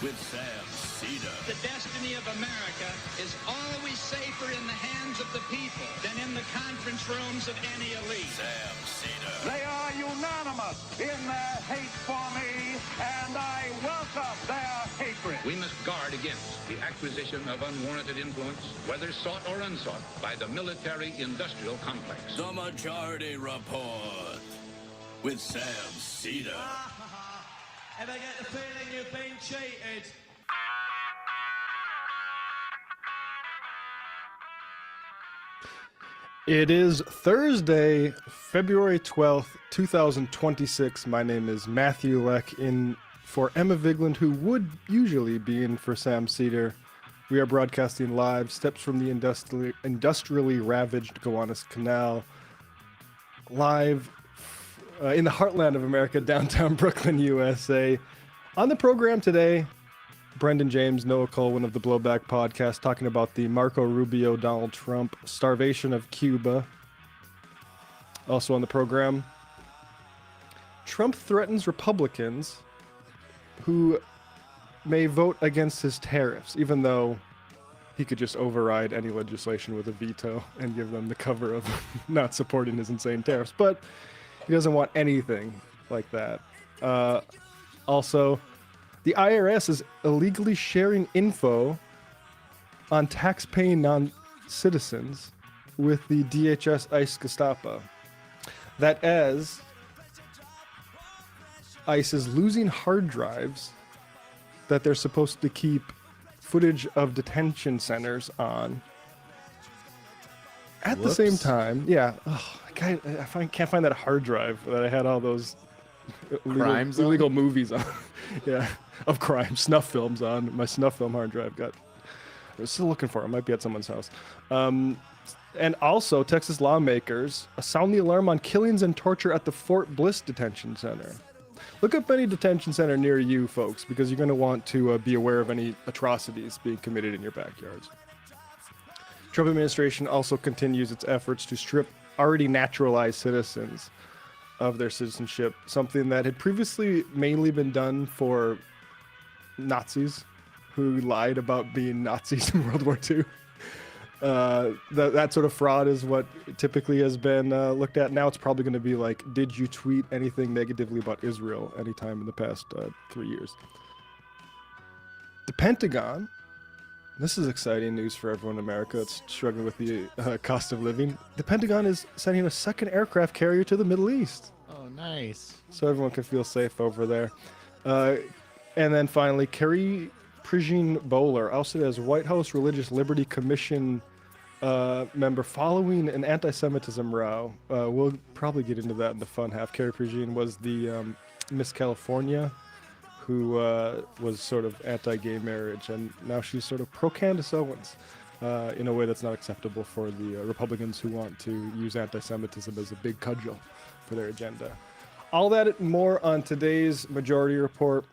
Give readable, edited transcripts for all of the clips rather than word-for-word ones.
with Sam Seder. The destiny of America is always safer in the hands of the people than in the conference rooms of any elite. Sam Seder. They are unanimous in their hate for me, and I welcome their hatred. We must guard against the acquisition of unwarranted influence, whether sought or unsought, by the military-industrial complex. The Majority Report with Sam Seder. If I get the feeling you've been cheated. It is Thursday, February 12th, 2026. My name is Matthew Leck, in for Emma Vigland, who would usually be in for Sam Seder. We are broadcasting live, steps from the industrially ravaged Gowanus Canal, live in the heartland of America, downtown Brooklyn, USA. On the program today, Brendan James, Noah Colwin of the Blowback Podcast, talking about the Marco Rubio, Donald Trump starvation of Cuba. Also on the program, Trump threatens Republicans who may vote against his tariffs, even though he could just override any legislation with a veto and give them the cover of not supporting his insane tariffs. But he doesn't want anything like that. Also, the IRS is illegally sharing info on tax-paying non-citizens with the DHS ICE Gestapo. That as ICE is losing hard drives that they're supposed to keep footage of detention centers on. At the same time, yeah, I can't find that hard drive that I had all those illegal movies on. Yeah, of crime, snuff films on. My snuff film hard drive I was still looking for it. It might be at someone's house. And also, Texas lawmakers sound the alarm on killings and torture at the Fort Bliss Detention Center. Look up any detention center near you, folks, because you're going to want to be aware of any atrocities being committed in your backyards. Trump administration also continues its efforts to strip already naturalized citizens of their citizenship, something that had previously mainly been done for Nazis who lied about being Nazis in World War II. That sort of fraud is what typically has been looked at. Now it's probably going to be like, did you tweet anything negatively about Israel anytime in the past 3 years? The Pentagon, this is exciting news for everyone in America. It's struggling with the cost of living. The Pentagon is sending a second aircraft carrier to the Middle East. Oh, nice. So everyone can feel safe over there. And then finally, Carrie Prejean Bowler, ousted as White House Religious Liberty Commission member following an anti-Semitism row. We'll probably get into that in the fun half. Carrie Prejean was the Miss California who was sort of anti-gay marriage, and now she's sort of pro-Candace Owens in a way that's not acceptable for the Republicans who want to use anti-Semitism as a big cudgel for their agenda. All that and more on today's Majority Report.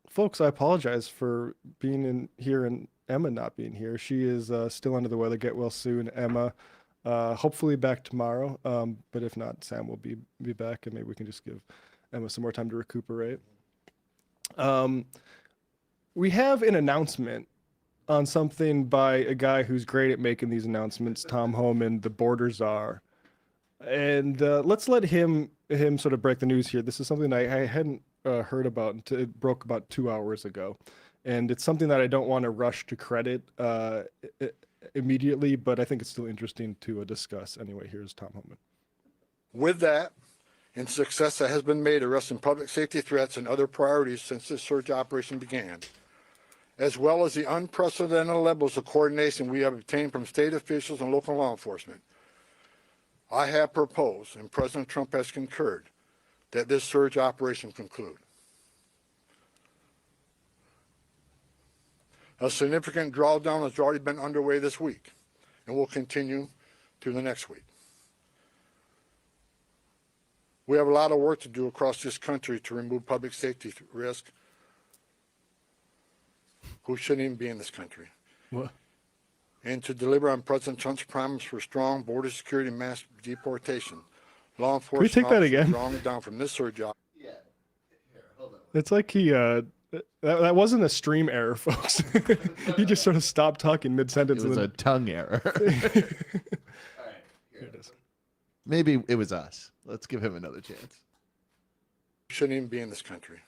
Folks, I apologize for being in here and Emma not being here. She is still under the weather. Get well soon, Emma. Hopefully back tomorrow, but if not, Sam will be back, and maybe we can just give Emma some more time to recuperate. We have an announcement on something by a guy who's great at making these announcements, Tom Homan, the border czar. And let's let him sort of break the news here. This is something I hadn't heard about until it broke about 2 hours ago. And it's something that I don't want to rush to credit immediately, but I think it's still interesting to discuss. Anyway, here's Tom Homan. With that, and success that has been made arresting public safety threats and other priorities since this surge operation began, as well as the unprecedented levels of coordination we have obtained from state officials and local law enforcement, I have proposed, and President Trump has concurred, that this surge operation conclude. A significant drawdown has already been underway this week and will continue through the next week. We have a lot of work to do across this country to remove public safety risk who shouldn't even be in this country. What? And to deliver on President Trump's promise for strong border security and mass deportation. Law enforcement take that again? drawing down from this surge. It's like he That wasn't a stream error, folks. He just sort of stopped talking mid-sentence. It was a tongue error. All right, here it is. Maybe it was us. Let's give him another chance. Shouldn't even be in this country.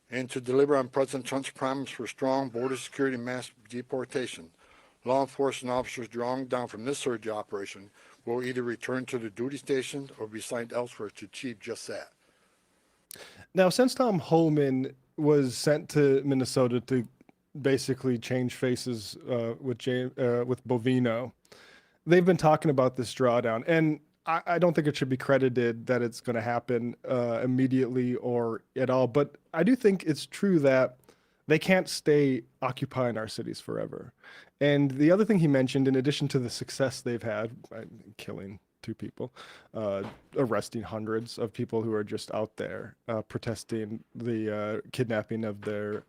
And to deliver on President Trump's promise for strong border security and mass deportation, law enforcement officers drawn down from this surge operation will either return to the duty station or be assigned elsewhere to achieve just that. Now, since Tom Homan was sent to Minnesota to basically change faces with Bovino, they've been talking about this drawdown, and I don't think it should be credited that it's going to happen immediately or at all. But I do think it's true that they can't stay occupying our cities forever. And the other thing he mentioned, in addition to the success they've had, killing 2 people, arresting hundreds of people who are just out there protesting the kidnapping of their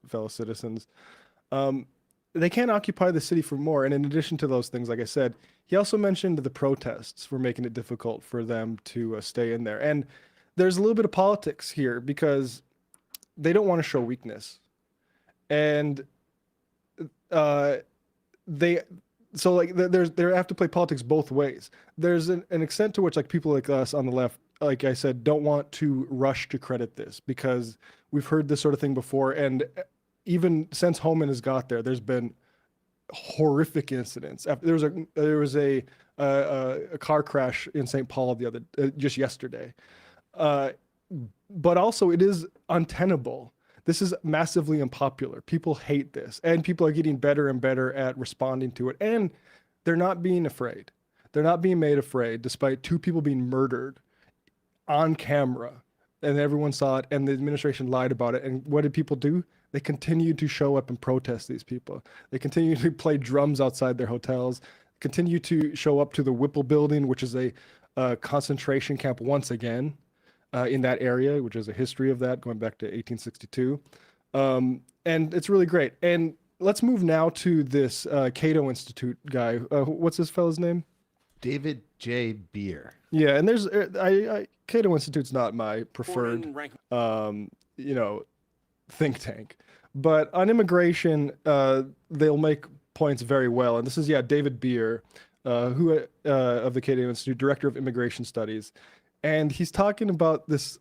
fellow citizens, they can't occupy the city for more. And in addition to those things, like I said, he also mentioned the protests were making it difficult for them to stay in there. And there's a little bit of politics here because they don't want to show weakness. And they have to play politics both ways. There's an extent to which, like, people like us on the left, like I said, don't want to rush to credit this because we've heard this sort of thing before. And even since Homan has got there, there's been horrific incidents. There was a car crash in St. Paul just yesterday. But also, it is untenable. This is massively unpopular. People hate this, and people are getting better and better at responding to it. And they're not being afraid. They're not being made afraid, despite 2 people being murdered on camera, and everyone saw it, and the administration lied about it. And what did people do? They continued to show up and protest these people. They continue to play drums outside their hotels, continue to show up to the Whipple building, which is a concentration camp once again in that area, which is a history of that going back to 1862. And it's really great. And let's move now to this Cato Institute guy. What's this fellow's name? David J. Beer. Yeah, and there's Cato Institute's not my preferred, think tank. But on immigration, they'll make points very well. And this is, David Beer, who of the Cato Institute, Director of Immigration Studies. And he's talking about this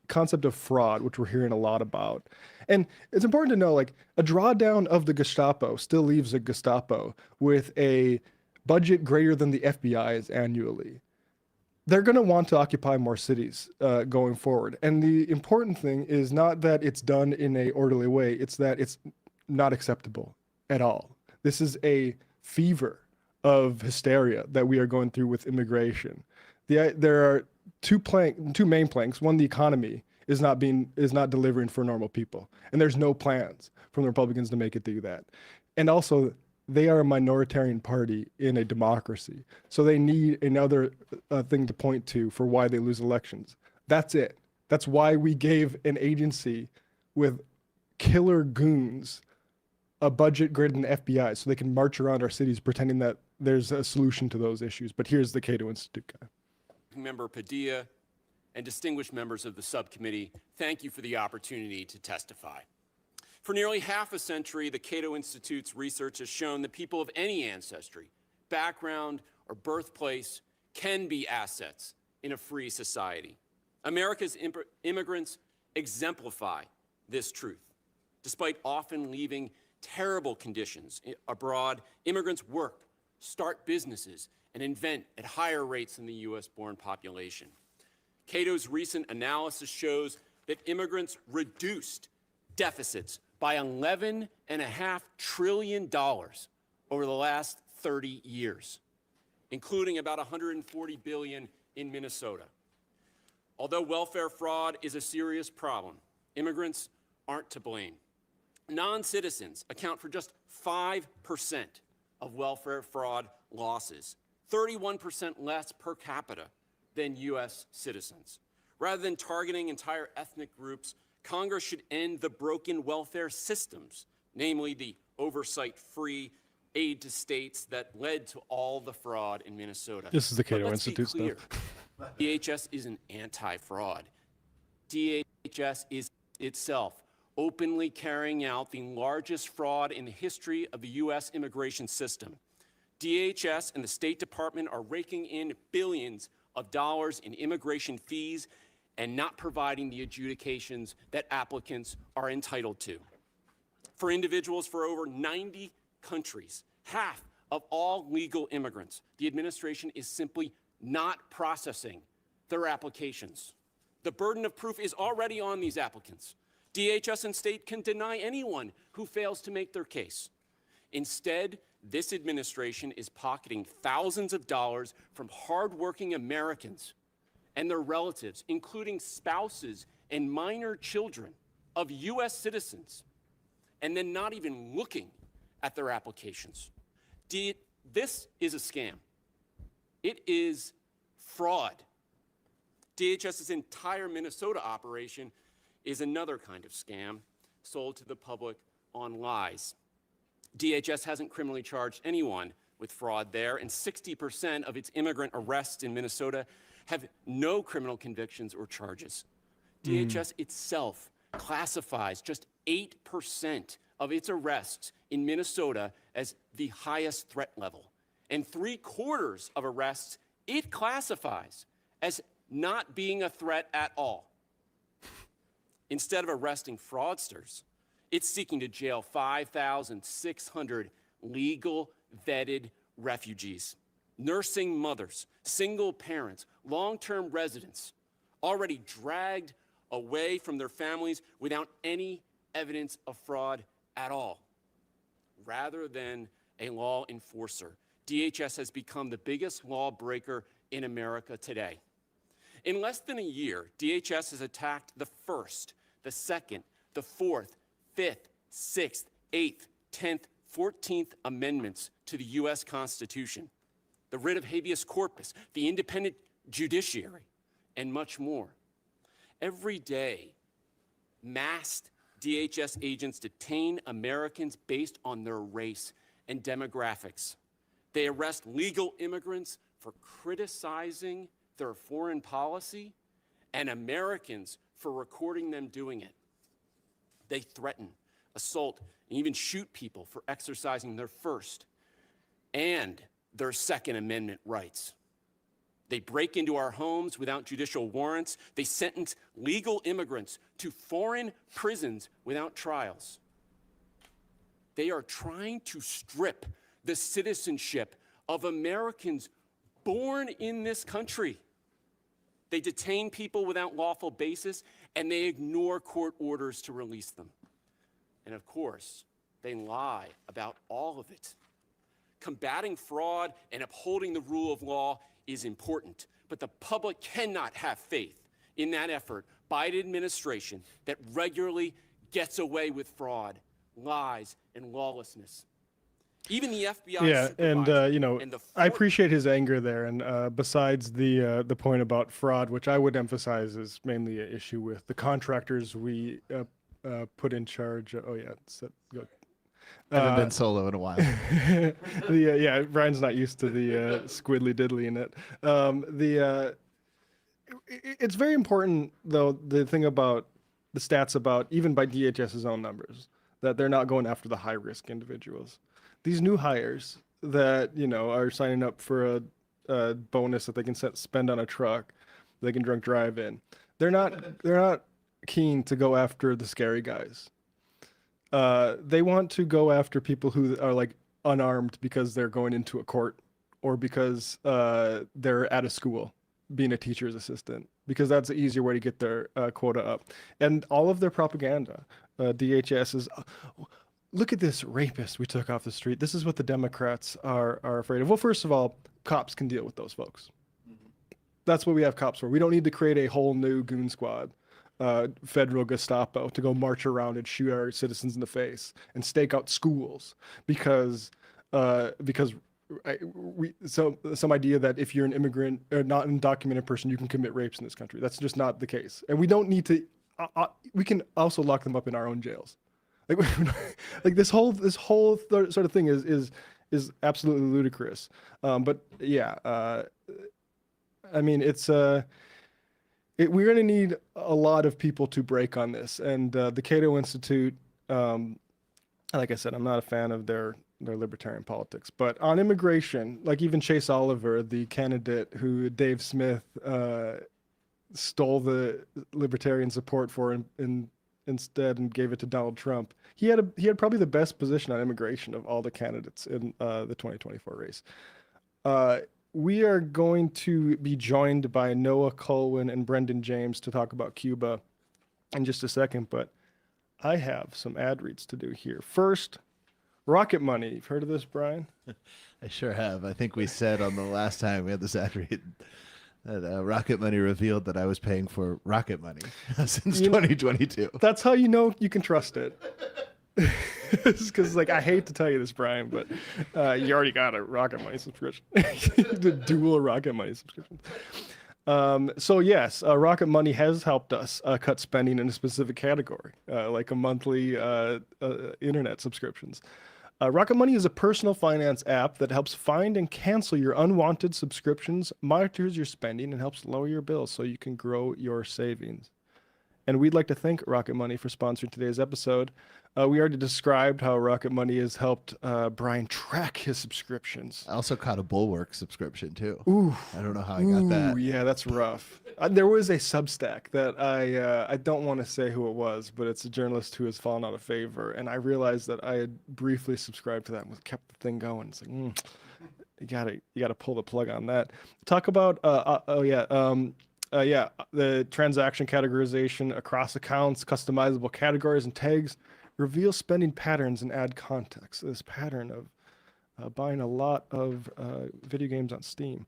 concept of fraud, which we're hearing a lot about. And it's important to know, like, a drawdown of the Gestapo still leaves a Gestapo with a budget greater than the FBI's annually. They're going to want to occupy more cities going forward. And the important thing is not that it's done in an orderly way. It's that it's not acceptable at all. This is a fever of hysteria that we are going through with immigration. There are two main planks. One, the economy is not delivering for normal people. And there's no plans from the Republicans to make it do that. And also, they are a minoritarian party in a democracy. So they need another thing to point to for why they lose elections. That's it. That's why we gave an agency with killer goons a budget greater than the FBI, so they can march around our cities pretending that there's a solution to those issues. But here's the Cato Institute guy. Member Padilla and distinguished members of the subcommittee, thank you for the opportunity to testify. For nearly half a century, the Cato Institute's research has shown that people of any ancestry, background, or birthplace can be assets in a free society. America's immigrants exemplify this truth. Despite often leaving terrible conditions abroad, immigrants work, start businesses, and invent at higher rates than the U.S.-born population. Cato's recent analysis shows that immigrants reduced deficits by $11.5 trillion over the last 30 years, including about $140 billion in Minnesota. Although welfare fraud is a serious problem, immigrants aren't to blame. Non-citizens account for just 5% of welfare fraud losses, 31% less per capita than U.S. citizens. Rather than targeting entire ethnic groups, Congress should end the broken welfare systems, namely the oversight-free aid to states that led to all the fraud in Minnesota. This is the Cato Institute stuff. DHS isn't anti-fraud. DHS is itself openly carrying out the largest fraud in the history of the U.S. immigration system. DHS and the State Department are raking in billions of dollars in immigration fees and not providing the adjudications that applicants are entitled to. For individuals for over 90 countries, half of all legal immigrants, the administration is simply not processing their applications. The burden of proof is already on these applicants. DHS and state can deny anyone who fails to make their case. Instead, this administration is pocketing thousands of dollars from hardworking Americans and their relatives, including spouses and minor children of U.S. citizens, and then not even looking at their applications. This is a scam. It is fraud. DHS's entire Minnesota operation is another kind of scam sold to the public on lies. DHS hasn't criminally charged anyone with fraud there, and 60% of its immigrant arrests in Minnesota have no criminal convictions or charges. DHS itself classifies just 8% of its arrests in Minnesota as the highest threat level, and 3/4 of arrests it classifies as not being a threat at all. Instead of arresting fraudsters, it's seeking to jail 5,600 legal vetted refugees, nursing mothers, single parents, long-term residents, already dragged away from their families without any evidence of fraud at all. Rather than a law enforcer, DHS has become the biggest lawbreaker in America today. In less than a year, DHS has attacked the First, the Second, the Fourth, Fifth, Sixth, Eighth, 10th, 14th Amendments to the U.S. Constitution, the writ of habeas corpus, the independent judiciary, and much more. Every day, masked DHS agents detain Americans based on their race and demographics. They arrest legal immigrants for criticizing their foreign policy and Americans for recording them doing it. They threaten, assault, and even shoot people for exercising their First and their Second Amendment rights. They break into our homes without judicial warrants. They sentence legal immigrants to foreign prisons without trials. They are trying to strip the citizenship of Americans born in this country. They detain people without lawful basis, and they ignore court orders to release them. And of course, they lie about all of it. Combating fraud and upholding the rule of law is important, but the public cannot have faith in that effort by an administration that regularly gets away with fraud, lies, and lawlessness. Even the FBI. Yeah, and I appreciate his anger there. And besides the point about fraud, which I would emphasize is mainly an issue with the contractors we put in charge. Oh yeah, go. I haven't been solo in a while. Yeah, Brian's not used to the squiddly diddly in it. It's very important, though, the thing about the stats about, even by DHS's own numbers, that they're not going after the high-risk individuals. These new hires that, are signing up for a bonus that they can spend on a truck, they can drunk drive in, they're not keen to go after the scary guys. They want to go after people who are like unarmed because they're going into a court or because they're at a school being a teacher's assistant, because that's the easier way to get their quota up. And all of their propaganda, DHS is, look at this rapist we took off the street. This is what the Democrats are afraid of. Well, first of all, cops can deal with those folks. That's what we have cops for. We don't need to create a whole new goon squad. Federal Gestapo to go march around and shoot our citizens in the face and stake out schools because some idea that if you're an immigrant or not an undocumented person, you can commit rapes in this country. That's just not the case. And we don't need to. We can also lock them up in our own jails. Like this whole sort of thing is absolutely ludicrous. But yeah, I mean it's we're going to need a lot of people to break on this. And the Cato Institute, like I said, I'm not a fan of their libertarian politics. But on immigration, like even Chase Oliver, the candidate who Dave Smith stole the libertarian support for instead and gave it to Donald Trump, he had probably the best position on immigration of all the candidates in the 2024 race. We are going to be joined by Noah Colwin and Brendan James to talk about Cuba in just a second, but I have some ad reads to do here. First, Rocket Money. You've heard of this, Brian? I sure have. I think we said on the last time we had this ad read that Rocket Money revealed that I was paying for Rocket Money since 2022. That's how you know you can trust it. Because, like, I hate to tell you this, Brian, but you already got a Rocket Money subscription. The dual Rocket Money subscription. So yes, Rocket Money has helped us cut spending in a specific category, like a monthly internet subscriptions. Rocket Money is a personal finance app that helps find and cancel your unwanted subscriptions, monitors your spending, and helps lower your bills so you can grow your savings. And we'd like to thank Rocket Money for sponsoring today's episode. We already described how Rocket Money has helped Brian track his subscriptions. I also caught a Bulwark subscription too. Ooh, I don't know how I got that. Yeah, that's rough. There was a Substack that I don't want to say who it was, but it's a journalist who has fallen out of favor, and I realized that I had briefly subscribed to that and kept the thing going. It's like, you gotta pull the plug on that. Talk about the transaction categorization across accounts, customizable categories and tags, reveal spending patterns and add context. This pattern of buying a lot of video games on Steam.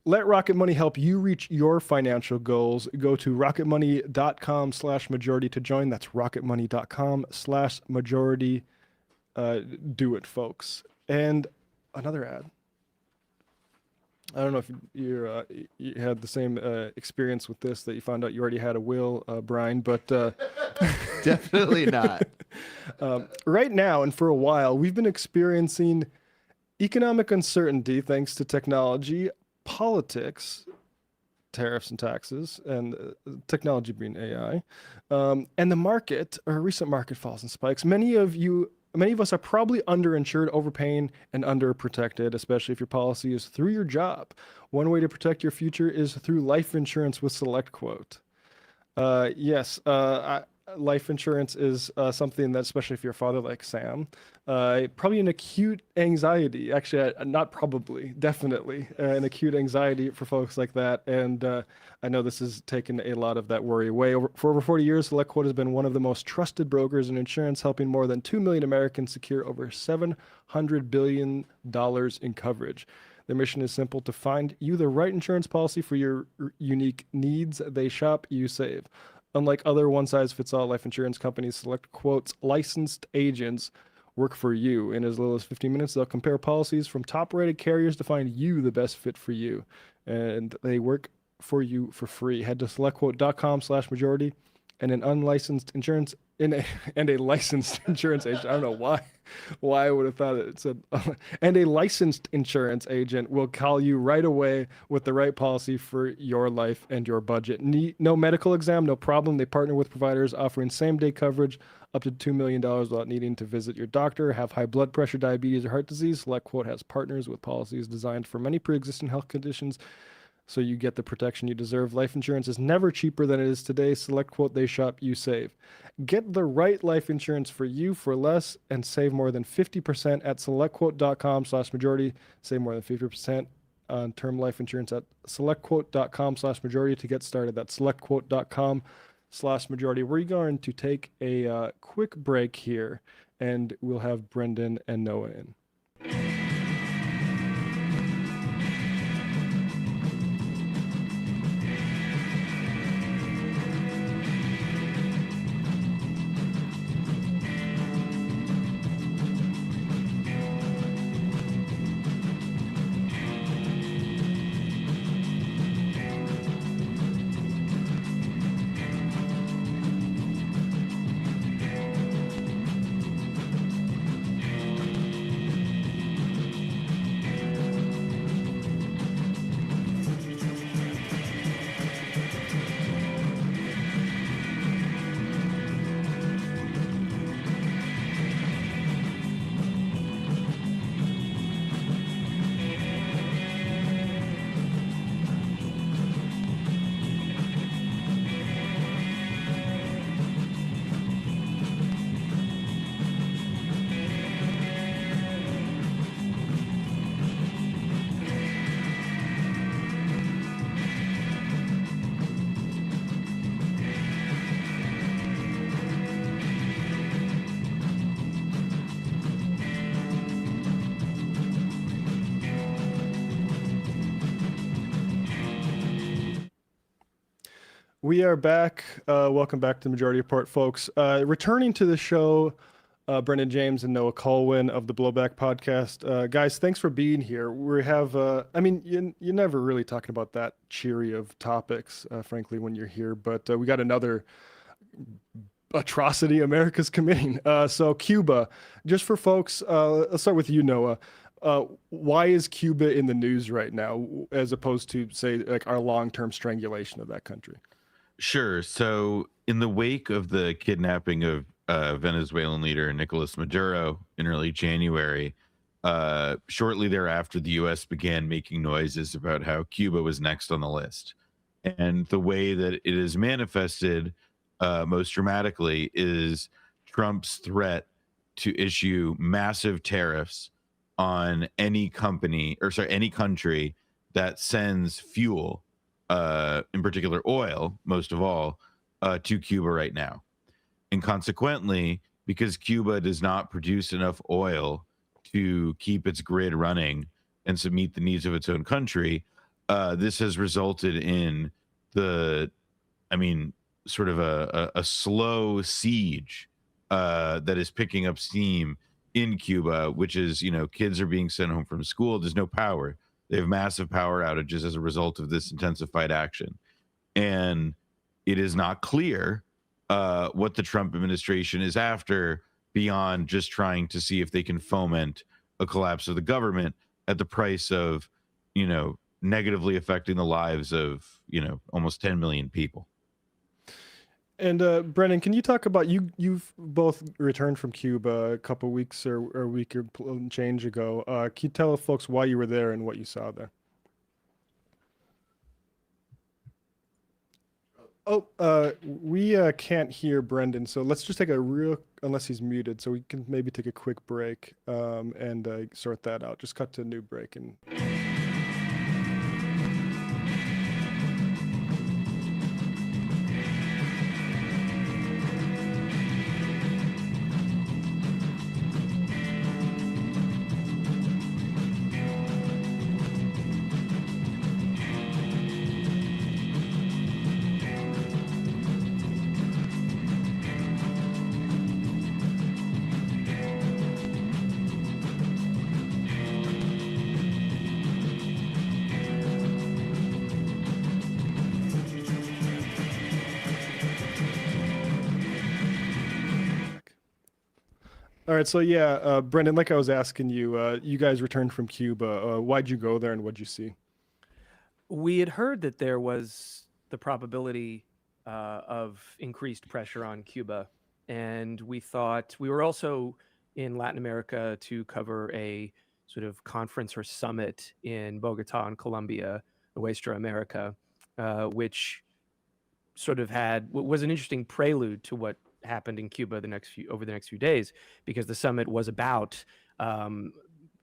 Let Rocket Money help you reach your financial goals. Go to rocketmoney.com/majority to join. That's rocketmoney.com/majority. Do it, folks. And another ad. I don't know if you had the same experience with this, that you found out you already had a will, Brian, but definitely not. Right now and for a while, we've been experiencing economic uncertainty thanks to technology, politics, tariffs and taxes, and technology being AI, and the market, or recent market falls and spikes. Many of us are probably underinsured, overpaying, and underprotected, especially if your policy is through your job. One way to protect your future is through life insurance with SelectQuote. Life insurance is something that, especially if you're a father like Sam, probably an acute anxiety, actually, not probably, definitely an acute anxiety for folks like that. And I know this has taken a lot of that worry away. For over 40 years, SelectQuote has been one of the most trusted brokers in insurance, helping more than 2 million Americans secure over $700 billion in coverage. Their mission is simple: to find you the right insurance policy for your unique needs. They shop, you save. Unlike other one-size-fits-all life insurance companies, SelectQuote's licensed agents work for you. In as little as 15 minutes, they'll compare policies from top-rated carriers to find you the best fit for you. And they work for you for free. Head to selectquote.com/majority and a licensed insurance agent. I don't know why I would have thought it said, and a licensed insurance agent will call you right away with the right policy for your life and your budget. No medical exam, no problem. They partner with providers offering same-day coverage up to $2 million without needing to visit your doctor, have high blood pressure, diabetes, or heart disease. SelectQuote has partners with policies designed for many pre-existing health conditions, so you get the protection you deserve. Life insurance is never cheaper than it is today. SelectQuote, they shop, you save. Get the right life insurance for you for less and save more than 50% at selectquote.com/majority. Save more than 50% on term life insurance at selectquote.com/majority to get started. That's selectquote.com/majority. We're going to take a quick break here, and we'll have Brendan and Noah in. We are back. Welcome back to the Majority Report, folks. Returning to the show, Brendan James and Noah Colwin of the Blowback Podcast. Guys, thanks for being here. We have, you're never really talking about that cheery of topics, frankly, when you're here, but we got another atrocity America's committing. So Cuba, just for folks, let's start with you, Noah. Why is Cuba in the news right now, as opposed to, say, like our long-term strangulation of that country? Sure. So in the wake of the kidnapping of Venezuelan leader Nicolas Maduro in early January, shortly thereafter, the U.S. began making noises about how Cuba was next on the list. And the way that it is manifested most dramatically is Trump's threat to issue massive tariffs on any country that sends fuel, in particular oil, most of all, to Cuba right now. And consequently, because Cuba does not produce enough oil to keep its grid running and to meet the needs of its own country, this has resulted in sort of a slow siege that is picking up steam in Cuba, which is, kids are being sent home from school. There's no power. They have massive power outages as a result of this intensified action. And it is not clear what the Trump administration is after beyond just trying to see if they can foment a collapse of the government at the price of, negatively affecting the lives of, almost 10 million people. And Brendan, can you talk about you've both returned from Cuba a couple weeks or a week or change ago. Can you tell folks why you were there and what you saw there? We can't hear Brendan, so let's just take unless he's muted, so we can maybe take a quick break and sort that out. Just cut to a new break and. All right, so yeah, Brendan, like I was asking you, you guys returned from Cuba. Why'd you go there and what'd you see? We had heard that there was the probability of increased pressure on Cuba, and we thought we were also in Latin America to cover a sort of conference or summit in Bogota in Colombia, Nuestra America, which sort of was an interesting prelude to what happened in Cuba over the next few days, because the summit was about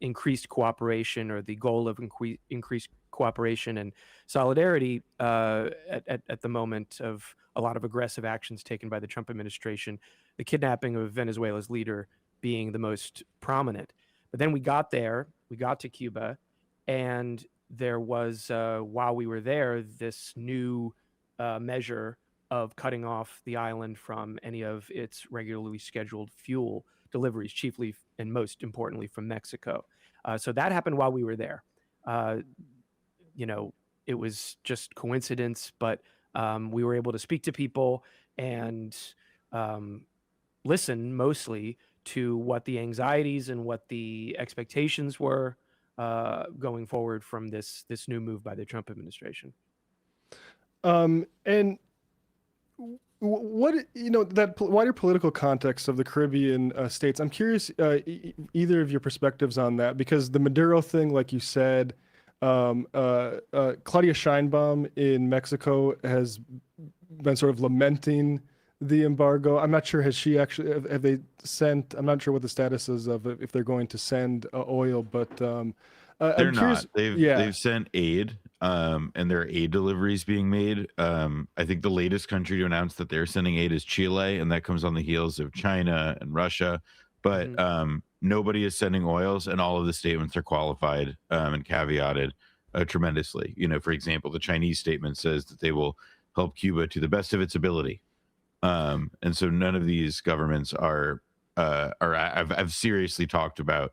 increased cooperation, or the goal of increased cooperation and solidarity at the moment of a lot of aggressive actions taken by the Trump administration, the kidnapping of Venezuela's leader being the most prominent. But then we got to Cuba, and there was, while we were there, this new measure of cutting off the island from any of its regularly scheduled fuel deliveries, chiefly and most importantly from Mexico. So that happened while we were there. It was just coincidence, but we were able to speak to people and listen mostly to what the anxieties and what the expectations were going forward from this new move by the Trump administration. And what, that wider political context of the Caribbean states, I'm curious either of your perspectives on that, because the Maduro thing, like you said, Claudia Sheinbaum in Mexico has been sort of lamenting the embargo. I'm not sure, have they sent, I'm not sure what the status is of if they're going to send oil, but they're not. They've sent aid, and there are aid deliveries being made. I think the latest country to announce that they're sending aid is Chile, and that comes on the heels of China and Russia. But nobody is sending oils, and all of the statements are qualified and caveated tremendously. For example, the Chinese statement says that they will help Cuba to the best of its ability. And so none of these governments I've seriously talked about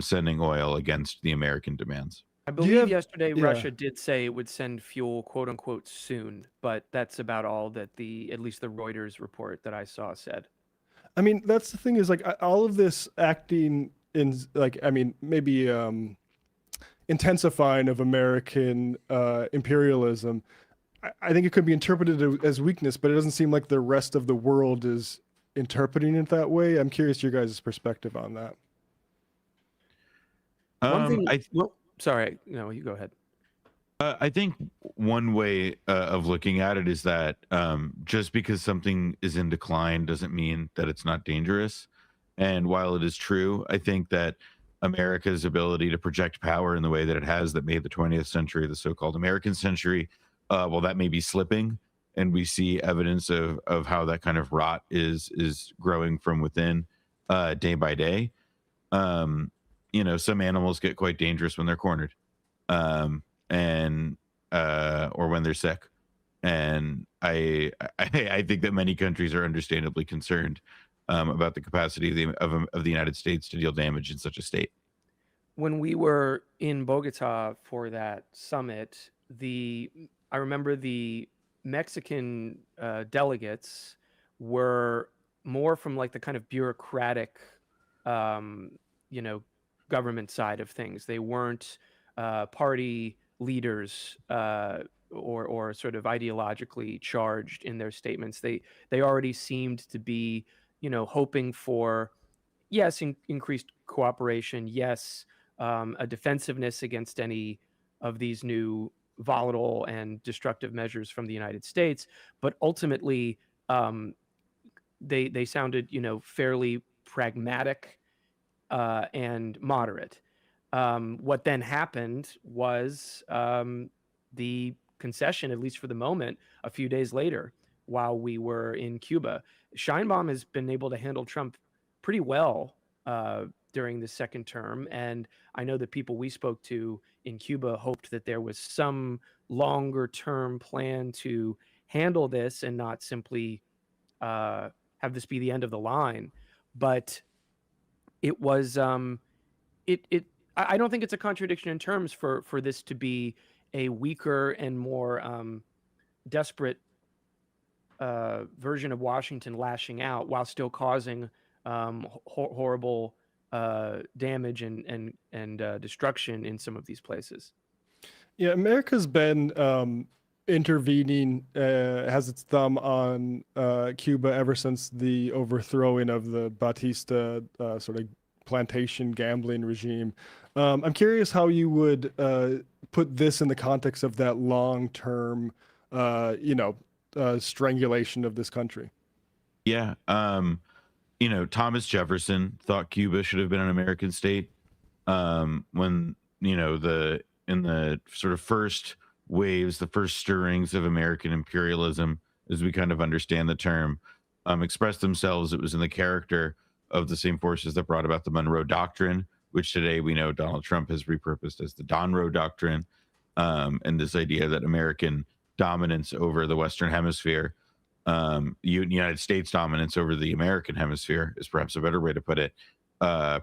sending oil against the American demands. I believe yesterday Russia did say it would send fuel, quote unquote, soon, but that's about all that at least the Reuters report that I saw said. I mean, that's the thing is like all of this acting in like, I mean, maybe intensifying of American imperialism. I think it could be interpreted as weakness, but it doesn't seem like the rest of the world is interpreting it that way. I'm curious your guys' perspective on that. One thing, sorry, no, you go ahead. I think one way of looking at it is that just because something is in decline doesn't mean that it's not dangerous. And while it is true, I think that America's ability to project power in the way that it has that made the 20th century the so-called American century, well, that may be slipping. And we see evidence of how that kind of rot is growing from within day by day. You know, some animals get quite dangerous when they're cornered. And or when they're sick, and I think that many countries are understandably concerned about the capacity of the United States to deal damage in such a state. When we were in Bogota for that summit, I remember the Mexican delegates were more from like the kind of bureaucratic, government side of things. They weren't party leaders or sort of ideologically charged in their statements. They already seemed to be, hoping for, yes, increased cooperation, yes, a defensiveness against any of these new volatile and destructive measures from the United States, but ultimately they sounded, fairly pragmatic and moderate. What then happened was the concession, at least for the moment, a few days later, while we were in Cuba. Sheinbaum has been able to handle Trump pretty well during the second term. And I know that people we spoke to in Cuba hoped that there was some longer term plan to handle this and not simply have this be the end of the line. But it was, I don't think it's a contradiction in terms for this to be a weaker and more desperate version of Washington lashing out while still causing horrible damage and destruction in some of these places. Yeah, America's been intervening, has its thumb on Cuba ever since the overthrowing of the Batista sort of plantation gambling regime. I'm curious how you would put this in the context of that long-term, strangulation of this country. Yeah. Thomas Jefferson thought Cuba should have been an American state. When, in the sort of first waves, the first stirrings of American imperialism, as we kind of understand the term, expressed themselves, it was in the character of the same forces that brought about the Monroe Doctrine, which today we know Donald Trump has repurposed as the Donroe Doctrine, and this idea that American dominance over the Western Hemisphere, United States dominance over the American hemisphere is perhaps a better way to put it,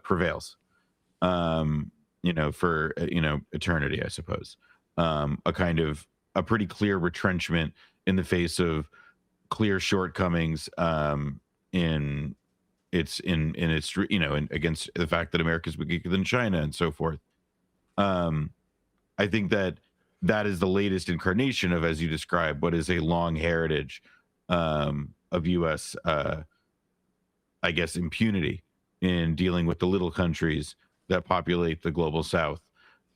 prevails, for eternity, I suppose. A pretty clear retrenchment in the face of clear shortcomings in against the fact that America is weaker than China and so forth. I think that is the latest incarnation of, as you describe, what is a long heritage of U.S. Impunity in dealing with the little countries that populate the global South,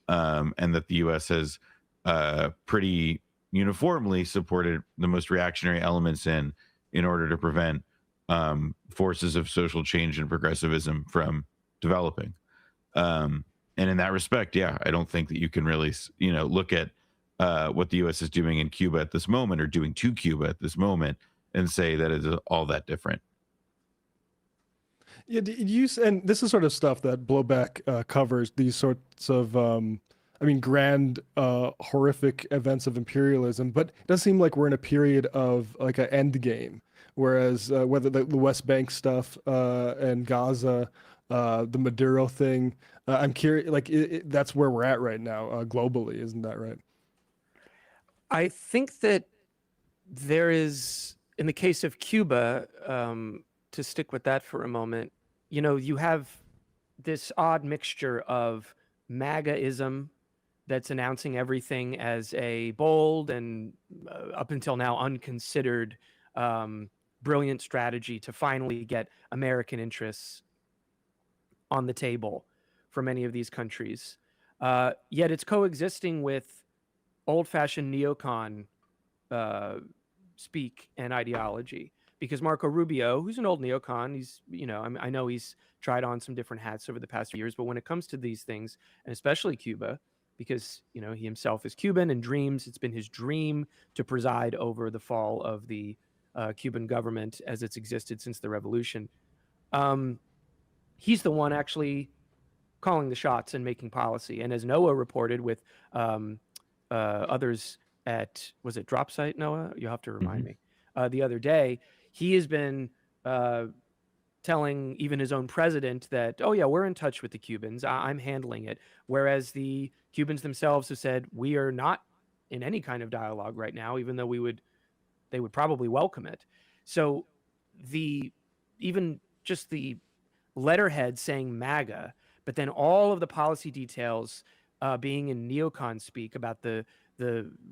and that the U.S. has pretty uniformly supported the most reactionary elements in order to prevent forces of social change and progressivism from developing. And in that respect, yeah, I don't think that you can really, look at what the U.S. is doing in Cuba at this moment, or doing to Cuba at this moment, and say that it's all that different. Yeah, and this is sort of stuff that Blowback covers, these sorts of I mean, grand, horrific events of imperialism, but it does seem like we're in a period of like an end game. Whereas whether the West Bank stuff and Gaza, the Maduro thing, I'm curious, like that's where we're at right now globally, isn't that right? I think that there is, in the case of Cuba, to stick with that for a moment, you know, you have this odd mixture of MAGAism that's announcing everything as a bold and up until now unconsidered brilliant strategy to finally get American interests on the table for many of these countries. Yet it's coexisting with old-fashioned neocon speak and ideology. Because Marco Rubio, who's an old neocon, he's, you know, I know he's tried on some different hats over the past few years, but when it comes to these things, and especially Cuba, because, you know, he himself is Cuban and dreams, it's been his dream to preside over the fall of the Cuban government as it's existed since the revolution. He's the one actually calling the shots and making policy. And as Noah reported with others at, was it Drop Site, Noah? You'll have to remind me. The other day, he has been telling even his own president that, oh yeah, we're in touch with the Cubans. I'm handling it. Whereas the Cubans themselves have said, we are not in any kind of dialogue right now, even though they would probably welcome it. So even just the letterhead saying MAGA, but then all of the policy details being in neocon speak about the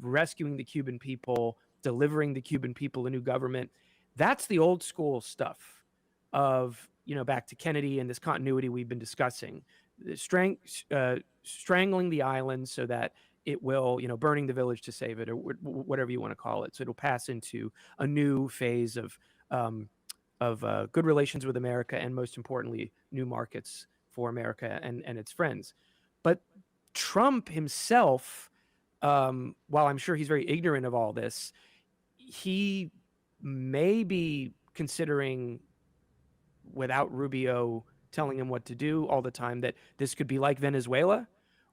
rescuing the Cuban people, delivering the Cuban people a new government. That's the old school stuff of, you know, back to Kennedy and this continuity we've been discussing, strangling the island so that it will, you know, burning the village to save it, or whatever you want to call it. So it'll pass into a new phase of good relations with America, and most importantly, new markets for America and its friends. But Trump himself, while I'm sure he's very ignorant of all this, he may be considering, without Rubio telling him what to do all the time, that this could be like Venezuela,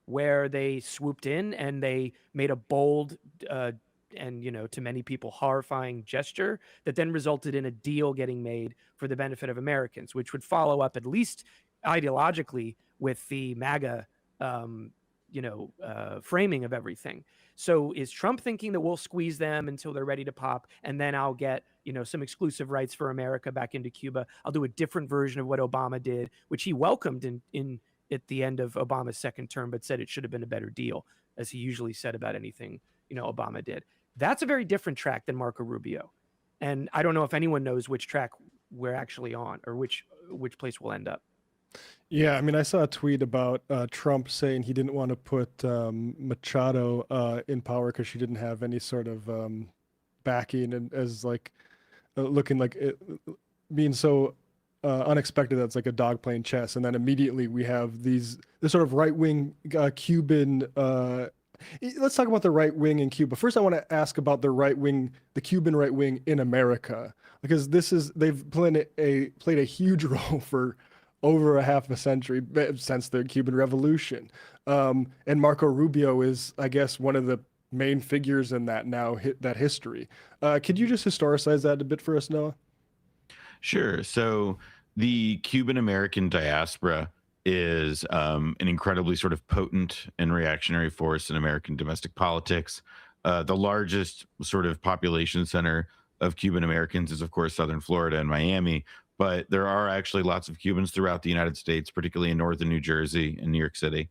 where they swooped in and they made a bold and, you know, to many people horrifying gesture that then resulted in a deal getting made for the benefit of Americans, which would follow up at least ideologically with the MAGA framing of everything. So is Trump thinking that we'll squeeze them until they're ready to pop, and then I'll get, you know, some exclusive rights for America back into Cuba? I'll do a different version of what Obama did, which he welcomed in at the end of Obama's second term, but said it should have been a better deal, as he usually said about anything, you know, Obama did. That's a very different track than Marco Rubio. And I don't know if anyone knows which track we're actually on, or which place we'll end up. Yeah, I mean, I saw a tweet about Trump saying he didn't want to put Machado in power because she didn't have any sort of backing, and as like looking like it being so unexpected that's like a dog playing chess. And then immediately we have this sort of right-wing Cuban. Let's talk about the right wing in Cuba. First, I want to ask about the Cuban right wing in America, because they've played a huge role for over a half a century since the Cuban Revolution. And Marco Rubio is, I guess, one of the main figures in that now, that history. Could you just historicize that a bit for us, Noah? Sure. So the Cuban American diaspora is an incredibly sort of potent and reactionary force in American domestic politics. The largest sort of population center of Cuban Americans is, of course, Southern Florida and Miami. But there are actually lots of Cubans throughout the United States, particularly in northern New Jersey and New York City.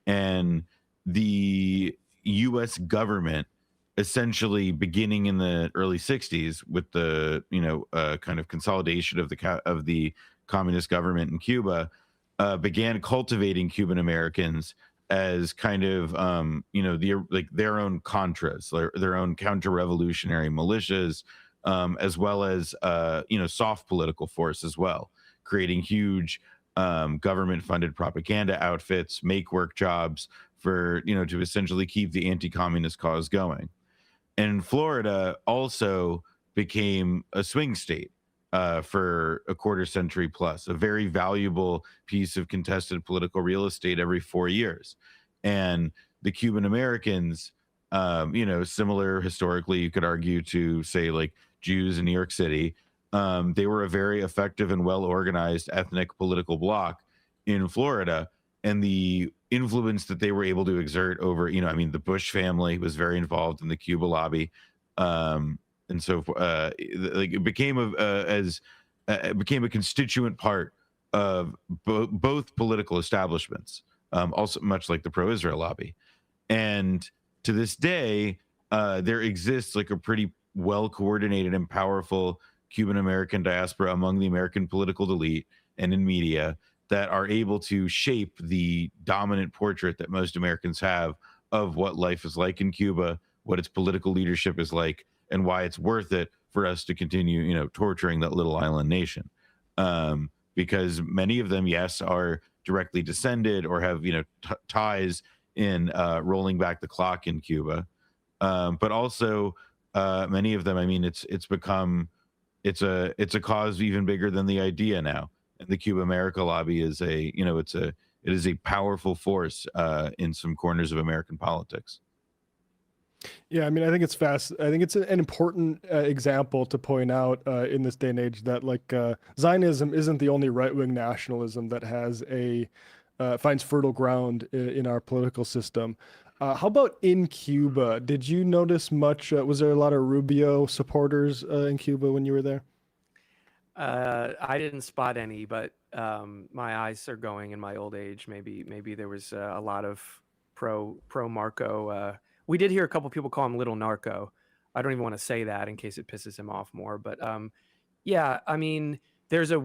And the U.S. government, essentially beginning in the early 60s with the, kind of consolidation of the communist government in Cuba, began cultivating Cuban Americans as kind of, their own Contras, their own counter-revolutionary militias, as well as, soft political force as well, creating huge government-funded propaganda outfits, make work jobs for, to essentially keep the anti-communist cause going. And Florida also became a swing state for a quarter century plus, a very valuable piece of contested political real estate every 4 years. And the Cuban Americans, similar historically, you could argue to say like Jews in New York City. They were a very effective and well-organized ethnic political bloc in Florida, and the influence that they were able to exert over, the Bush family was very involved in the Cuba lobby. And so it became a constituent part of both political establishments, also much like the pro-Israel lobby. And to this day, there exists like a pretty well-coordinated and powerful Cuban American diaspora among the American political elite and in media that are able to shape the dominant portrait that most Americans have of what life is like in Cuba, what its political leadership is like, and why it's worth it for us to continue, torturing that little island nation. Because many of them, yes, are directly descended or have, ties in rolling back the clock in Cuba. But also many of them, it's a cause even bigger than the idea now. And the Cuba America lobby is it is a powerful force in some corners of American politics. Yeah, I think it's fast. I think it's an important example to point out in this day and age that Zionism isn't the only right-wing nationalism that has finds fertile ground in our political system. How about in Cuba? Did you notice much? Was there a lot of Rubio supporters in Cuba when you were there? I didn't spot any, but my eyes are going in my old age. Maybe there was a lot of pro Marco. We did hear a couple people call him Little Narco. I don't even want to say that in case it pisses him off more. But yeah, there's a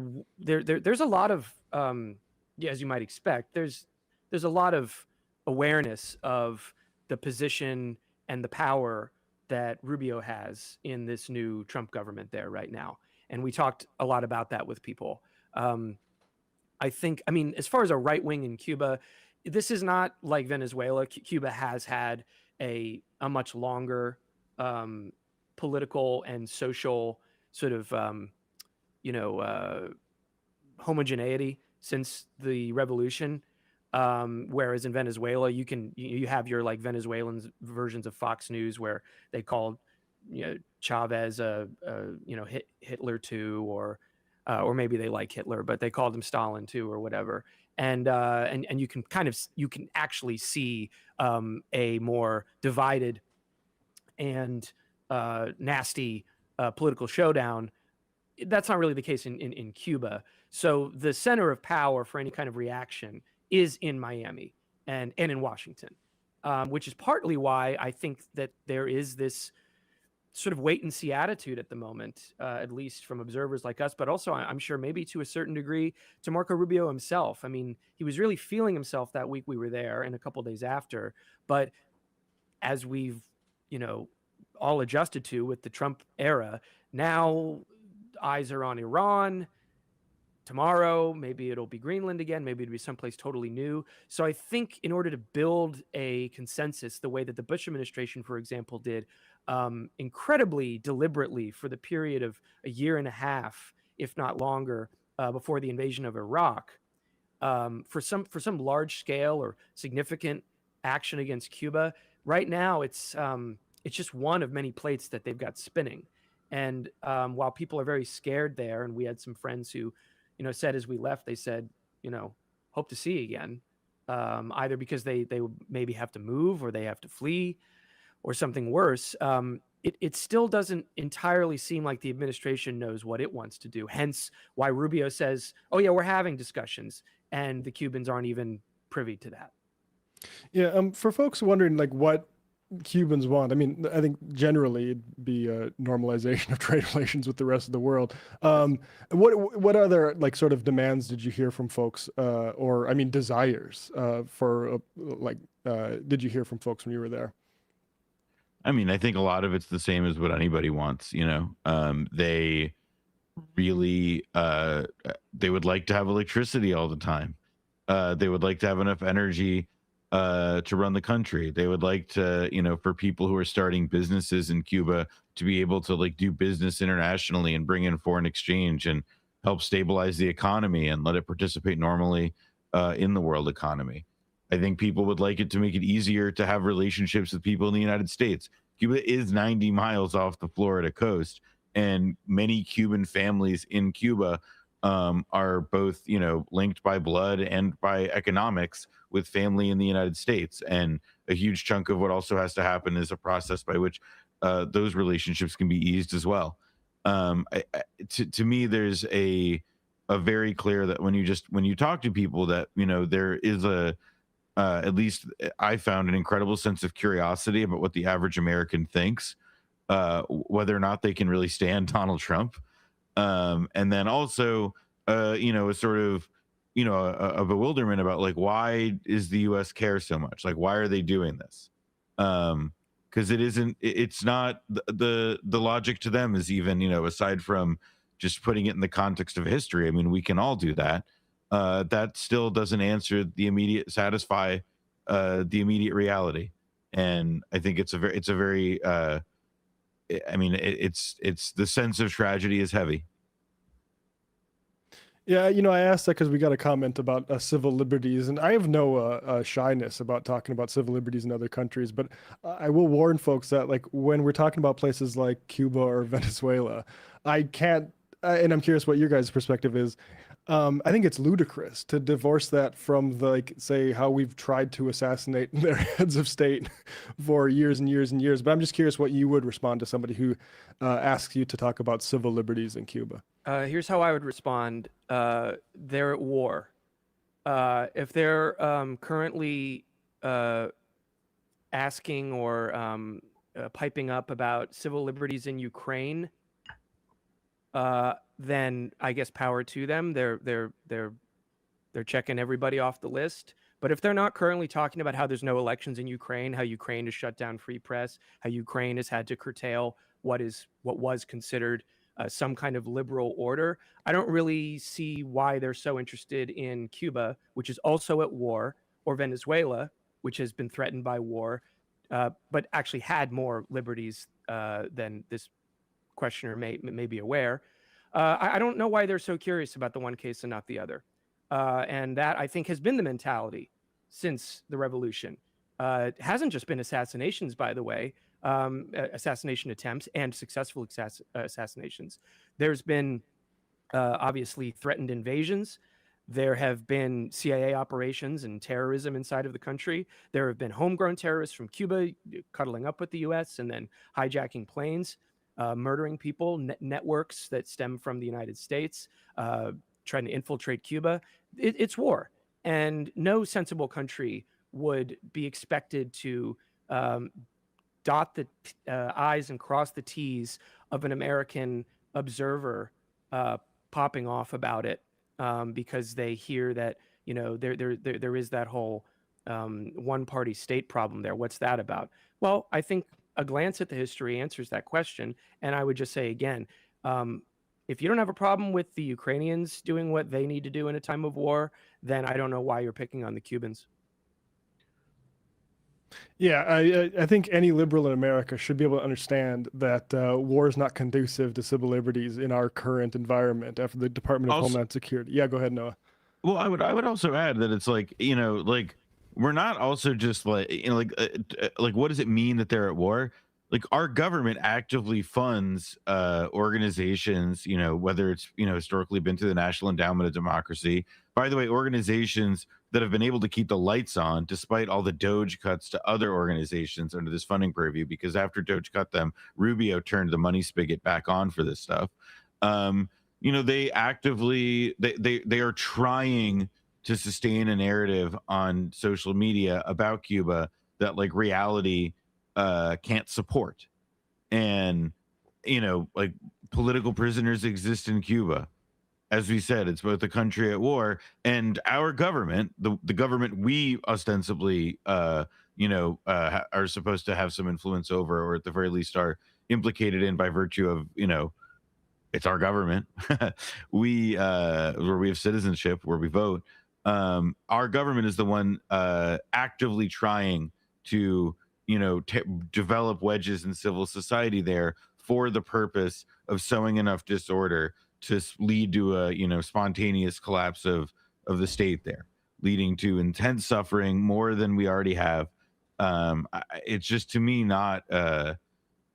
lot of as you might expect. There's a lot of awareness of the position and the power that Rubio has in this new Trump government there right now. And we talked a lot about that with people. I think, as far as a right wing in Cuba, this is not like Venezuela. Cuba has had a much longer political and social sort of, homogeneity since the revolution. Whereas in Venezuela, you have your like Venezuelan versions of Fox News where they called Chavez Hitler too, or maybe they like Hitler, but they called him Stalin too, or whatever. And you can actually see a more divided and nasty political showdown. That's not really the case in Cuba. So the center of power for any kind of reaction is in Miami and in Washington, which is partly why I think that there is this sort of wait and see attitude at the moment, at least from observers like us, but also I'm sure maybe to a certain degree to Marco Rubio himself. He was really feeling himself that week we were there and a couple of days after. But as we've, all adjusted to with the Trump era, now eyes are on Iran. Tomorrow, maybe it'll be Greenland again. Maybe it'll be someplace totally new. So I think in order to build a consensus, the way that the Bush administration, for example, did incredibly deliberately for the period of a year and a half, if not longer, before the invasion of Iraq, for some large scale or significant action against Cuba, right now it's just one of many plates that they've got spinning. And while people are very scared there, and we had some friends who said as we left, they said, hope to see you again, either because they maybe have to move or they have to flee or something worse. It still doesn't entirely seem like the administration knows what it wants to do. Hence why Rubio says, oh yeah, we're having discussions, and the Cubans aren't even privy to that. Yeah. For folks wondering what Cubans want, I think generally it'd be a normalization of trade relations with the rest of the world. What other sort of demands did you hear from folks, or desires did you hear from folks when you were there? I think a lot of it's the same as what anybody wants. They really they would like to have electricity all the time. They would like to have enough energy to run the country. They would like to, for people who are starting businesses in Cuba to be able to do business internationally and bring in foreign exchange and help stabilize the economy and let it participate normally in the world economy. I think people would like it to make it easier to have relationships with people in the United States. Cuba is 90 miles off the Florida coast, and many Cuban families in Cuba are both, linked by blood and by economics with family in the United States. And a huge chunk of what also has to happen is a process by which those relationships can be eased as well. To me, there's a very clear that when you talk to people that, there is at least I found an incredible sense of curiosity about what the average American thinks, whether or not they can really stand Donald Trump. And then also, a sort of, a bewilderment about like, why is the U.S. care so much? Like, why are they doing this? Because it's not the logic to them is even, aside from just putting it in the context of history. I mean, we can all do that. That still doesn't satisfy the immediate reality. And I think it's a very, it's the sense of tragedy is heavy. Yeah, I asked that because we got a comment about civil liberties, and I have no shyness about talking about civil liberties in other countries, but I will warn folks that, like, when we're talking about places like Cuba or Venezuela, I can't, and I'm curious what your guys' perspective is. I think it's ludicrous to divorce that from say how we've tried to assassinate their heads of state for years and years and years. But I'm just curious what you would respond to somebody who asks you to talk about civil liberties in Cuba. Here's how I would respond. They're at war. If they're currently asking or piping up about civil liberties in Ukraine, then I guess power to them. They're checking everybody off the list. But if they're not currently talking about how there's no elections in Ukraine, how Ukraine has shut down free press, how Ukraine has had to curtail what was considered some kind of liberal order, I don't really see why they're so interested in Cuba, which is also at war, or Venezuela, which has been threatened by war, but actually had more liberties than this questioner may be aware. I don't know why they're so curious about the one case and not the other. And that, I think, has been the mentality since the revolution. It hasn't just been assassinations, by the way, assassination attempts and successful assassinations. There's been obviously threatened invasions. There have been CIA operations and terrorism inside of the country. There have been homegrown terrorists from Cuba cuddling up with the U.S. and then hijacking planes, murdering people, networks that stem from the United States, trying to infiltrate Cuba. It's war. And no sensible country would be expected to dot the I's and cross the T's of an American observer popping off about it because they hear that, there is that whole one-party state problem there. What's that about? Well, I think a glance at the history answers that question. And I would just say again, if you don't have a problem with the Ukrainians doing what they need to do in a time of war, then I don't know why you're picking on the Cubans. Yeah, I think any liberal in America should be able to understand that war is not conducive to civil liberties in our current environment after the Department of Homeland Security. Yeah, go ahead, Noah. Well, I would also add that it's like, we're not also just like, what does it mean that they're at war? Like, our government actively funds organizations, whether it's, historically been through the National Endowment of Democracy. By the way, organizations that have been able to keep the lights on despite all the Doge cuts to other organizations under this funding purview, because after Doge cut them, Rubio turned the money spigot back on for this stuff. They actively, they are trying to sustain a narrative on social media about Cuba that like reality can't support. And, political prisoners exist in Cuba. As we said, it's both a country at war and our government, the government we ostensibly, are supposed to have some influence over, or at the very least are implicated in by virtue of, it's our government. Where we have citizenship, where we vote. Our government is the one actively trying to, develop wedges in civil society there for the purpose of sowing enough disorder to lead to a, spontaneous collapse of the state there. leading to intense suffering, more than we already have. It's just, to me, not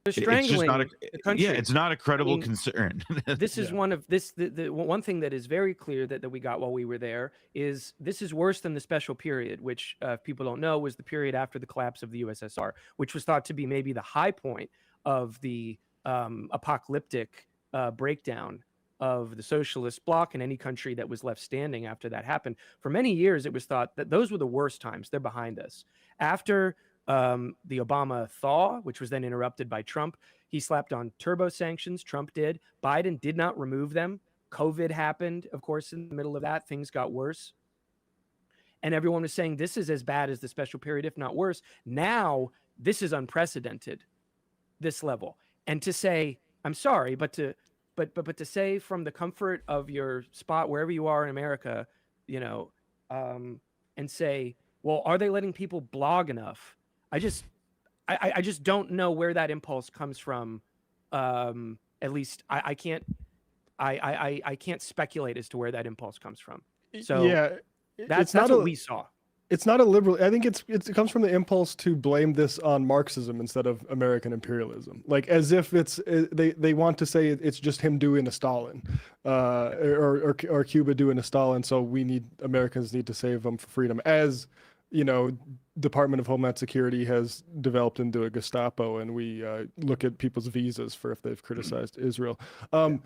it's just not a, the country. yeah, it's not a credible concern. This is one of the one thing that is very clear that we got while we were there is this is worse than the special period, which if people don't know was the period after the collapse of the USSR, which was thought to be maybe the high point of the apocalyptic breakdown of the socialist bloc in any country that was left standing after that happened. For many years, it was thought that those were the worst times. They're behind us. After the Obama thaw, which was then interrupted by Trump, he slapped on turbo sanctions. Trump did. Biden did not remove them. COVID happened, of course, in the middle of that. Things got worse. And everyone was saying this is as bad as the special period, if not worse. Now, this is unprecedented, this level. And to say, I'm sorry, but to say from the comfort of your spot, wherever you are in America, and say, well, are they letting people blog enough? I just don't know where that impulse comes from. At least I can't speculate as to where that impulse comes from. So yeah, that's what we saw. It's not a liberal. I think it comes from the impulse to blame this on Marxism instead of American imperialism, like as if they want to say it's just him doing a Stalin, or Cuba doing a Stalin. So Americans need to save them for freedom, as Department of Homeland Security has developed into a Gestapo, and we look at people's visas for if they've criticized Israel. So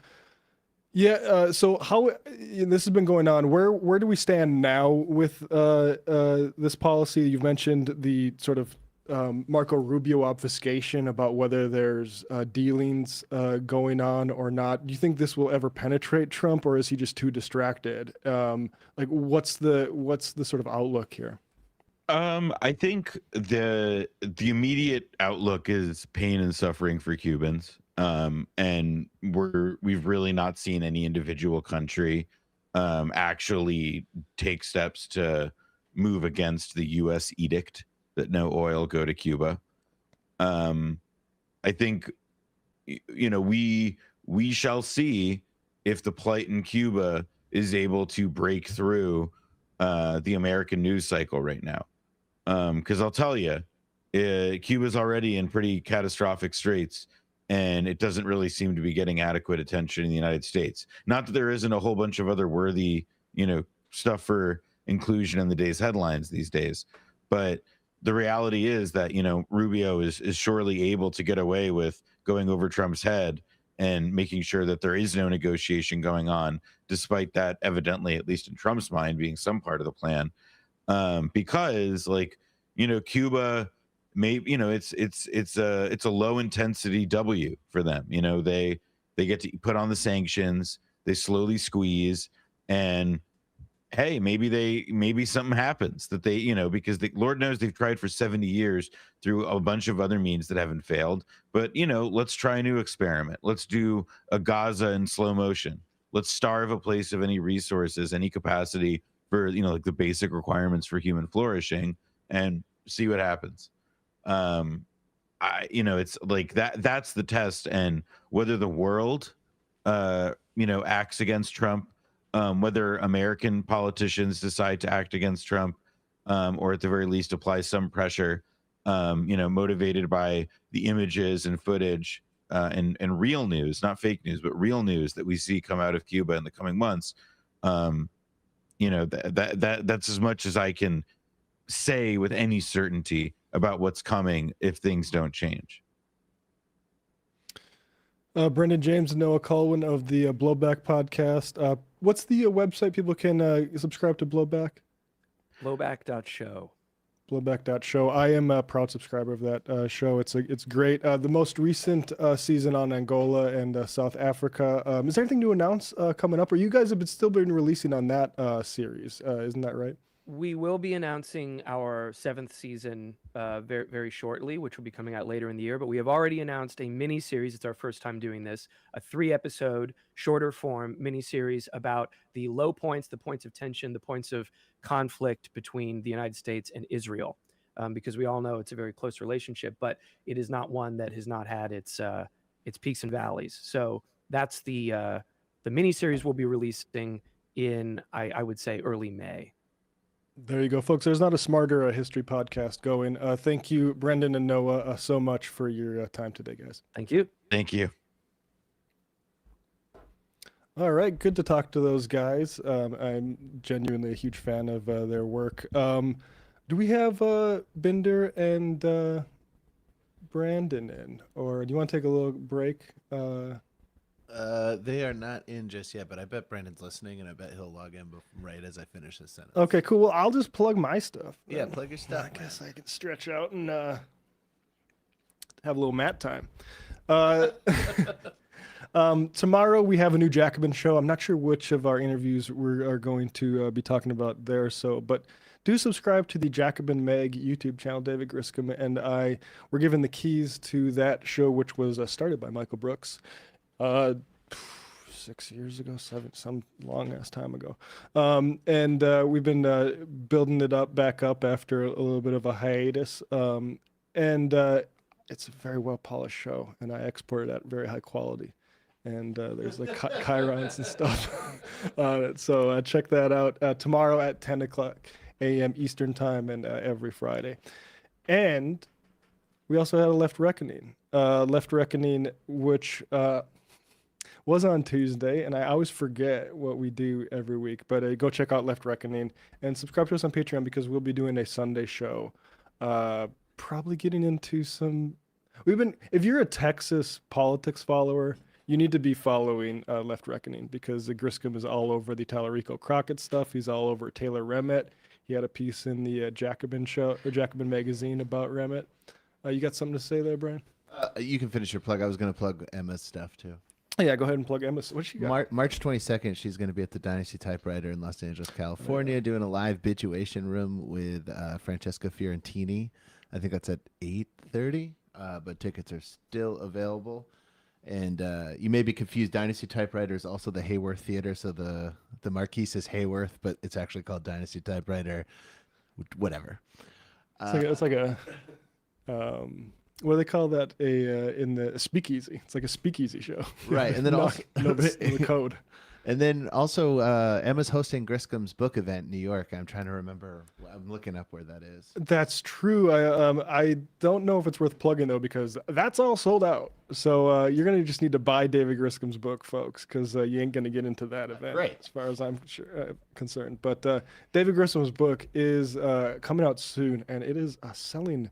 how this has been going on? Where do we stand now with this policy? You've mentioned the sort of Marco Rubio obfuscation about whether there's dealings going on or not. Do you think this will ever penetrate Trump, or is he just too distracted? What's the sort of outlook here? I think the immediate outlook is pain and suffering for Cubans. And we've really not seen any individual country actually take steps to move against the U.S. edict that no oil go to Cuba. I think we shall see if the plight in Cuba is able to break through the American news cycle right now. Because I'll tell you, Cuba's already in pretty catastrophic straits, and it doesn't really seem to be getting adequate attention in the United States. Not that there isn't a whole bunch of other worthy, stuff for inclusion in the day's headlines these days, but the reality is that, Rubio is surely able to get away with going over Trump's head and making sure that there is no negotiation going on, despite that evidently, at least in Trump's mind, being some part of the plan. Because Cuba, maybe, it's a low intensity W for them. They get to put on the sanctions, they slowly squeeze, and hey, maybe something happens that they, because Lord knows they've tried for 70 years through a bunch of other means that haven't failed. But, let's try a new experiment. Let's do a Gaza in slow motion. Let's starve a place of any resources, any capacity for, like the basic requirements for human flourishing, and see what happens. It's like that's the test. And whether the world, acts against Trump, whether American politicians decide to act against Trump, or at the very least apply some pressure, motivated by the images and footage, and real news, not fake news, but real news that we see come out of Cuba in the coming months. That's as much as I can say with any certainty about what's coming if things don't change. Brendan James and Noah Colwin of the Blowback podcast. What's the website people can subscribe to Blowback? Blowback.show. Blowback.show. I am a proud subscriber of that show. It's great. The most recent season on Angola and South Africa. Is there anything to announce coming up? Or you guys have still been releasing on that series? Isn't that right? We will be announcing our 7th season very, very shortly, which will be coming out later in the year. But we have already announced a mini-series. It's our first time doing this. A 3-episode, shorter form mini-series about the low points, the points of tension, the points of conflict between the United States and Israel. Because we all know it's a very close relationship, but it is not one that has not had its peaks and valleys. So that's the mini-series we'll be releasing in, I would say, early May. There you go, folks. There's not a smarter history podcast going. Thank you, Brendan and Noah, so much for your time today, guys. Thank you. Thank you. All right, good to talk to those guys. I'm genuinely a huge fan of their work. Do we have Binder and Brandon in, or do you want to take a little break? They are not in just yet, but I bet Brandon's listening, and I bet he'll log in right as I finish this sentence. Okay, cool. Well, I'll just plug my stuff. Yeah, plug your stuff. I guess I can stretch out and have a little Matt time. Tomorrow we have a new Jacobin show. I'm not sure which of our interviews we are going to be talking about there. But do subscribe to the Jacobin Meg YouTube channel. David Griscom and I were given the keys to that show, which was started by Michael Brooks 6 years ago, some long ass time ago. And we've been building it back up after a little bit of a hiatus. And it's a very well polished show, and I export it at very high quality. And there's like chyrons and stuff on it. So check that out tomorrow at 10 o'clock a.m. Eastern time and every Friday. And we also had a Left Reckoning. Left Reckoning, which was on Tuesday, and I always forget what we do every week. But go check out Left Reckoning and subscribe to us on Patreon because we'll be doing a Sunday show. Probably getting into some... If you're a Texas politics follower, you need to be following Left Reckoning because Griscom is all over the Tallarico Crockett stuff. He's all over Taylor Remmett. He had a piece in the Jacobin show or Jacobin magazine about Remmett. You got something to say there, Brian? You can finish your plug. I was going to plug Emma's stuff too. Yeah, go ahead and plug Emma. What she got? March 22nd, she's going to be at the Dynasty Typewriter in Los Angeles, California, doing a live bituation room with Francesca Fiorentini. I think that's at 8:30, but tickets are still available. And you may be confused. Dynasty Typewriter is also the Hayworth Theater, so the marquee says Hayworth, but it's actually called Dynasty Typewriter. Whatever. It's like a what do they call that? In the speakeasy. It's like a speakeasy show. Right, and then also the code. And then also Emma's hosting Griscom's book event in New York. I'm trying to remember. I'm looking up where that is. That's true. I don't know if it's worth plugging though because that's all sold out. So you're gonna just need to buy David Griscom's book, folks, because you ain't gonna get into that event. Right. As far as I'm concerned. But David Griscom's book is coming out soon, and it is selling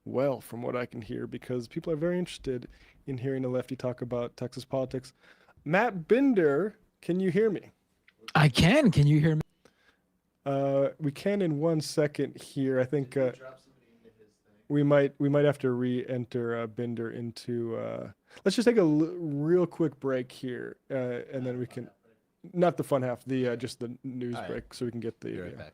well from what I can hear because people are very interested in hearing a lefty talk about Texas politics. Matt Binder. Can you hear me? I can. Can you hear me? We can in 1 second here. I think we might have to re-enter Binder into. Let's just take a real quick break here, and then we can. Not the fun half. The just the news break, so we can get the. Be right back.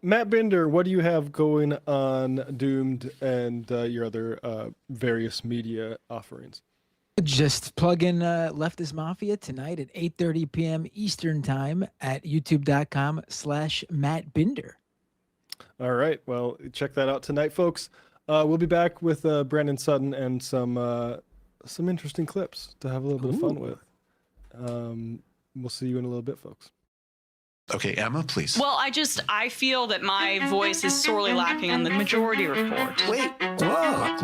Matt Binder, what do you have going on Doomed and your other various media offerings? Just plug in Leftist Mafia tonight at 8:30 p.m. Eastern time at youtube.com/Matt Binder. All right. Well, check that out tonight, folks. We'll be back with Brandon Sutton and some interesting clips to have a little bit of fun with. We'll see you in a little bit, folks. Okay, Emma, please. Well, I feel that my voice is sorely lacking on the majority report. Wait,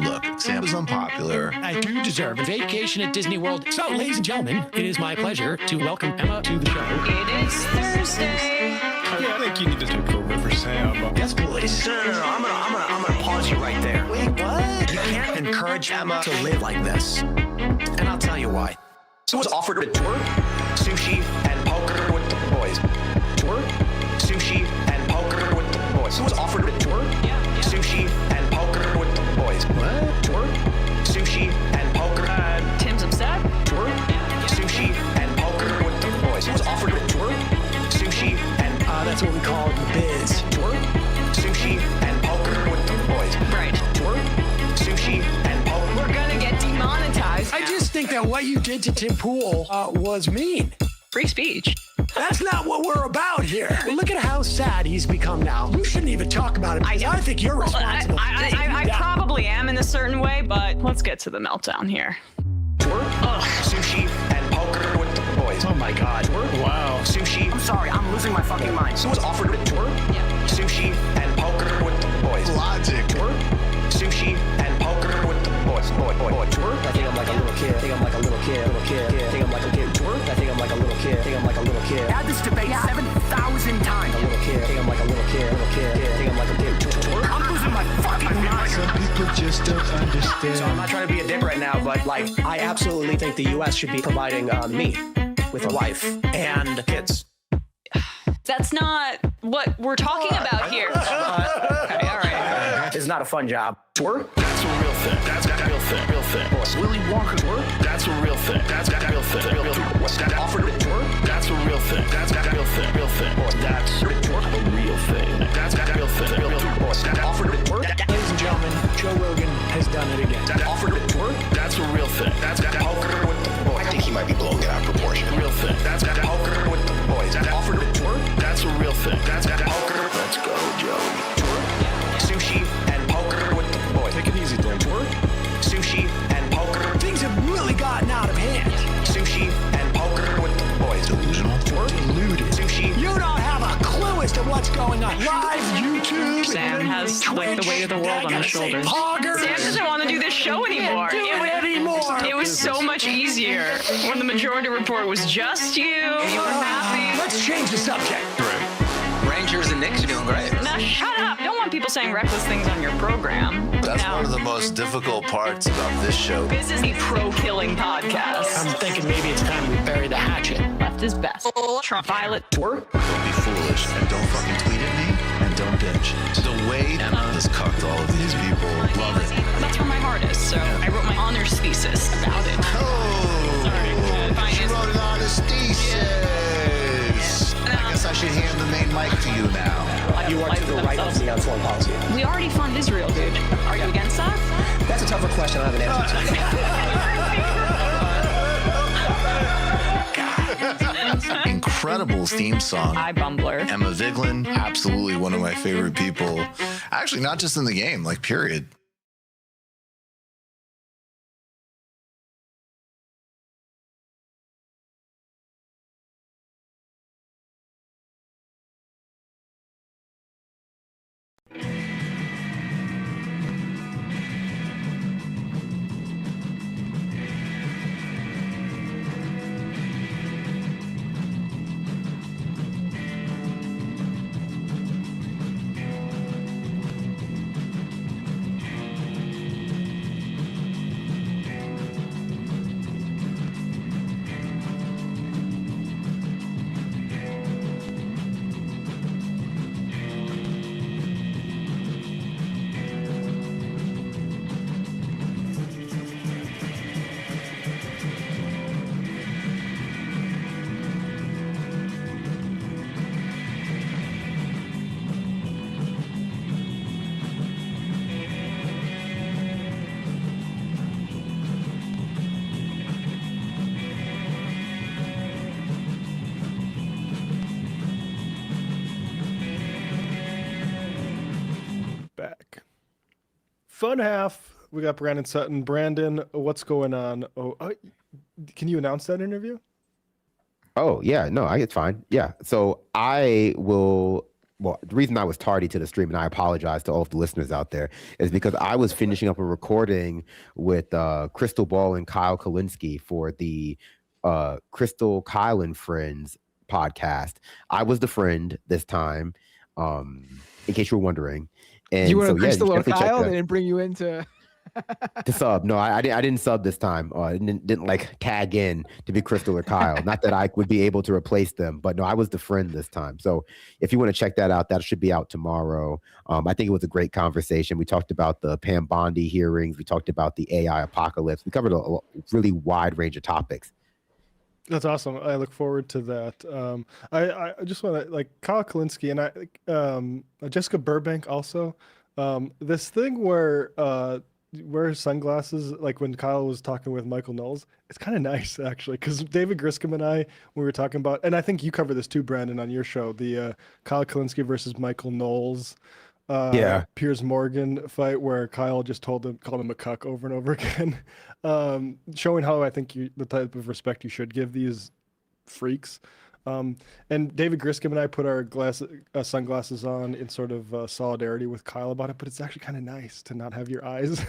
look, Sam is unpopular. I do deserve a vacation at Disney World. So, ladies and gentlemen, it is my pleasure to welcome Emma to the show. It is Thursday. I think you need to take over for Sam. Yes, please. No, I'm gonna pause you right there. Wait, what? You can't encourage Emma to live like this. And I'll tell you why. So was offered a tour, sushi, and poker with the boys. Tour, sushi, and poker with the boys. So was offered a tour, sushi, and poker with the boys. What? what you did to Tim Pool was mean. Free speech. That's not what we're about here. Look at how sad he's become now. You shouldn't even talk about it. I think you're responsible. I probably am in a certain way, but let's get to the meltdown here. Sushi and poker with the boys. Oh my God. Wow. Sushi. I'm sorry, I'm losing my fucking mind. So was offered a tour. Yeah. Sushi and poker with the boys. Logic. Tour. Sushi and poker with the boys. Boy. Tour. I think I'm like a little kid. I think I'm like a little kid. I think I'm like a kid. Tour. I think I'm like a little kid. I think I'm like a little kid. Had this debate 7,000 times. A little kid. I think I'm like a little kid. I think I'm like a kid. Tour. I'm losing my fucking mind. Some people just don't understand. So I'm not trying to be a dick right now, but like I absolutely think the U.S. should be providing me with a wife and kids. That's not what we're talking about here. Okay, all right. It's not a fun job. Tour? That's a real thing. That's got real thing. Real thing. Willy Wonka tour? That's a real thing. That's got real thing. Real thing. What's that offered a tour? That's a real thing. That's got real thing. Real thing. That's a tour. A real thing. That's got real thing. Real thing. What's that offered a tour? Ladies and gentlemen, Joe Rogan has done it again. That offered a tour? That's a real thing. That's got poker with the boys. I think he might be blowing it out of proportion. Real thing. That's got poker with the boys. That offered a tour? That's a real thing. That's got poker. Let's go, Joey. Tour? Sushi and poker with the boys. Take it easy, Tim. Tour? Sushi and poker. Things have really gotten out of hand. Sushi and poker with the boys. Delusional. Tour? Deluded. Sushi. You don't have a clue as to what's going on. Live YouTube. Sam has like the weight of the world on his shoulders. Poggers. Sam doesn't want to do this show anymore. It was so much easier when the Majority Report was just you. You were happy. Let's change the subject. Rangers and Knicks are doing great. Now shut up. You don't want people saying reckless things on your program. That's now, one of the most difficult parts about this show. This is a pro-killing podcast. I'm thinking maybe it's time we bury the hatchet. Left is best. Trump. Violet. Tour? Don't be foolish and don't fucking tweet at me and don't bitch. The way Emma has cucked all of these people, love it. That's where my heart is, so I wrote my honors thesis about it. Oh, Sorry. she wrote an honest thesis. I guess I should hand the main mic to you now. You are to the right of me on foreign policy. We already fund Israel, dude. Are you against that? That's a tougher question I have an answer to. Incredible theme song. Hi, Bumbler. Emma Vigeland, absolutely one of my favorite people. Actually, not just in the game, like period. Fun half. We got Brandon Sutton. Brandon, what's going on? Can you announce that interview? Oh, yeah. No, it's fine. Yeah. So I will. Well, the reason I was tardy to the stream, and I apologize to all of the listeners out there, is because I was finishing up a recording with Crystal Ball and Kyle Kalinske for the Crystal Kyle and Friends podcast. I was the friend this time, in case you were wondering. And you were so, Crystal or definitely Kyle? They didn't bring you into to sub. No, I didn't sub this time. I didn't like tag in to be Crystal or Kyle. Not that I would be able to replace them, but no, I was the friend this time. So if you want to check that out, that should be out tomorrow. I think it was a great conversation. We talked about the Pam Bondi hearings. We talked about the AI apocalypse. We covered a really wide range of topics. That's awesome. I look forward to that. I just want to, like, Kyle Kalinske and Jessica Burbank also. This thing where wear sunglasses like when Kyle was talking with Michael Knowles. It's kind of nice actually, because David Griscom and I, when we were talking about, and I think you cover this too, Brandon, on your show, the Kyle Kalinske versus Michael Knowles, Piers Morgan fight, where Kyle just called him a cuck over and over again, showing how I think the type of respect you should give these freaks. And David Griscom and I put our sunglasses on in sort of solidarity with Kyle about it, but it's actually kind of nice to not have your eyes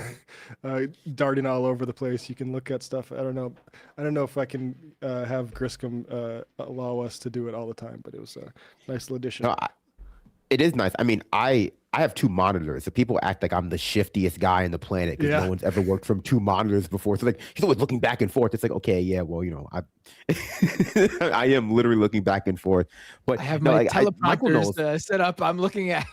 darting all over the place. You can look at stuff. I don't know if I can have Griscom allow us to do it all the time, but it was a nice little addition. No, it is nice. I mean, I have 2 monitors, so people act like I'm the shiftiest guy on the planet because no one's ever worked from 2 monitors before. So like, he's always looking back and forth. It's like, okay, yeah, well, I I am literally looking back and forth. But I have my teleprompters set up. I'm looking at.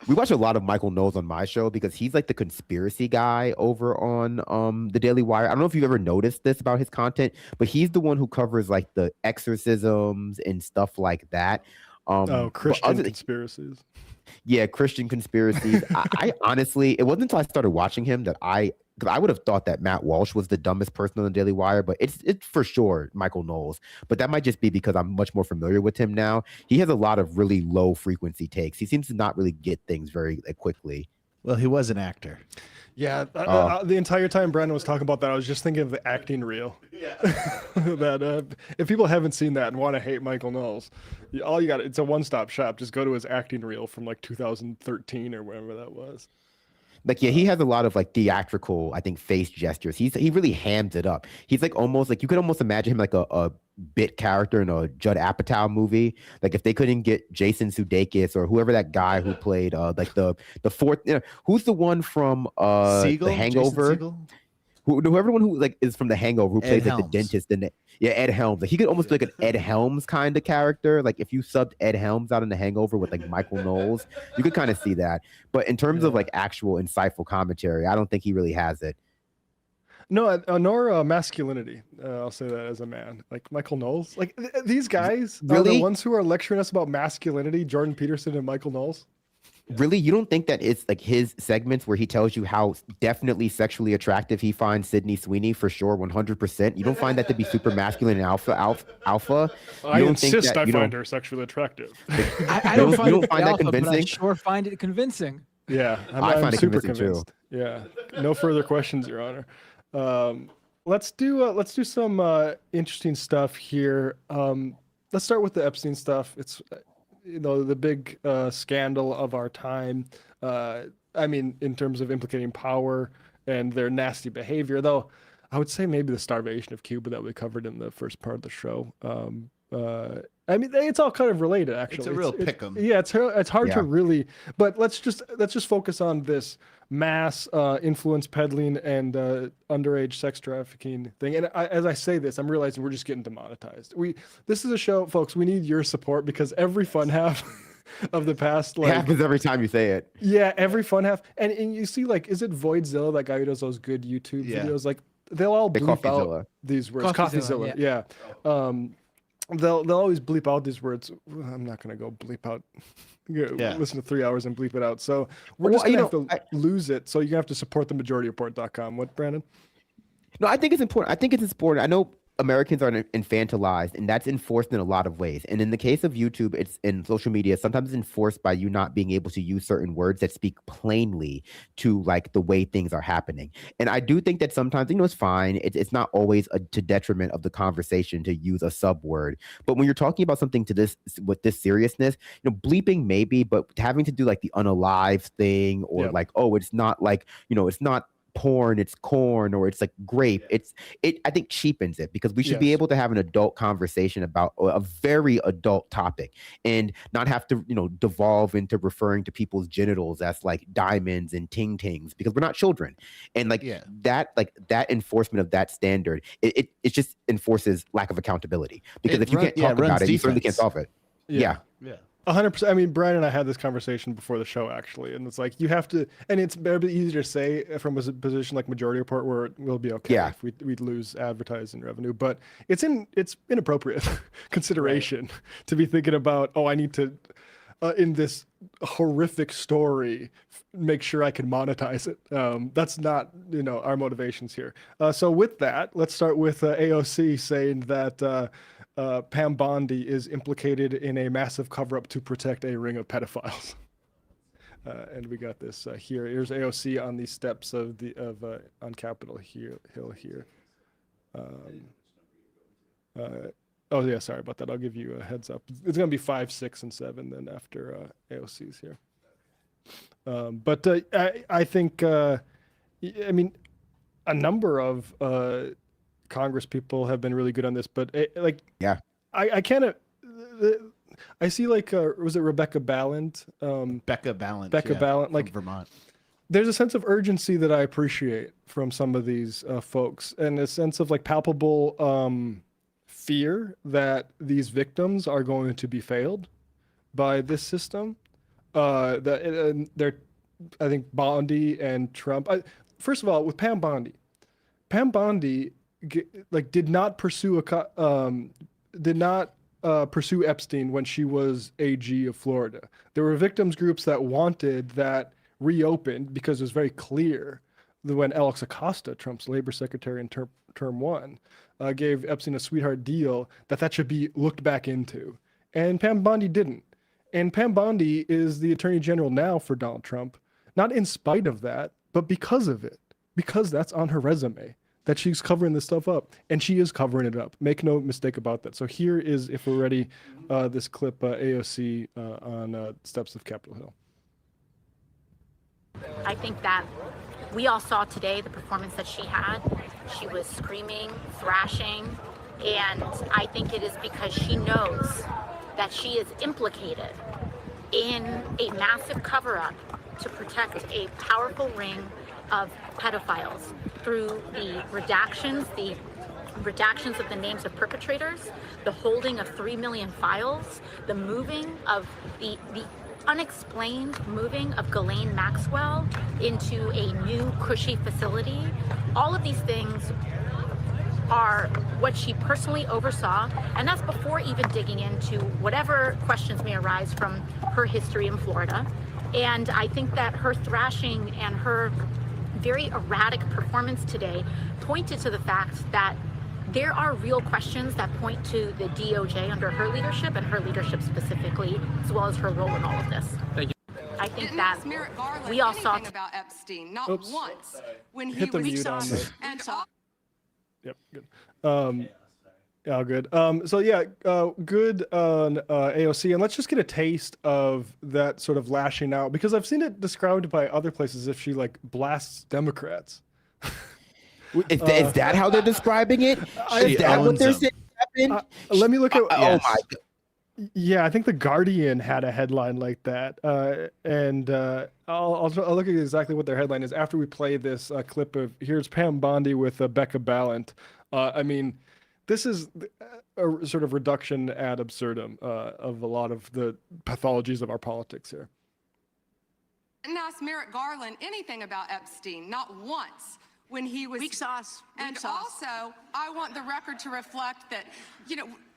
We watch a lot of Michael Knowles on my show because he's like the conspiracy guy over on the Daily Wire. I don't know if you've ever noticed this about his content, but he's the one who covers like the exorcisms and stuff like that. Christian conspiracies. Yeah, Christian conspiracies. I honestly, it wasn't until I started watching him that because I would have thought that Matt Walsh was the dumbest person on the Daily Wire, but it's for sure Michael Knowles. But that might just be because I'm much more familiar with him now. He has a lot of really low frequency takes. He seems to not really get things very quickly. Well, he was an actor. Yeah, the entire time Brandon was talking about that, I was just thinking of the acting reel. Yeah. That if people haven't seen that and want to hate Michael Knowles, all you got, it's a one-stop shop. Just go to his acting reel from like 2013 or whatever that was. Like, yeah, he has a lot of like theatrical, I think, face gestures. He really hams it up. He's like almost like, you could almost imagine him like a bit character in a Judd Apatow movie. Like if they couldn't get Jason Sudeikis or whoever that guy who played like the fourth, who's the one from The Hangover? Whoever the one who like is from The Hangover who plays like the dentist in it. Yeah, Ed Helms. Like he could almost be like an Ed Helms kind of character. Like if you subbed Ed Helms out in The Hangover with like Michael Knowles, you could kind of see that. But in terms of like actual insightful commentary, I don't think he really has it. No, nor masculinity. I'll say that as a man. Like Michael Knowles. Like these guys are the ones who are lecturing us about masculinity, Jordan Peterson and Michael Knowles. Really? You don't think that it's like his segments where he tells you how definitely sexually attractive he finds Sydney Sweeney for sure, 100%? You don't find that to be super masculine and alpha? I insist I find her sexually attractive. I don't find that convincing. But I sure find it convincing. Yeah, I find it super convinced. Too. Yeah, no further questions, Your Honor. Let's do some interesting stuff here. Let's start with the Epstein stuff. It's the big scandal of our time. I mean, in terms of implicating power and their nasty behavior, though, I would say maybe the starvation of Cuba that we covered in the first part of the show. I mean, it's all kind of related, actually. It's a real pick'em. Yeah, it's hard to really, but let's just focus on this mass influence peddling and underage sex trafficking thing. And as I say this, I'm realizing we're just getting demonetized. This is a show, folks. We need your support because every fun half of the past, like, happens every time you say it. Yeah, every fun half, and you see, like, is it Voidzilla, that guy who does those good YouTube videos? Like, they'll all bleep out these words. Coffeezilla, yeah. They'll always bleep out these words. I'm not gonna go bleep out. Listen to 3 hours and bleep it out. So we're just gonna have to lose it. So you're gonna have to support themajority.com. What, Brandon? No, I think it's important. I know Americans are infantilized, and that's enforced in a lot of ways. And in the case of YouTube, it's in social media, sometimes it's enforced by you not being able to use certain words that speak plainly to like the way things are happening. And I do think that sometimes, it's fine. It's not always to detriment of the conversation to use a sub word. But when you're talking about something with this seriousness, bleeping maybe, but having to do like the unalive thing or like, oh, it's not like, it's not porn, it's corn, or it's like grape. I think cheapens it because we should be able to have an adult conversation about a very adult topic and not have to devolve into referring to people's genitals as like diamonds and ting tings because we're not children. And that enforcement of that standard, it just enforces lack of accountability because if you can't talk about it, you certainly can't solve it. Yeah. 100%. I mean, Brian and I had this conversation before the show, actually, and it's like you have to, and it's very easier to say from a position like Majority Report where it will be okay if we lose advertising revenue, but it's inappropriate consideration to be thinking about, I need to in this horrific story, make sure I can monetize it. That's not, our motivations here. So with that, let's start with AOC saying that Pam Bondi is implicated in a massive cover-up to protect a ring of pedophiles. And we got this here. Here's AOC on the steps on Capitol Hill here. Oh yeah, sorry about that. I'll give you a heads up. It's gonna be 5, 6, and 7 then after AOC's here. But I think a number of Congress people have been really good on this. But I kind of I see was it Rebecca Ballant? Becca Ballant. Becca Ballant, from Vermont. There's a sense of urgency that I appreciate from some of these folks, and a sense of palpable fear that these victims are going to be failed by this system. I think Bondi and Trump. First of all, with Pam Bondi did not pursue pursue Epstein when she was AG of Florida. There were victims groups that wanted that reopened because it was very clear that when Alex Acosta, Trump's labor secretary in term 1, gave Epstein a sweetheart deal, that should be looked back into. And Pam Bondi didn't. And Pam Bondi is the attorney general now for Donald Trump, not in spite of that, but because of it, because that's on her resume, that she's covering this stuff up, and she is covering it up. Make no mistake about that. So here is, if we're ready, this clip, AOC on steps of Capitol Hill. I think that we all saw today the performance that she had. She was screaming, thrashing, and I think it is because she knows that she is implicated in a massive cover-up to protect a powerful ring of pedophiles through the redactions of the names of perpetrators, the holding of 3 million files, the moving of the unexplained moving of Ghislaine Maxwell into a new cushy facility. All of these things are what she personally oversaw, and that's before even digging into whatever questions may arise from her history in Florida. And I think that her thrashing and her very erratic performance today pointed to the fact that there are real questions that point to the DOJ under her leadership, and her leadership specifically, as well as her role in all of this. Thank you. I think that we all saw about Epstein, not Oops. once, when he Hit the was mute on the- and Yep, good. Yeah, good. So yeah, good on AOC, and let's just get a taste of that sort of lashing out, because I've seen it described by other places if she blasts Democrats. Is that how they're describing it? Is that what they're saying happened? Let me look at. Oh my God. Yeah, I think the Guardian had a headline like that, and I'll look at exactly what their headline is after we play this clip of. Here's Pam Bondi with Becca Ballant. I mean, this is a sort of reduction ad absurdum of a lot of the pathologies of our politics here. didn't ask Merrick Garland anything about Epstein, not once. When he was weak sauce. And also, I want the record to reflect that,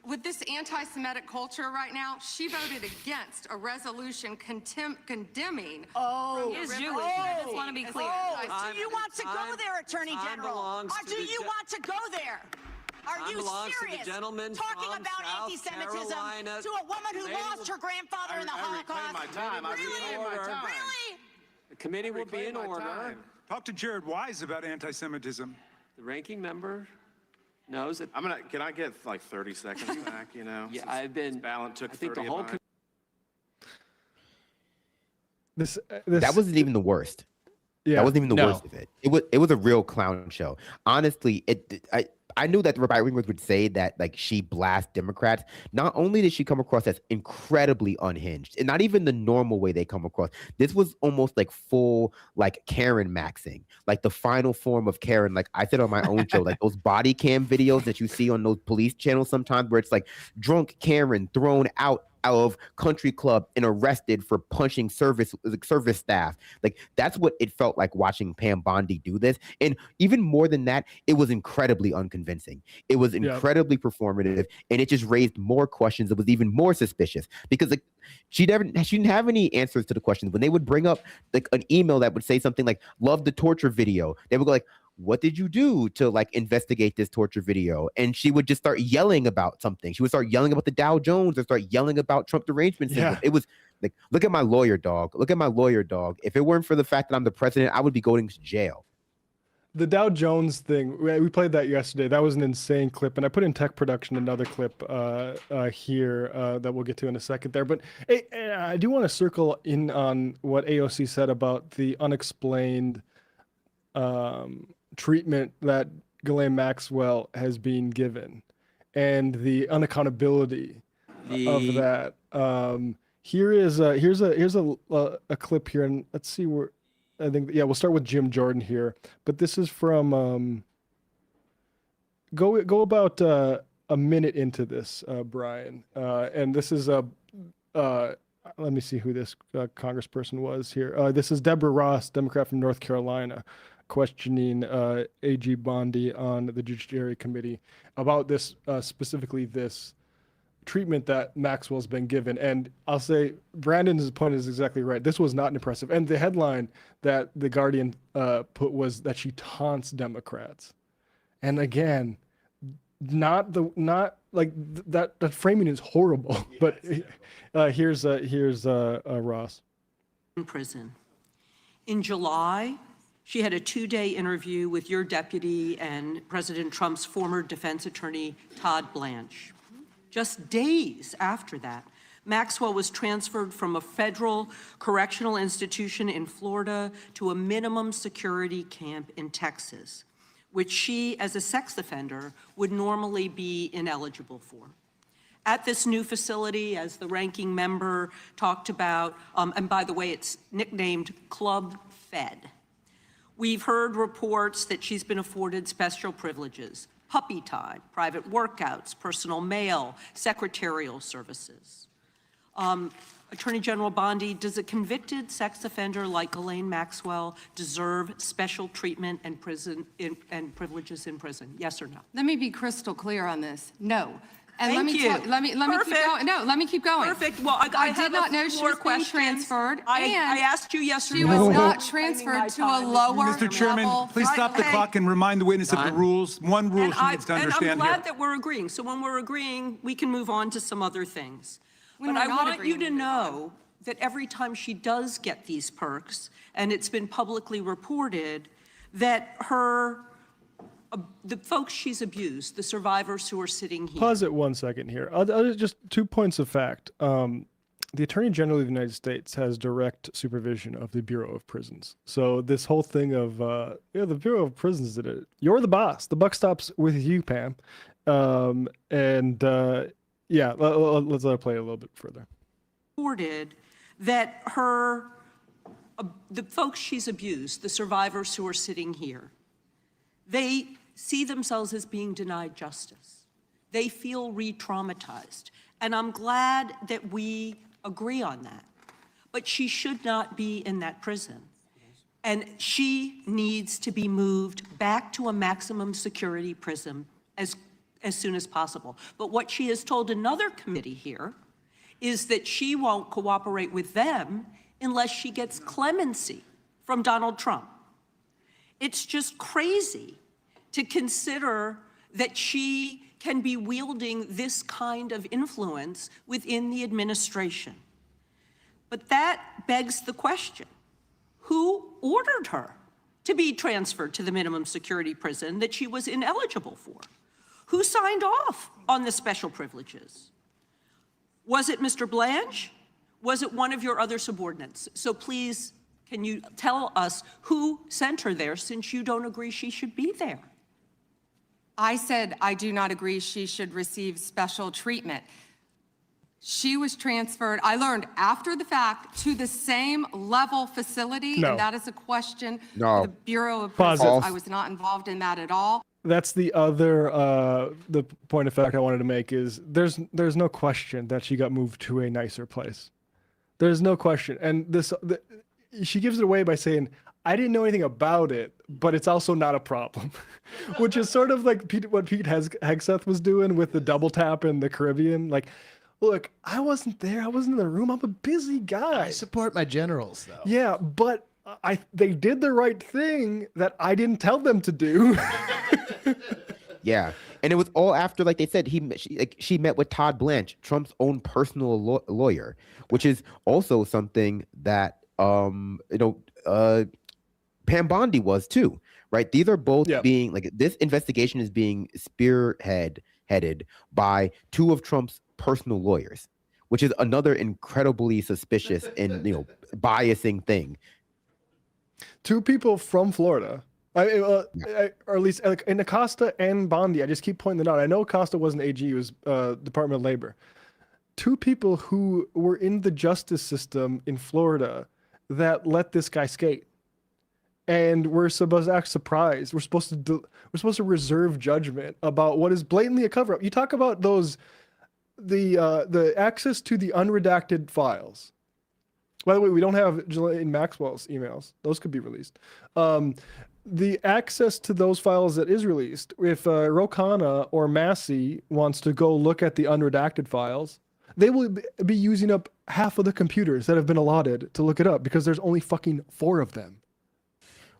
with this anti-Semitic culture right now, she voted against a resolution condemning. Oh, he is Jewish. I just want to be clear. Do you want to go there, Attorney General? Or do you want to go there? Are you serious? Talking about anti-Semitism to a woman who lost her grandfather in the Holocaust? Really? The committee will be in order. Talk to Jared Wise about anti-Semitism. The ranking member knows that. Can I get 30 seconds back? Yeah, I've been. Ballant took I think 30 the whole. of mine. That wasn't even the worst. Yeah, that wasn't even the worst of it. It was a real clown show. Honestly, I knew that the right wingers would say that she blasts Democrats. Not only did she come across as incredibly unhinged, and not even the normal way they come across. This was almost full Karen maxing, the final form of Karen. I said on my own show, those body cam videos that you see on those police channels sometimes, where it's drunk Karen thrown out of country club and arrested for punching service staff. Like, that's what it felt like watching Pam Bondi do this. And even more than that, it was incredibly unconvincing. It was incredibly performative, and it just raised more questions. It was even more suspicious because like she didn't have any answers to the questions. When they would bring up like an email that would say something like "love the torture video," they would go like, what did you do to like investigate this torture video? And she would just start yelling about something. She would start yelling about the Dow Jones or start yelling about Trump derangement syndrome. It was like, look at my lawyer, dog. Look at my lawyer, dog. If it weren't for the fact that I'm the president, I would be going to jail. The Dow Jones thing, we played that yesterday. That was an insane clip. And I put in tech production another clip here that we'll get to in a second there. But hey, I do want to circle in on what AOC said about the unexplained treatment that Ghislaine Maxwell has been given and the unaccountability of that. Here's a clip here, and let's see where I think we'll start with Jim Jordan here, but this is from go about a minute into this, Brian, and this is let me see who this congressperson was here. This is Deborah Ross, Democrat from North Carolina, questioning AG Bondi on the Judiciary Committee about this, specifically this treatment that Maxwell's been given. And I'll say Brandon's point is exactly right. This was not impressive. And the headline that the Guardian put was that she taunts Democrats. And again, that framing is horrible. But here's Ross. In prison. In July, she had a 2-day interview with your deputy and President Trump's former defense attorney, Todd Blanche. Just days after that, Maxwell was transferred from a federal correctional institution in Florida to a minimum security camp in Texas, which she, as a sex offender, would normally be ineligible for. At this new facility, as the ranking member talked about, and by the way, it's nicknamed Club Fed, we've heard reports that she's been afforded special privileges: puppy time, private workouts, personal mail, secretarial services. Attorney General Bondi, does a convicted sex offender like Ghislaine Maxwell deserve special treatment and privileges in prison? Yes or no? Let me be crystal clear on this. No. And Thank you. Let me keep going. No, let me keep going. Perfect. Well, I did not know she was being transferred. I asked you yes or no. She was not transferred to a lower Mr. Chairman, level. please stop the clock and remind the witness of the rules. One rule she needs to understand and I'm glad here. that we're agreeing. So when we're agreeing, we can move on to some other things. But I we're not want you agreeing, to know that every time she does get these perks, and it's been publicly reported, that the folks she's abused, the survivors who are sitting here. Pause it 1 second here. I'll just 2 points of fact. The Attorney General of the United States has direct supervision of the Bureau of Prisons. So this whole thing of the Bureau of Prisons did it. You're the boss. The buck stops with you, Pam. Let's let her play a little bit further. Reported that the folks she's abused, the survivors who are sitting here, they see themselves as being denied justice. They feel re-traumatized. And I'm glad that we agree on that. But she should not be in that prison. And she needs to be moved back to a maximum security prison as soon as possible. But what she has told another committee here is that she won't cooperate with them unless she gets clemency from Donald Trump. It's just crazy to consider that she can be wielding this kind of influence within the administration. But that begs the question, who ordered her to be transferred to the minimum security prison that she was ineligible for? Who signed off on the special privileges? Was it Mr. Blanche? Was it one of your other subordinates? So please, can you tell us who sent her there, since you don't agree she should be there? I said I do not agree she should receive special treatment. She was transferred, I learned after the fact, to the same level facility, No. and that is a question No. for the Bureau of Pause Prisons. it. I was not involved in that at all. that's the other the point of fact I wanted to make is there's no question that she got moved to a nicer place. There's no question, and she gives it away by saying, "I didn't know anything about it, but it's also not a problem," which is sort of like what Pete Hegseth was doing with the double tap in the Caribbean. Like, look, I wasn't there. I wasn't in the room. I'm a busy guy. I support my generals, though. Yeah, but they did the right thing that I didn't tell them to do. Yeah, and it was all after, like they said, she met with Todd Blanche, Trump's own personal lawyer, which is also something that Pam Bondi was too, right? These are both being like, this investigation is being headed by two of Trump's personal lawyers, which is another incredibly suspicious and biasing thing. Two people from Florida. Or at least in Acosta and Bondi, I just keep pointing it out. I know Acosta wasn't AG, he was Department of Labor. Two people who were in the justice system in Florida that let this guy skate, and we're supposed to act surprised. We're supposed to reserve judgment about what is blatantly a cover up. You talk about the access to the unredacted files. By the way, we don't have Ghislaine Maxwell's emails; those could be released. The access to those files that is released, if Ro Khanna or Massey wants to go look at the unredacted files, they will be using up half of the computers that have been allotted to look it up because there's only fucking 4 of them.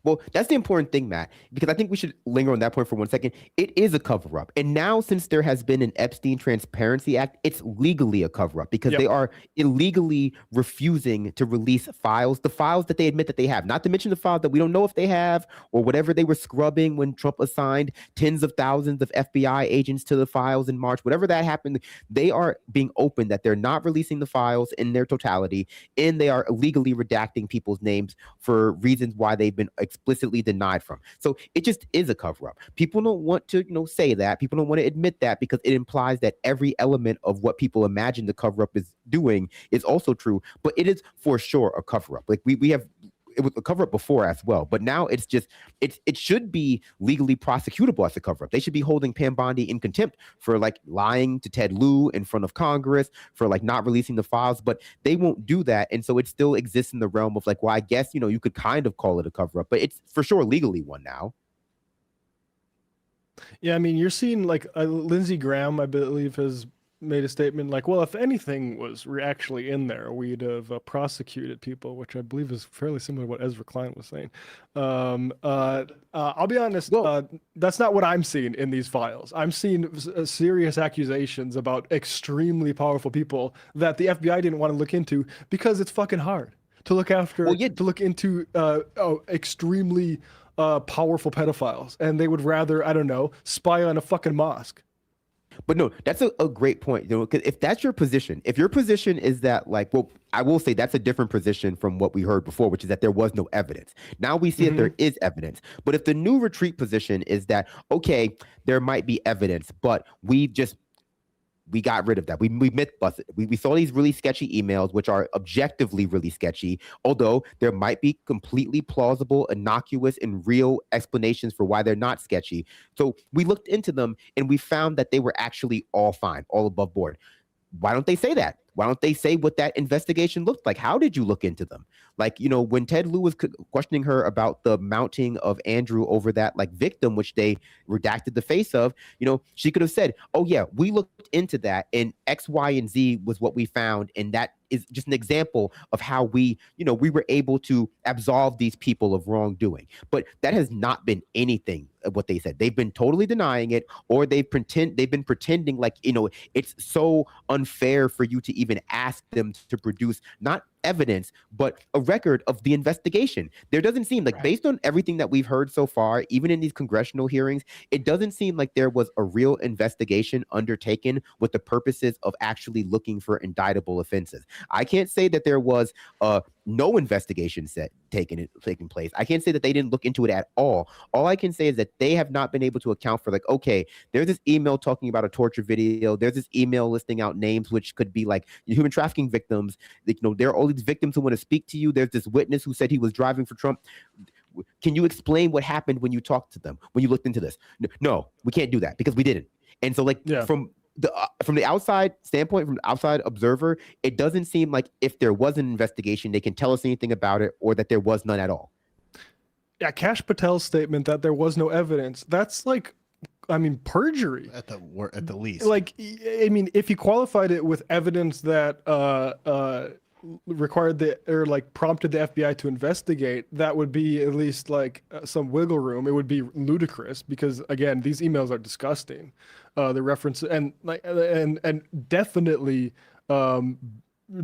Well, that's the important thing, Matt, because I think we should linger on that point for 1 second. It is a cover-up. And now, since there has been an Epstein Transparency Act, it's legally a cover-up because they are illegally refusing to release files, the files that they admit that they have, not to mention the files that we don't know if they have or whatever they were scrubbing when Trump assigned tens of thousands of FBI agents to the files in March, whatever that happened. They are being open that they're not releasing the files in their totality, and they are illegally redacting people's names for reasons why they've been explicitly denied from. So it just is a cover-up. People don't want to, say that. People don't want to admit that because it implies that every element of what people imagine the cover-up is doing is also true. But it is for sure a cover-up. Like we have, it was a cover-up before as well, but now it's just it should be legally prosecutable as a cover-up. They should be holding Pam Bondi in contempt for like lying to Ted Lieu in front of Congress, for like not releasing the files, but they won't do that, and so it still exists in the realm of like, well, I guess you could kind of call it a cover-up, but it's for sure legally one now. Yeah, I mean, you're seeing like Lindsey Graham, I believe, has made a statement like, well, if anything was actually in there, we'd have prosecuted people, which I believe is fairly similar to what Ezra Klein was saying. I'll be honest, that's not what I'm seeing in these files. I'm seeing serious accusations about extremely powerful people that the FBI didn't want to look into because it's fucking hard to look after, to look into extremely powerful pedophiles, and they would rather, I don't know, spy on a fucking mosque. But no, that's a great point. Because if that's your position, if your position is that like, well, I will say that's a different position from what we heard before, which is that there was no evidence. Now we see that there is evidence. But if the new retreat position is that, okay, there might be evidence, but we got rid of that. We myth-busted. We saw these really sketchy emails, which are objectively really sketchy, although there might be completely plausible, innocuous, and real explanations for why they're not sketchy. So we looked into them, and we found that they were actually all fine, all above board. Why don't they say that? Why don't they say what that investigation looked like? How did you look into them? Like, when Ted Lieu was questioning her about the mounting of Andrew over that like victim, which they redacted the face of, she could have said, oh yeah, we looked into that and X, Y, and Z was what we found. And that is just an example of how we were able to absolve these people of wrongdoing. But that has not been anything of what they said. They've been totally denying it, or they've been pretending like, it's so unfair for you to even ask them to produce not evidence, but a record of the investigation. There doesn't seem like, based on everything that we've heard so far, even in these congressional hearings, it doesn't seem like there was a real investigation undertaken with the purposes of actually looking for indictable offenses. I can't say that there was no investigation taking place. I can't say that they didn't look into it at all. All I can say is that they have not been able to account for like, okay, there's this email talking about a torture video. There's this email listing out names, which could be like human trafficking victims. There are all these victims who want to speak to you. There's this witness who said he was driving for Trump. Can you explain what happened when you talked to them, when you looked into this? No, we can't do that because we didn't. And so, like, from the outside standpoint, from the outside observer, it doesn't seem like if there was an investigation, they can tell us anything about it, or that there was none at all. Yeah, Kash Patel's statement that there was no evidence, that's like, I mean, perjury. At the least. Like, I mean, if he qualified it with evidence that required prompted the FBI to investigate, that would be at least like some wiggle room. It would be ludicrous because, again, these emails are disgusting. The reference and definitely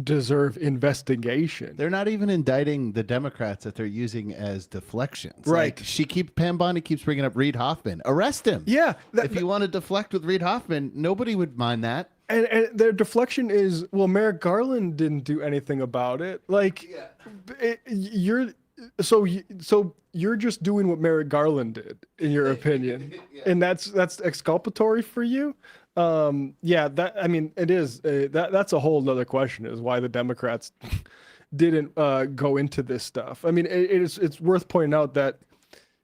deserve investigation. They're not even indicting the Democrats that they're using as deflections. Right. Like Pam Bondi keeps bringing up Reid Hoffman. Arrest him. Yeah. If you want to deflect with Reid Hoffman, nobody would mind that. And their deflection is, well, Merrick Garland didn't do anything about it. Like, you're just doing what Merrick Garland did, in your opinion, and that's exculpatory for you. It is. That's a whole nother question, is why the Democrats didn't go into this stuff. I mean, it's worth pointing out that.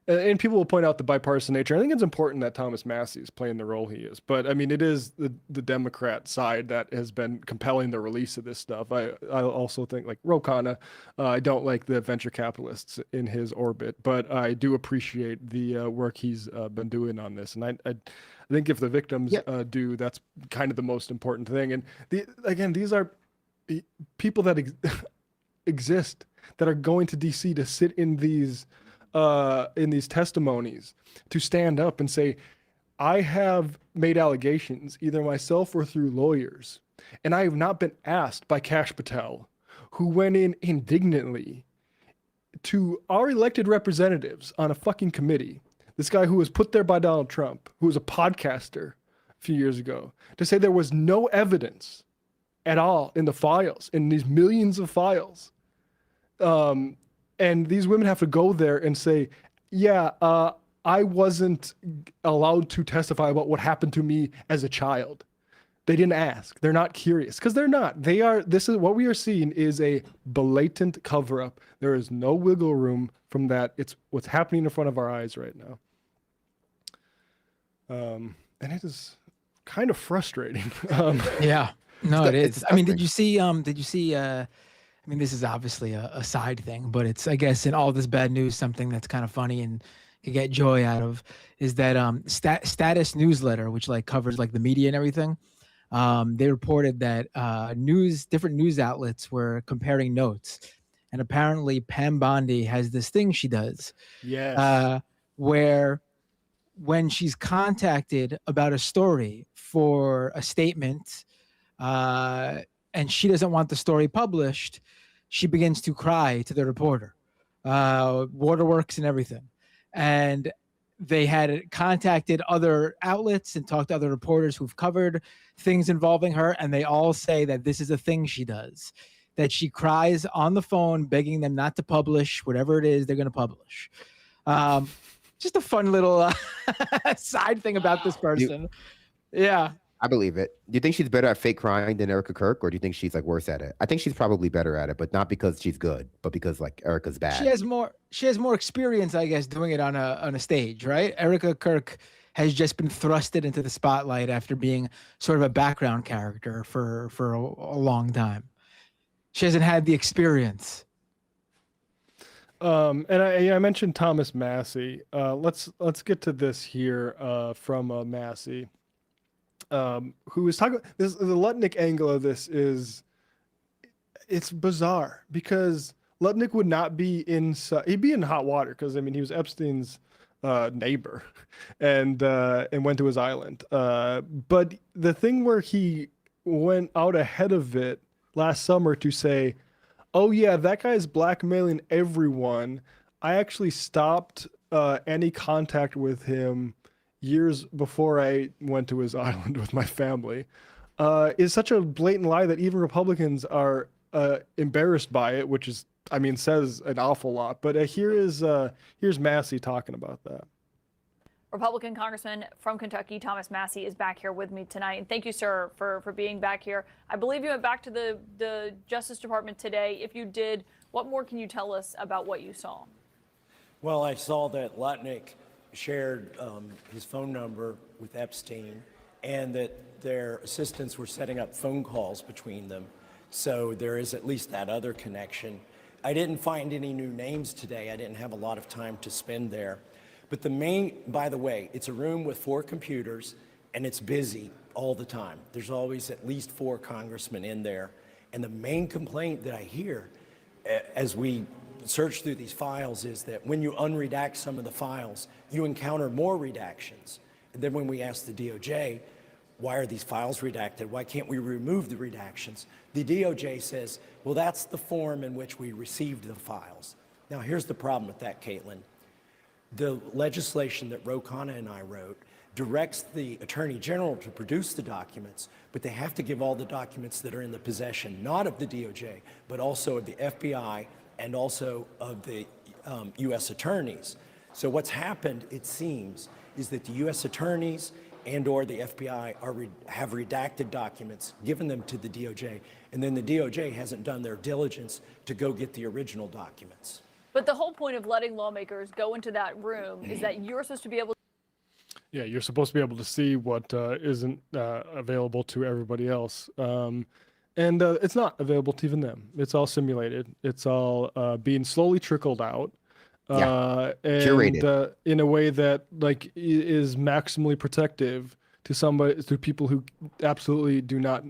And people will point out the bipartisan nature. I think it's important that Thomas Massey is playing the role he is. But, I mean, it is the Democrat side that has been compelling the release of this stuff. I also think, like Ro Khanna, I don't like the venture capitalists in his orbit, but I do appreciate the work he's been doing on this. And I think if the victims do, that's kind of the most important thing. And, these are people that exist, that are going to D.C. to sit in these testimonies, to stand up and say, I have made allegations, either myself or through lawyers, and I have not been asked by Kash Patel, who went in indignantly to our elected representatives on a fucking committee, this guy who was put there by Donald Trump, who was a podcaster a few years ago, to say there was no evidence at all in the files, in these millions of files. And these women have to go there and say, I wasn't allowed to testify about what happened to me as a child. They didn't ask. They're not curious, because they're not. This is what we are seeing is a blatant cover up. There is no wiggle room from that. It's what's happening in front of our eyes right now. And it is kind of frustrating. Yeah, no, it is. I mean, did you see, I mean, this is obviously a side thing, but it's, I guess, in all this bad news, something that's kind of funny and you get joy out of is that Status newsletter, which like covers like the media and everything. They reported that different news outlets were comparing notes, and apparently Pam Bondi has this thing she does, where when she's contacted about a story for a statement, and she doesn't want the story published, she begins to cry to the reporter, waterworks and everything. And they had contacted other outlets and talked to other reporters who've covered things involving her, and they all say that this is a thing she does, that she cries on the phone begging them not to publish whatever it is they're going to publish. Just a fun little side thing about this person. Yeah. I believe it. Do you think she's better at fake crying than Erica Kirk, or do you think she's like worse at it? I think she's probably better at it, but not because she's good, but because like Erica's bad. She has more experience, I guess, doing it on a stage, right? Erica Kirk has just been thrusted into the spotlight after being sort of a background character for a long time. She hasn't had the experience. And I mentioned Thomas Massey. Let's get to this here from Massey. Who is talking this, the Lutnick angle of this it's bizarre because Lutnick would not be he'd be in hot water because I mean he was Epstein's neighbor and went to his island. But the thing where he went out ahead of it last summer to say, oh yeah, that guy's blackmailing everyone. I actually stopped any contact with him years before I went to his island with my family, is such a blatant lie that even Republicans are embarrassed by it, which is, I mean, says an awful lot. But here's Massey talking about that. Republican Congressman from Kentucky, Thomas Massey, is back here with me tonight. And thank you, sir, for being back here. I believe you went back to the Justice Department today. If you did, what more can you tell us about what you saw? Well, I saw that Lutnick shared his phone number with Epstein and that their assistants were setting up phone calls between them. So there is at least that other connection. I didn't find any new names today. I didn't have a lot of time to spend there. But by the way, it's a room with 4 computers and it's busy all the time. There's always at least 4 congressmen in there. And the main complaint that I hear as we search through these files is that when you unredact some of the files, you encounter more redactions. And then when we ask the DOJ, why are these files redacted? Why can't we remove the redactions? The DOJ says, well, that's the form in which we received the files. Now, here's the problem with that, Caitlin. The legislation that Ro Khanna and I wrote directs the Attorney General to produce the documents, but they have to give all the documents that are in the possession, not of the DOJ, but also of the FBI and also of the U.S. attorneys. So what's happened, it seems, is that the U.S. attorneys and or the FBI have redacted documents, given them to the DOJ, and then the DOJ hasn't done their diligence to go get the original documents. But the whole point of letting lawmakers go into that room is that you're supposed to be able Yeah, you're supposed to be able to see what isn't available to everybody else. And it's not available to even them. It's all simulated. It's all being slowly trickled out. And Curated. In a way that is maximally protective to people who absolutely do not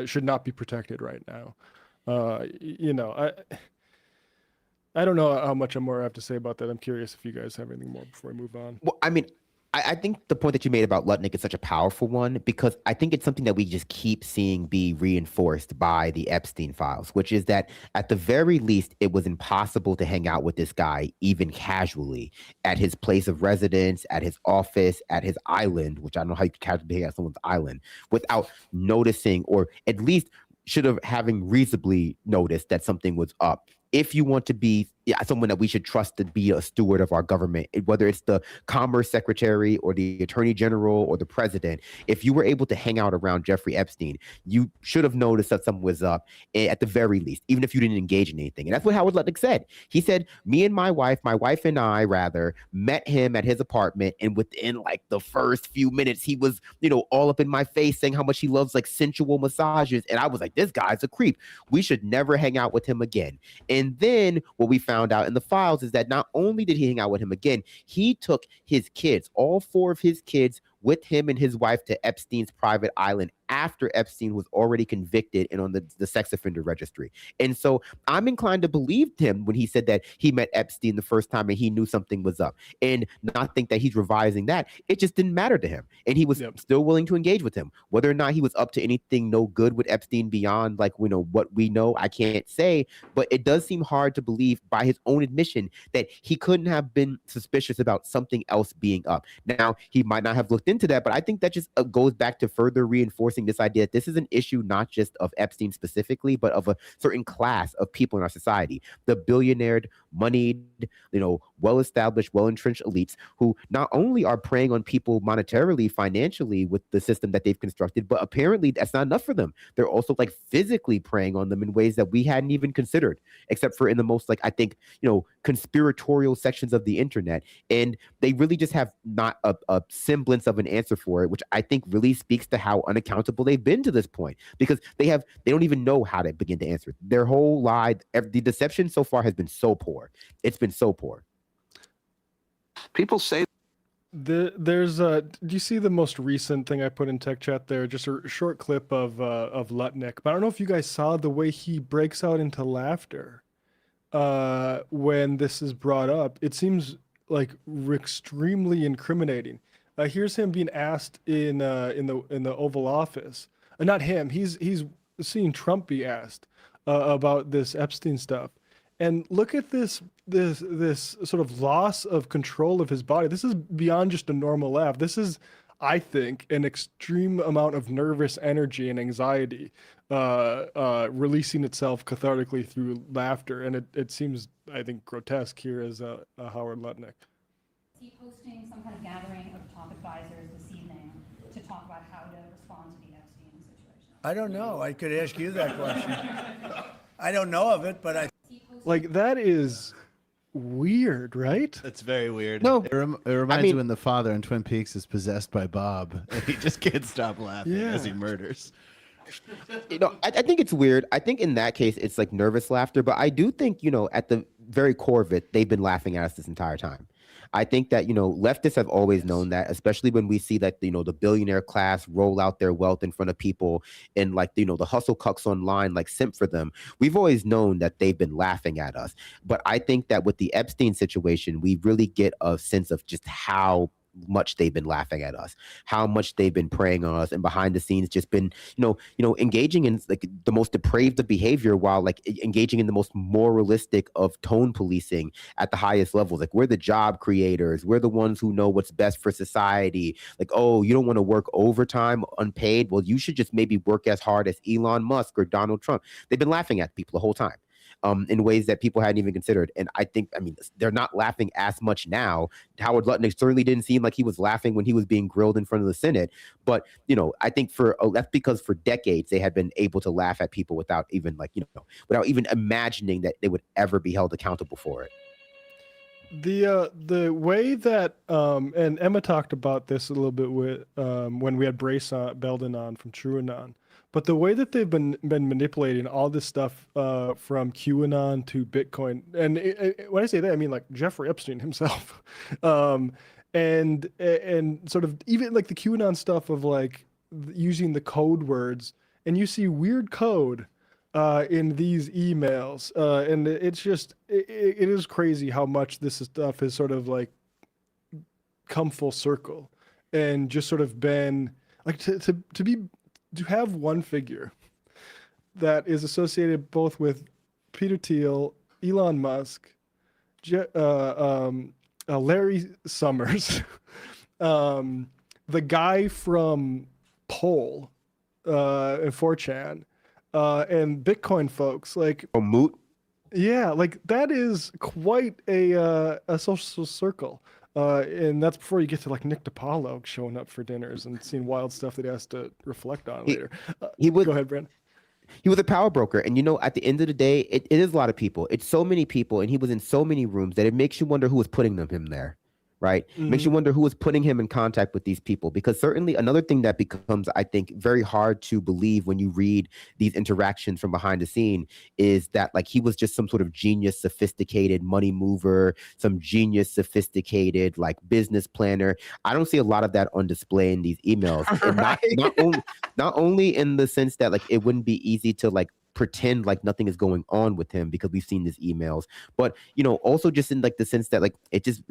should not be protected right now. I don't know how much more I have to say about that. I'm curious if you guys have anything more before we move on. Well, I mean, I think the point that you made about Lutnick is such a powerful one because I think it's something that we just keep seeing be reinforced by the Epstein files, which is that at the very least, it was impossible to hang out with this guy even casually at his place of residence, at his office, at his island, which I don't know how you can casually hang out at someone's island without noticing or at least should have having reasonably noticed that something was up. If you want to be someone that we should trust to be a steward of our government, whether it's the Commerce Secretary or the Attorney General or the President, if you were able to hang out around Jeffrey Epstein, you should have noticed that something was up at the very least, even if you didn't engage in anything. And that's what Howard Lutnick said. He said, me and my wife and I met him at his apartment, and within like the first few minutes, he was, all up in my face saying how much he loves like sensual massages. And I was like, this guy's a creep. We should never hang out with him again. And then what we found out in the files is that not only did he hang out with him again, he took his kids, all 4 of his kids, with him and his wife to Epstein's private island after Epstein was already convicted and on the sex offender registry. And so I'm inclined to believe him when he said that he met Epstein the first time and he knew something was up, and not think that he's revising that. It just didn't matter to him. And he was still willing to engage with him. Whether or not he was up to anything no good with Epstein beyond what we know, I can't say, but it does seem hard to believe by his own admission that he couldn't have been suspicious about something else being up. Now, he might not have looked into that, but I think that just goes back to further reinforcing this idea that this is an issue not just of Epstein specifically, but of a certain class of people in our society, the billionaired, moneyed, well-established, well-entrenched elites who not only are preying on people monetarily, financially with the system that they've constructed, but apparently that's not enough for them. They're also physically preying on them in ways that we hadn't even considered, except for in the most conspiratorial sections of the internet. And they really just have not a semblance of an answer for it, which I think really speaks to how unaccountable they've been to this point, because they don't even know how to begin to answer it. Their whole lie, the deception so far has been so poor. It's been so poor. People say there's do you see the most recent thing I put in tech chat there? Just a short clip of Lutnick, but I don't know if you guys saw the way he breaks out into laughter when this is brought up. It seems extremely incriminating. Here's him being asked in the Oval Office. Not him. He's seeing Trump be asked about this Epstein stuff, and look at this sort of loss of control of his body. This is beyond just a normal laugh. This is, I think, an extreme amount of nervous energy and anxiety releasing itself cathartically through laughter, and it seems, I think, grotesque here as Howard Lutnick. Is he hosting some kind of gathering of top advisors this evening to talk about how to respond to the Epstein situation? I don't know. I could ask you that question. I don't know of it, but that is weird, right? That's very weird. No, it reminds me when the father in Twin Peaks is possessed by Bob, and he just can't stop laughing as he murders. I think it's weird. I think in that case, it's like nervous laughter, but I do think, at the very core of it, they've been laughing at us this entire time. I think that, leftists have always known that, especially when we see that, the billionaire class roll out their wealth in front of people and like, the hustle cucks online, like simp for them. We've always known that they've been laughing at us. But I think that with the Epstein situation, we really get a sense of just how much they've been laughing at us, how much they've been preying on us, and behind the scenes just been, engaging in like the most depraved of behavior while like engaging in the most moralistic of tone policing at the highest levels. Like, we're the job creators, we're the ones who know what's best for society. Like, oh, you don't want to work overtime unpaid? Well, you should just maybe work as hard as Elon Musk or Donald Trump. They've been laughing at people the whole time. In ways that people hadn't even considered. And I mean, they're not laughing as much now. Howard Lutnick certainly didn't seem like he was laughing when he was being grilled in front of the Senate. But, I think that's because for decades they had been able to laugh at people without even without even imagining that they would ever be held accountable for it. The way that and Emma talked about this a little bit with when we had Belden on from TrueAnon. But the way that they've been manipulating all this stuff from QAnon to Bitcoin, and when I say that, I mean like Jeffrey Epstein himself, and sort of even like the QAnon stuff of like using the code words, and you see weird code in these emails, and it's just it is crazy how much this stuff has sort of like come full circle, and just sort of been like to have one figure that is associated both with Peter Thiel, Elon Musk, Larry Summers, the guy from Poll and 4chan, and Bitcoin folks, like Moot. Yeah, like that is quite a social circle. And that's before you get to like Nick DiPaolo showing up for dinners and seeing wild stuff that he has to reflect on later. Go ahead, Brandon. He was a power broker. And, at the end of the day, it is a lot of people. It's so many people. And he was in so many rooms that it makes you wonder who was putting him there. Right. Makes you wonder who was putting him in contact with these people, because certainly another thing that becomes, I think, very hard to believe when you read these interactions from behind the scene is that like he was just some sort of genius, sophisticated money mover, some genius, sophisticated like business planner. I don't see a lot of that on display in these emails. And not only in the sense that like it wouldn't be easy to like pretend like nothing is going on with him because we've seen these emails, but also just in like the sense that like it just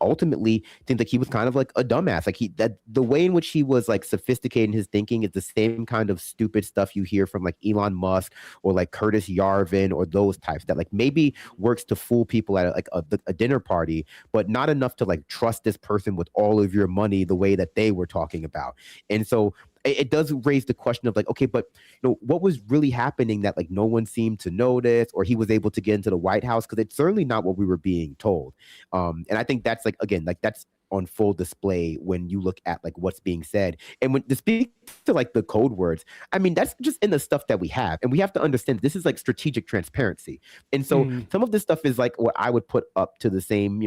ultimately seems like he was kind of like a dumbass. Like that the way in which he was like sophisticated in his thinking is the same kind of stupid stuff you hear from like Elon Musk or like Curtis Yarvin or those types that like maybe works to fool people at like a dinner party, but not enough to like trust this person with all of your money the way that they were talking about. And so it does raise the question of like, okay, but what was really happening that like no one seemed to notice, or he was able to get into the White House? Because it's certainly not what we were being told. And I think that's like, again, like that's on full display when you look at like what's being said. And when to speak to like the code words, I mean, that's just in the stuff that we have. And we have to understand this is like strategic transparency. And so some of this stuff is like what I would put up to the same,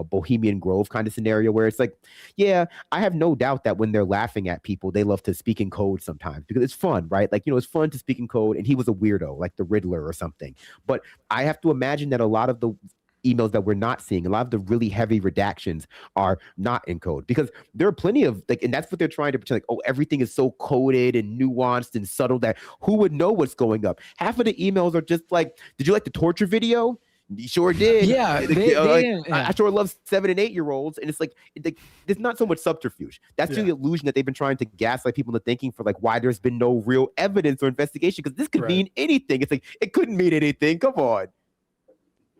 Bohemian Grove kind of scenario where it's like, yeah, I have no doubt that when they're laughing at people, they love to speak in code sometimes because it's fun, right? Like, it's fun to speak in code, and he was a weirdo, like the Riddler or something. But I have to imagine that a lot of the emails that we're not seeing, a lot of the really heavy redactions are not in code, because there are plenty of like, and that's what they're trying to pretend like, oh, everything is so coded and nuanced and subtle that who would know what's going up? Half of the emails are just like, did you like the torture video? You sure did. Yeah, I sure love 7 and 8 year olds, and it's like there's not so much subterfuge. That's the illusion that they've been trying to gaslight people into thinking for like why there's been no real evidence or investigation, because this could mean anything. It's like it couldn't mean anything. Come on.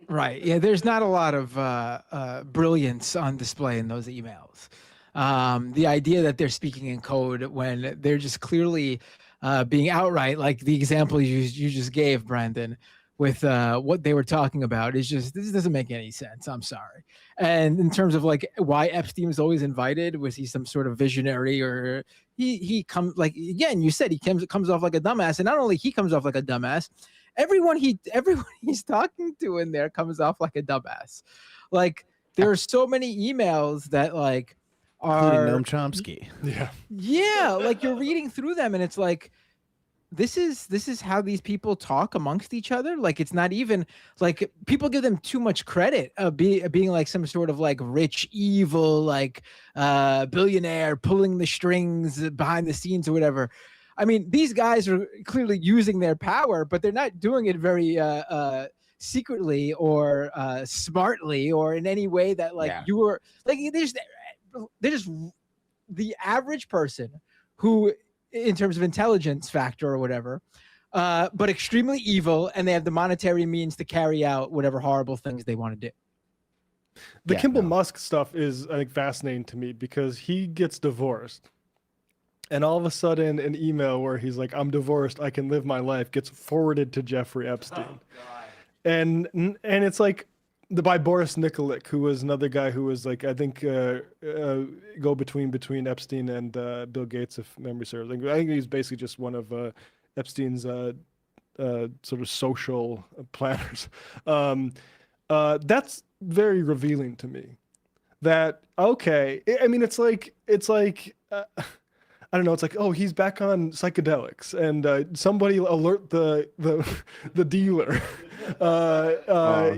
Right. Yeah, there's not a lot of brilliance on display in those emails. The idea that they're speaking in code when they're just clearly being outright, like the example you just gave, Brandon, with what they were talking about is just, this doesn't make any sense. I'm sorry. And in terms of like why Epstein was always invited, was he some sort of visionary, or he comes like, again, you said he comes off like a dumbass, and not only he comes off like a dumbass, everyone he's talking to in there comes off like a dumbass. Like there are so many emails that like Including are Noam Chomsky. yeah, like you're reading through them and it's like this is how these people talk amongst each other. Like it's not even like people give them too much credit of being like some sort of like rich evil like billionaire pulling the strings behind the scenes or whatever. I mean, these guys are clearly using their power, but they're not doing it very secretly or smartly or in any way that like you're like they're just the average person who in terms of intelligence factor or whatever, but extremely evil, and they have the monetary means to carry out whatever horrible things they want to do. The Kimball Musk stuff is, I think, fascinating to me because he gets divorced. And all of a sudden, an email where he's like, I'm divorced, I can live my life, gets forwarded to Jeffrey Epstein. And it's like, by Boris Nikolic, who was another guy who was like, I think, go between Epstein and Bill Gates, if memory serves. I think he's basically just one of Epstein's sort of social planners. That's very revealing to me. That okay, I mean, it's like I don't know. It's like, oh, he's back on psychedelics, and somebody alert the dealer.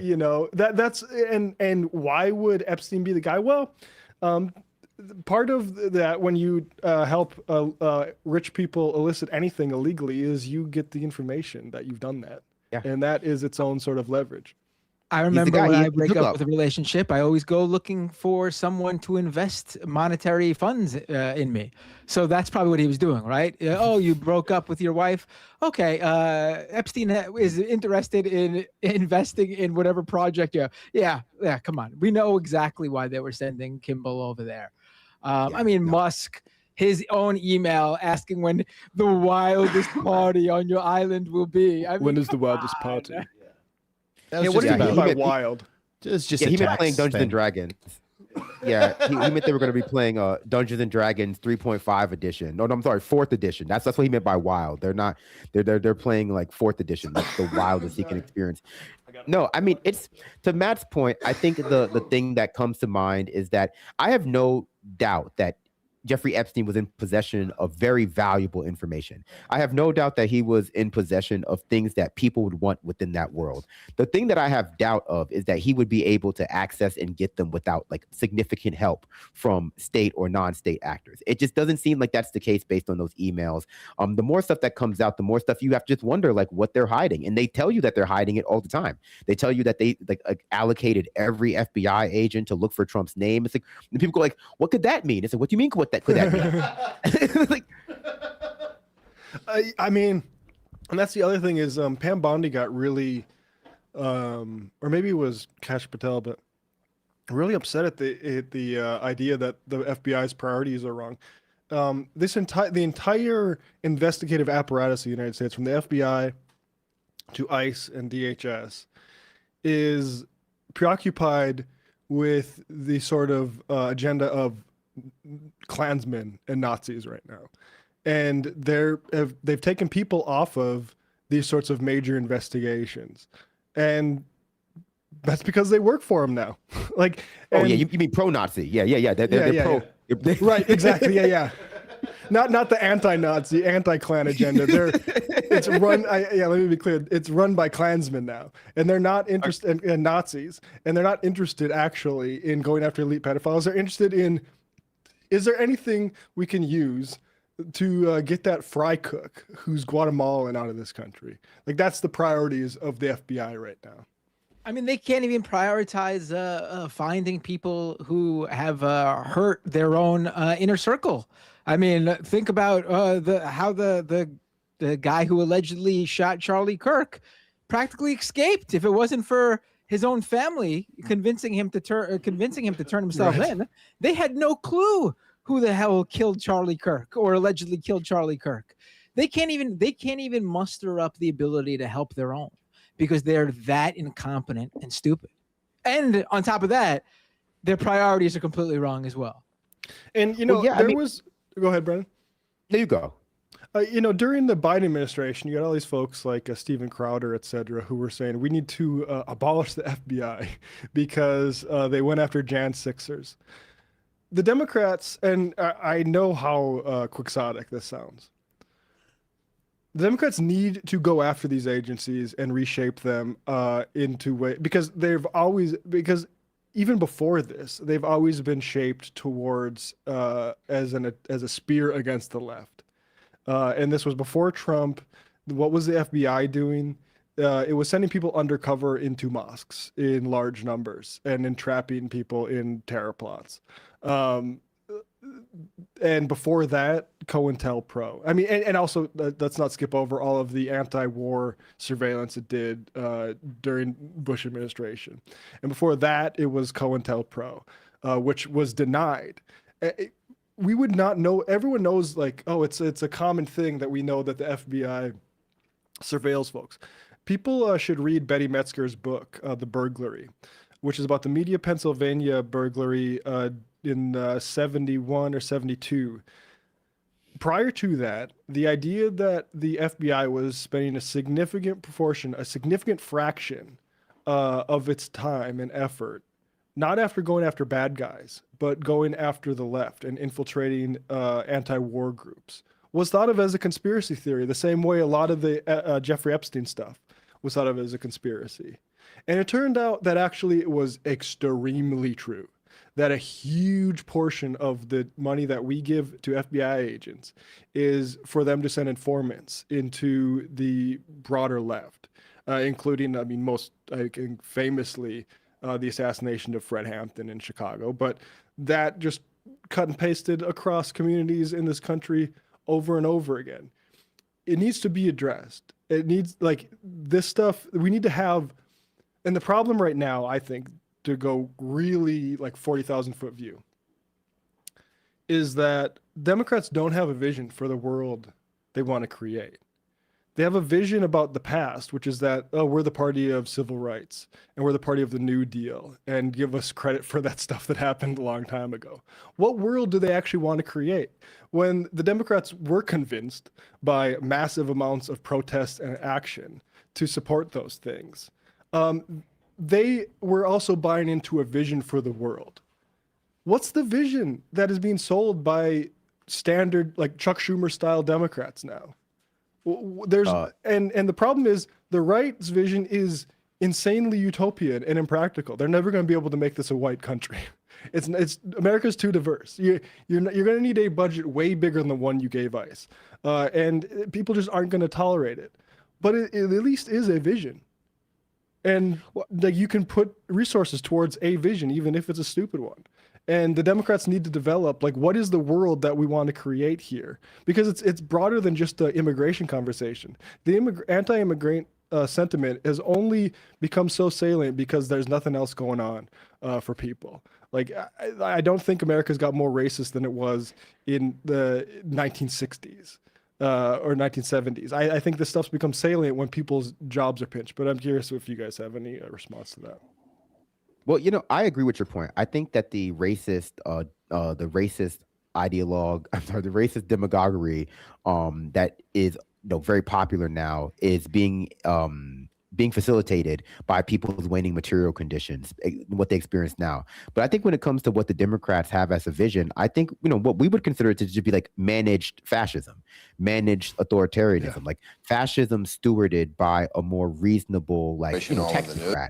You know, that's and why would Epstein be the guy? Well, part of that when you help rich people elicit anything illegally is you get the information that you've done that, and that is its own sort of leverage. I remember when I break up with a relationship, I always go looking for someone to invest monetary funds in me. So that's probably what he was doing, right? Oh, you broke up with your wife? Okay, Epstein is interested in investing in whatever project you have. Yeah, come on. We know exactly why they were sending Kimball over there. I mean, Musk, his own email asking when the wildest party on your island will be. I mean, when is the wildest party? Yeah, what do you mean by meant, wild? Just he meant playing Dungeons and Dragons. Yeah, he meant they were going to be playing Dungeons and Dragons 3.5 edition. No, I'm sorry, 4th edition. That's what he meant by wild. They're not. They're playing like 4th edition. That's the wildest he can experience. No, I mean it's to Matt's point. I think the thing that comes to mind is that I have no doubt that Jeffrey Epstein was in possession of very valuable information. I have no doubt that he was in possession of things that people would want within that world. The thing that I have doubt of is that he would be able to access and get them without like significant help from state or non-state actors. It just doesn't seem like that's the case based on those emails. The more stuff that comes out, the more stuff you have to just wonder like what they're hiding. And they tell you that they're hiding it all the time. They tell you that they like allocated every FBI agent to look for Trump's name. It's like, and people go like, what could that mean? It's like, what do you mean what that could that mean? Like, I mean, and that's the other thing is Pam Bondi got really, or maybe it was Kash Patel, but really upset at the idea that the FBI's priorities are wrong. The entire investigative apparatus of the United States, from the FBI to ICE and DHS, is preoccupied with the sort of agenda of Klansmen and Nazis right now, and they've taken people off of these sorts of major investigations, and that's because they work for them now. Like, you mean pro-Nazi? Yeah. They're pro. Yeah. Right, exactly. Yeah. Not the anti-Nazi, anti-Klan agenda. It's run. Let me be clear. It's run by Klansmen now, and they're not interested in Nazis, and they're not interested actually in going after elite pedophiles. They're interested in, is there anything we can use to get that fry cook who's Guatemalan out of this country? Like, that's the priorities of the FBI right now. I mean, they can't even prioritize finding people who have hurt their own inner circle. I mean, think about how the guy who allegedly shot Charlie Kirk practically escaped. If it wasn't for his own family convincing him to turn himself in, they had no clue who the hell killed Charlie Kirk or allegedly killed Charlie Kirk. They can't even muster up the ability to help their own because they're that incompetent and stupid. And on top of that, their priorities are completely wrong as well. And go ahead, Brennan. There you go. During the Biden administration, you got all these folks like Steven Crowder, et cetera, who were saying we need to abolish the FBI because they went after Jan 6ers. The Democrats, and I know how quixotic this sounds, the Democrats need to go after these agencies and reshape them into way because even before this, they've always been shaped towards as a spear against the left. And this was before Trump. What was the FBI doing? It was sending people undercover into mosques in large numbers and entrapping people in terror plots. And before that, COINTELPRO. I mean, and also let's not skip over all of the anti-war surveillance it did during Bush administration. And before that, it was COINTELPRO, which was denied. We would not know. Everyone knows, like, oh, it's a common thing that we know that the FBI surveils folks. People should read Betty Metzger's book, The Burglary, which is about the Media, Pennsylvania burglary in 71 or 72. Prior to that, the idea that the FBI was spending a significant fraction of its time and effort, not after going after bad guys, but going after the left and infiltrating anti-war groups, was thought of as a conspiracy theory, the same way a lot of the Jeffrey Epstein stuff was thought of as a conspiracy. And it turned out that actually it was extremely true, that a huge portion of the money that we give to FBI agents is for them to send informants into the broader left, including, famously, the assassination of Fred Hampton in Chicago. But that just cut and pasted across communities in this country over and over again. It needs to be addressed. It needs, like, this stuff, we need to have, and the problem right now, I think, to go really like 40,000 foot view, is that Democrats don't have a vision for the world they want to create. They have a vision about the past, which is that, oh, we're the party of civil rights and we're the party of the New Deal, and give us credit for that stuff that happened a long time ago. What world do they actually want to create? When the Democrats were convinced by massive amounts of protest and action to support those things, they were also buying into a vision for the world. What's the vision that is being sold by standard, like Chuck Schumer style Democrats now? There's and the problem is the right's vision is insanely utopian and impractical. They're never going to be able to make this a white country. It's America's too diverse. You're going to need a budget way bigger than the one you gave ICE, and people just aren't going to tolerate it. But it at least is a vision. And like, you can put resources towards a vision, even if it's a stupid one. And the Democrats need to develop, like, what is the world that we want to create here? Because it's broader than just the immigration conversation. The anti-immigrant sentiment has only become so salient because there's nothing else going on for people. Like, I don't think America's got more racist than it was in the 1960s. Or 1970s. I think this stuff's become salient when people's jobs are pinched, but I'm curious if you guys have any response to that. Well, I agree with your point. I think that the racist ideologue, the racist demagoguery that is very popular now is being facilitated by people's waning material conditions, what they experience now. But I think when it comes to what the Democrats have as a vision, I think, what we would consider it to just be like managed fascism, managed authoritarianism, like fascism stewarded by a more reasonable, like, technocrat.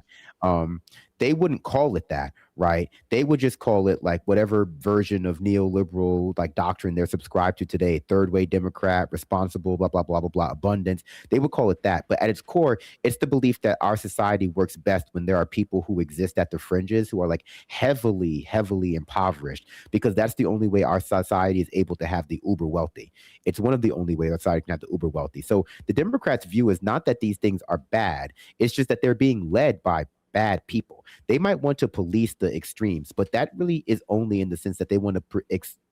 They wouldn't call it that, right? They would just call it like whatever version of neoliberal like doctrine they're subscribed to today, third way Democrat, responsible, blah, blah, blah, blah, blah, abundance. They would call it that. But at its core, it's the belief that our society works best when there are people who exist at the fringes who are like heavily, heavily impoverished, because that's the only way our society is able to have the uber wealthy. It's one of the only ways our society can have the uber wealthy. So the Democrats' view is not that these things are bad. It's just that they're being led by bad people. They might want to police the extremes, but that really is only in the sense that they want to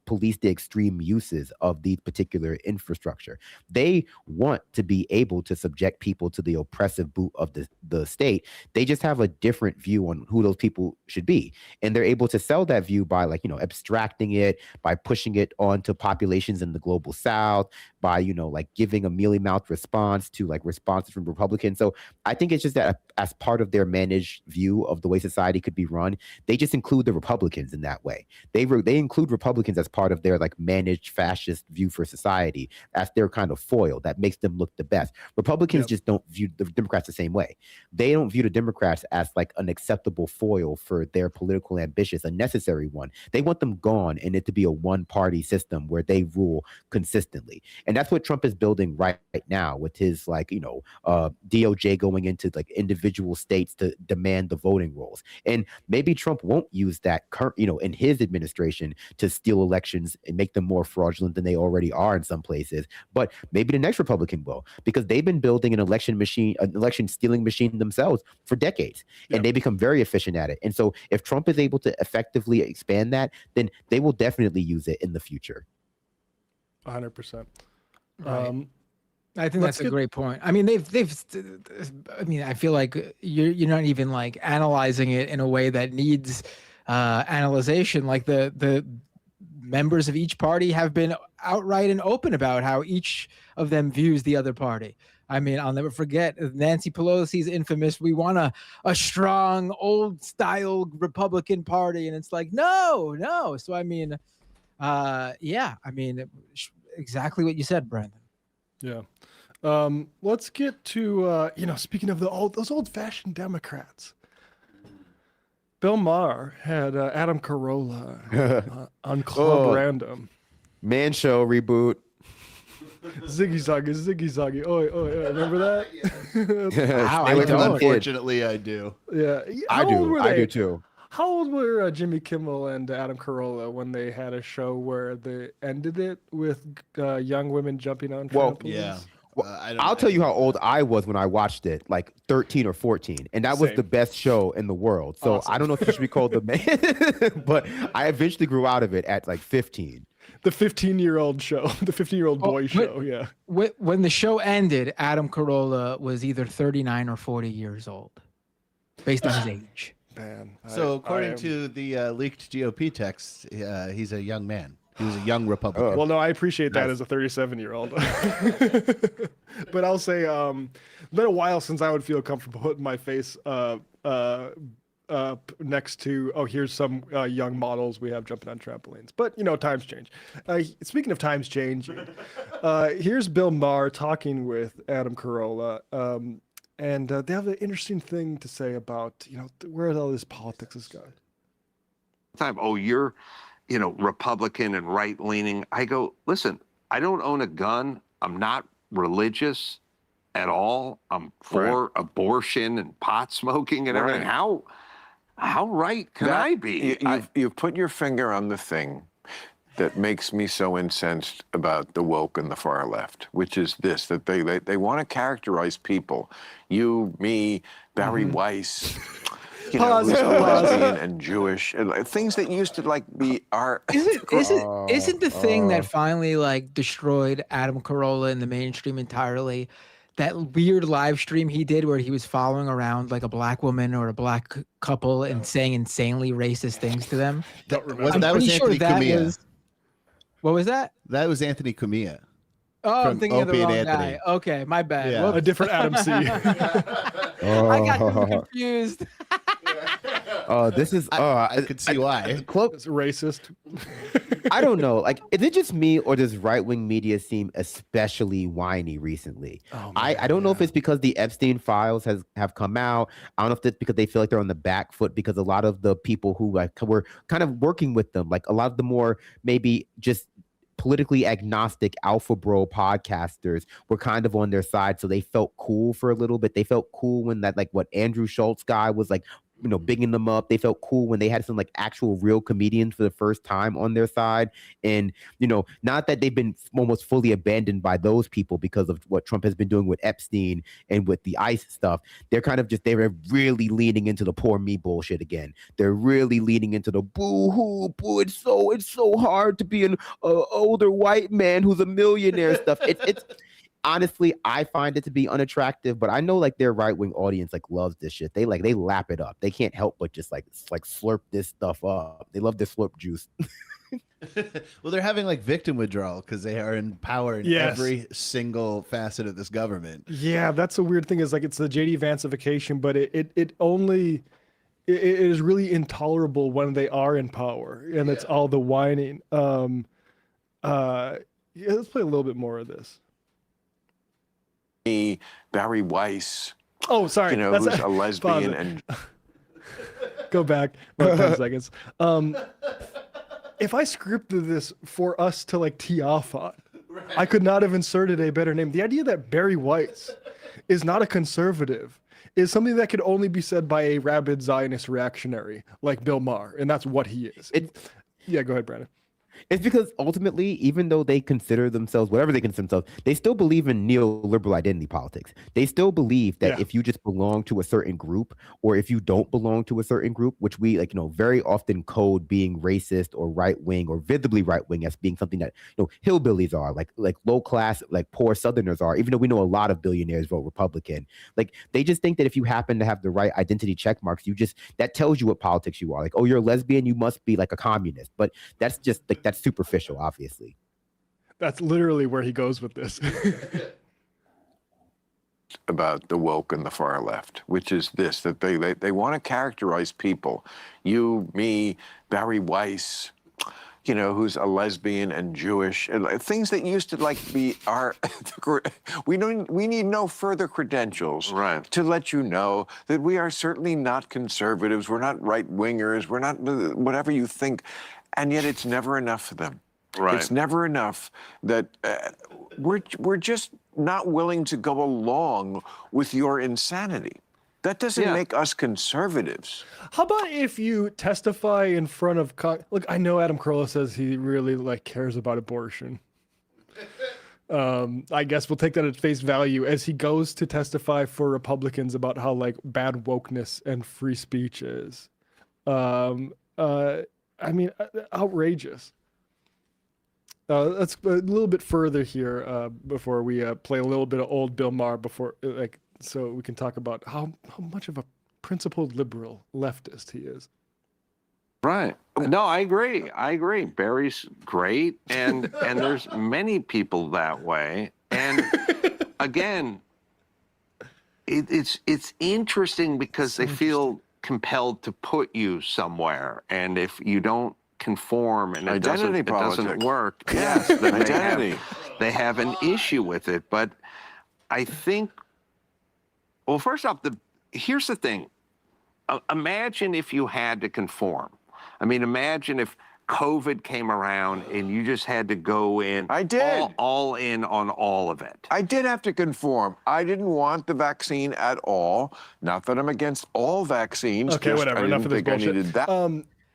police the extreme uses of these particular infrastructure. They want to be able to subject people to the oppressive boot of the state. They just have a different view on who those people should be. And they're able to sell that view by, like, abstracting it, by pushing it onto populations in the global south, by, like giving a mealy-mouthed response to like responses from Republicans. So I think it's just that as part of their managed view of the way society could be run, they just include the Republicans in that way. They include Republicans as part of their like managed fascist view for society as their kind of foil that makes them look the best. Republicans just don't view the Democrats the same way. They don't view the Democrats as like an acceptable foil for their political ambitions, a necessary one. They want them gone and it to be a one-party system where they rule consistently. And that's what Trump is building right now with his like, DOJ going into like individual states to demand the voting rolls. And maybe Trump won't use that in his administration to steal elections and make them more fraudulent than they already are in some places. But maybe the next Republican will, because they've been building an election stealing machine themselves for decades, and they become very efficient at it. And so if Trump is able to effectively expand that, then they will definitely use it in the future. 100%. Right. I think that's a great point. I mean, I feel like you're not even like analyzing it in a way that needs analyzation. Like the members of each party have been outright and open about how each of them views the other party. I mean, I'll never forget Nancy Pelosi's infamous, we want a strong old style Republican party. And it's like, no. So, I mean, exactly what you said, Brandon. Yeah. Let's get to, speaking of those old-fashioned Democrats. Bill Maher had Adam Carolla on Club Random. Man Show reboot. Ziggy Zaggy. Oi. Remember that? Unfortunately, I do. Yeah. I do too. How old were Jimmy Kimmel and Adam Carolla when they had a show where they ended it with young women jumping on trampolines? I'll tell you how old I was when I watched it, like 13 or 14. And that was the best show in the world. So I don't know if it should be called the man, but I eventually grew out of it at like 15. The 15-year-old show, the 15-year-old boy show, yeah. When the show ended, Adam Carolla was either 39 or 40 years old, based on his age. Man. So according to the leaked GOP text, he's a young man. He was a young Republican. Well, no, I appreciate that as a 37-year-old. But I'll say, it's been a while since I would feel comfortable putting my face next to, here's some young models we have jumping on trampolines. But, times change. Speaking of times change, here's Bill Maher talking with Adam Carolla. And they have an interesting thing to say about, where all this politics is going. You're, Republican and right-leaning. I go, listen, I don't own a gun. I'm not religious at all. I'm for abortion and pot smoking and everything. How right can I be? You've put your finger on the thing that makes me so incensed about the woke and the far left, which is this, that they want to characterize people, you, me, Barry Weiss, who's lesbian and Jewish, and things that used to be our. Isn't the thing that finally destroyed Adam Carolla in the mainstream entirely that weird live stream he did where he was following around a black woman or a black couple and saying insanely racist things to them? That was Anthony Cumia. What was that? That was Anthony Cumia. Oh, I'm thinking of the wrong guy. Okay, my bad. Yeah. A different Adam C. I got them confused. This is. I could see why. It's racist. I don't know. Is it just me or does right-wing media seem especially whiny recently? I don't know if it's because the Epstein files have come out. I don't know if it's because they feel like they're on the back foot because a lot of the people who were kind of working with them, a lot of the more maybe just politically agnostic alpha bro podcasters were kind of on their side, so they felt cool for a little bit. They felt cool when that what Andrew Schultz guy was bigging them up. They felt cool when they had some actual real comedians for the first time on their side. And not that they've been almost fully abandoned by those people because of what Trump has been doing with Epstein and with the ICE stuff. They're kind of they're really leaning into the poor me bullshit again. They're really leaning into the boo-hoo, boo, it's so hard to be an older white man who's a millionaire stuff. It's honestly, I find it to be unattractive, but I know their right-wing audience loves this shit. They lap it up. They can't help but just slurp this stuff up. They love their slurp juice. Well, they're having like victim withdrawal because they are in power in every single facet of this government. Yeah, that's a weird thing. Is like it's the JD Vancification, but it only it is really intolerable when they are in power, and it's all the whining. Yeah, let's play a little bit more of this. Barry Weiss. Oh, sorry. You know, That's who's a lesbian and go back about 10 seconds. If I scripted this for us to like tee off on, I could not have inserted a better name. The idea that Barry Weiss is not a conservative is something that could only be said by a rabid Zionist reactionary like Bill Maher, and that's what he is. Yeah, go ahead, Brandon. It's because ultimately, even though they consider themselves, whatever they consider themselves, they still believe in neoliberal identity politics. They still believe that if you just belong to a certain group, or if you don't belong to a certain group, which we very often code being racist or right wing or visibly right wing as being something that hillbillies are, like low class, like poor Southerners are. Even though we know a lot of billionaires vote Republican, like they just think that if you happen to have the right identity check marks, that tells you what politics you are. Like, oh, you're a lesbian, you must be like a communist. But that's just like that's superficial, obviously. That's literally where he goes with this. about the woke and the far left, which is this, that they want to characterize people, you, me, Barry Weiss, who's a lesbian and Jewish, and things that used to be our, we need no further credentials to let you know that we are certainly not conservatives, we're not right wingers, we're not whatever you think. And yet it's never enough for them. Right. It's never enough that we're just not willing to go along with your insanity. That doesn't make us conservatives. How about if you testify in front of... Look, I know Adam Carolla says he really cares about abortion. I guess we'll take that at face value as he goes to testify for Republicans about how bad wokeness and free speech is. I mean, outrageous. Let's a little bit further here before we play a little bit of old Bill Maher so we can talk about how much of a principled liberal leftist he is. Right. No, I agree. Barry's great, and there's many people that way. And again, it's interesting because they feel compelled to put you somewhere, and if you don't conform and it doesn't work, yes, then they have an issue with it. But I think, well, first off, here's the thing. Imagine if you had to conform. I mean, imagine if COVID came around and you just had to go in. I did. All in on all of it. I did have to conform. I didn't want the vaccine at all. Not that I'm against all vaccines. Okay, whatever. Enough of this bullshit. I needed that.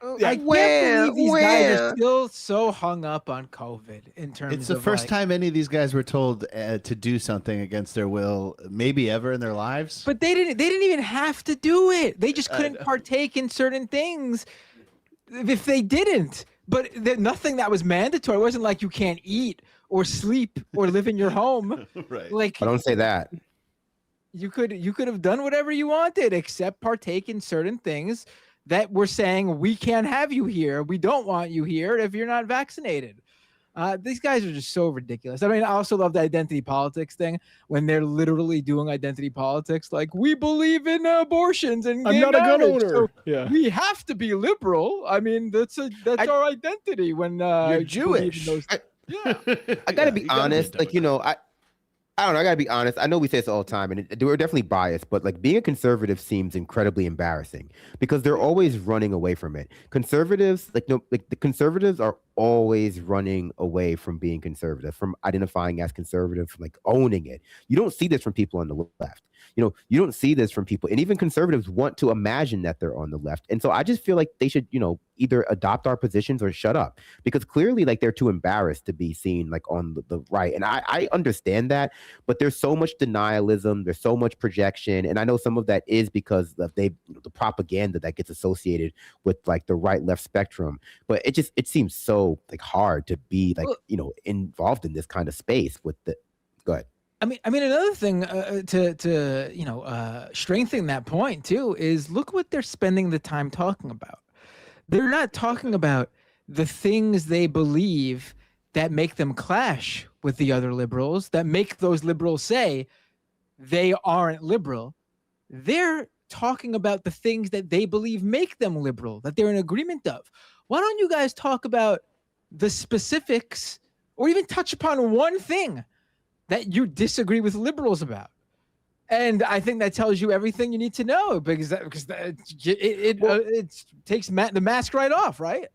I can't believe these guys are still so hung up on COVID in terms of It's the first time any of these guys were told to do something against their will, maybe ever in their lives. But they didn't even have to do it. They just couldn't partake in certain things if they didn't. But nothing that was mandatory. It wasn't like you can't eat or sleep or live in your home. Right. I don't say that. You could have done whatever you wanted except partake in certain things that we're saying we can't have you here. We don't want you here if you're not vaccinated. These guys are just so ridiculous. I mean, I also love the identity politics thing when they're literally doing identity politics. Like, we believe in abortions and I'm not a gun owner. So yeah. We have to be liberal. I mean, that's our identity when you're Jewish. I gotta be honest. I don't know. I gotta be honest. I know we say this all the time, and we're definitely biased. But being a conservative seems incredibly embarrassing because they're always running away from it. Conservatives, the conservatives are always running away from being conservative, from identifying as conservative, from owning it. You don't see this from people on the left. You don't see this from people, and even conservatives want to imagine that they're on the left. And so I just feel like they should, either adopt our positions or shut up, because clearly they're too embarrassed to be seen on the right. And I understand that, but there's so much denialism, there's so much projection, and I know some of that is because of the propaganda that gets associated with the right left spectrum. But it seems so hard to be involved in this kind of space with the. Go ahead. I mean, another thing to strengthen that point too is look what they're spending the time talking about. They're not talking about the things they believe that make them clash with the other liberals, that make those liberals say they aren't liberal. They're talking about the things that they believe make them liberal, that they're in agreement of. Why don't you guys talk about the specifics or even touch upon one thing that you disagree with liberals about? And I think that tells you everything you need to know, because it takes the mask right off, right?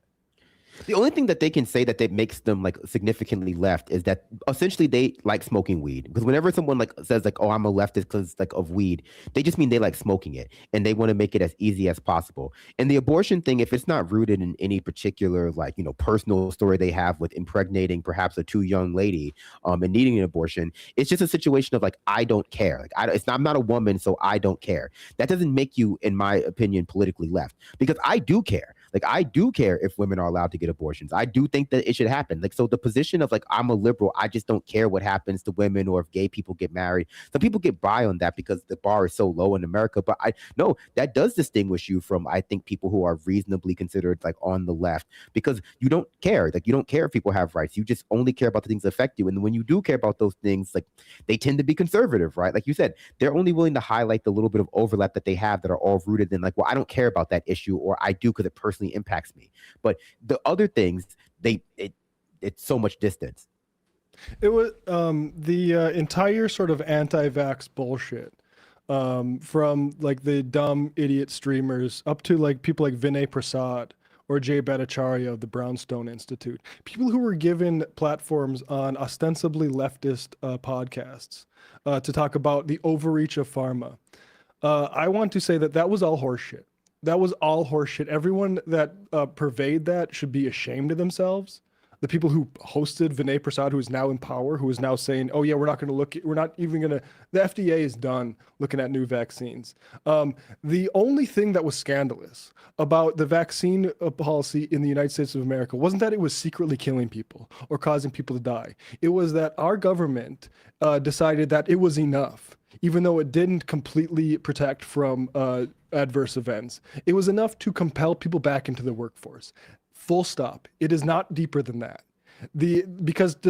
The only thing that they can say that makes them like significantly left is that essentially they like smoking weed. Because whenever someone like says like, "Oh, I'm a leftist because like of weed," they just mean they like smoking it and they want to make it as easy as possible. And the abortion thing, if it's not rooted in any particular like personal story they have with impregnating perhaps a too young lady and needing an abortion, it's just a situation of like, I don't care. Like I'm not a woman, so I don't care. That doesn't make you, in my opinion, politically left, because I do care. Like, I do care if women are allowed to get abortions. I do think that it should happen. Like, so the position of like, I'm a liberal, I just don't care what happens to women or if gay people get married. Some people get by on that because the bar is so low in America. But I know that does distinguish you from, I think, people who are reasonably considered like on the left, because you don't care. Like, you don't care if people have rights. You just only care about the things that affect you. And when you do care about those things, like, they tend to be conservative, right? Like you said, they're only willing to highlight the little bit of overlap that they have that are all rooted in like, well, I don't care about that issue, or I do because it personally impacts me. But the other things, it's so much distance. It was the entire sort of anti-vax bullshit, from like the dumb idiot streamers up to like people like Vinay Prasad or Jay Bhattacharya of the Brownstone Institute, people who were given platforms on ostensibly leftist podcasts to talk about the overreach of pharma. I want to say that was all horseshit. That was all horseshit. Everyone that purveyed that should be ashamed of themselves. The people who hosted Vinay Prasad, who is now in power, who is now saying, "Oh yeah, we're not even going to. The FDA is done looking at new vaccines." The only thing that was scandalous about the vaccine policy in the United States of America wasn't that it was secretly killing people or causing people to die. It was that our government decided that it was enough, even though it didn't completely protect from adverse events. It was enough to compel people back into the workforce. Full stop. It is not deeper than that.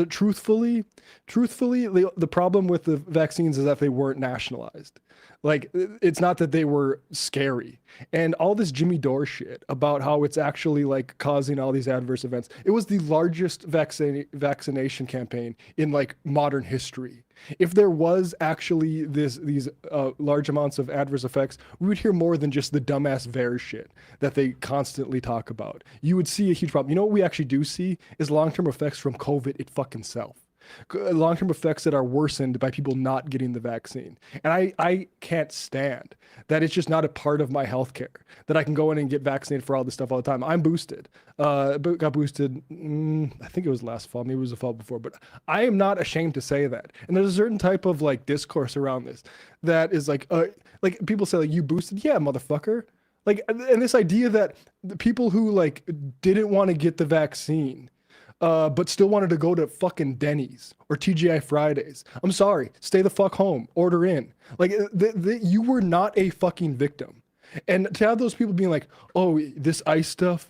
Truthfully, the problem with the vaccines is that they weren't nationalized. Like, it's not that they were scary. And all this Jimmy Dore shit about how it's actually like causing all these adverse events. It was the largest vaccination campaign in like modern history. If there was actually these large amounts of adverse effects, we would hear more than just the dumbass VAERS shit that they constantly talk about. You would see a huge problem. You know what we actually do see is long-term effects from COVID it fucking self. Long-term effects that are worsened by people not getting the vaccine. And I can't stand that it's just not a part of my healthcare, that I can go in and get vaccinated for all this stuff all the time. I'm boosted. Got boosted, I think it was last fall, maybe it was the fall before, but I am not ashamed to say that. And there's a certain type of like discourse around this that is like people say like, you boosted? Yeah, motherfucker. Like, and this idea that the people who like didn't want to get the vaccine but still wanted to go to fucking Denny's or TGI Fridays. I'm sorry, stay the fuck home, order in. Like, you were not a fucking victim. And to have those people being like, oh, this ice stuff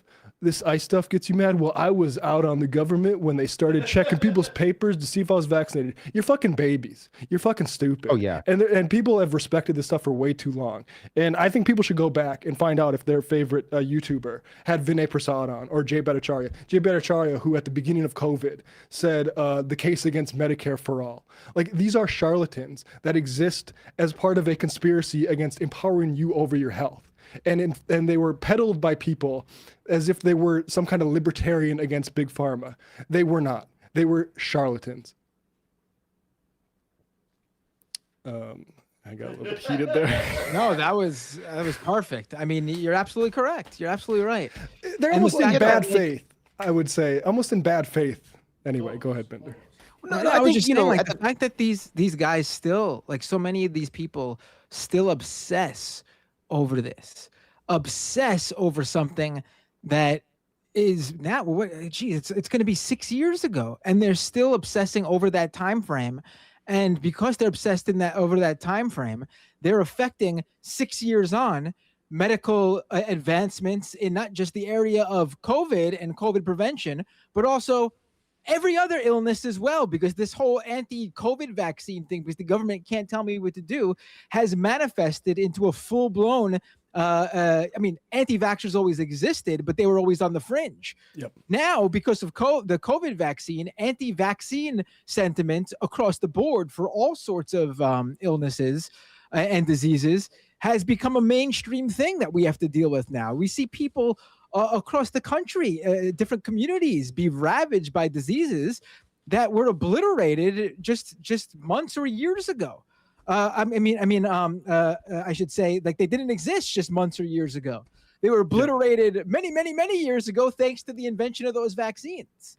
gets you mad. Well, I was out on the government when they started checking people's papers to see if I was vaccinated. You're fucking babies. You're fucking stupid. Oh, yeah. And people have respected this stuff for way too long. And I think people should go back and find out if their favorite YouTuber had Vinay Prasad on, or Jay Bhattacharya. Jay Bhattacharya, who at the beginning of COVID said the case against Medicare for all. Like, these are charlatans that exist as part of a conspiracy against empowering you over your health. And they were peddled by people as if they were some kind of libertarian against big pharma. They were not. They were charlatans. I got a little bit heated there. No, that was perfect. I mean, you're absolutely correct. You're absolutely right. They're almost in bad faith, I would say. Almost in bad faith. Anyway, go ahead, Bender. No, I was just saying, like, the fact that these guys still, like, so many of these people still obsess over this, obsess over something that is now, it's going to be 6 years ago, and they're still obsessing over that time frame. And because they're obsessed over that time frame, they're affecting 6 years on medical advancements in not just the area of COVID and COVID prevention, but also every other illness as well, because this whole anti-COVID vaccine thing, because the government can't tell me what to do, has manifested into a full-blown, anti-vaxxers always existed, but they were always on the fringe. Yep. Now, because of the COVID vaccine, anti-vaccine sentiment across the board for all sorts of illnesses and diseases has become a mainstream thing that we have to deal with now. We see people across the country, different communities be ravaged by diseases that were obliterated just months or years ago. I should say, like, they didn't exist just months or years ago. They were obliterated many, many, many years ago, thanks to the invention of those vaccines.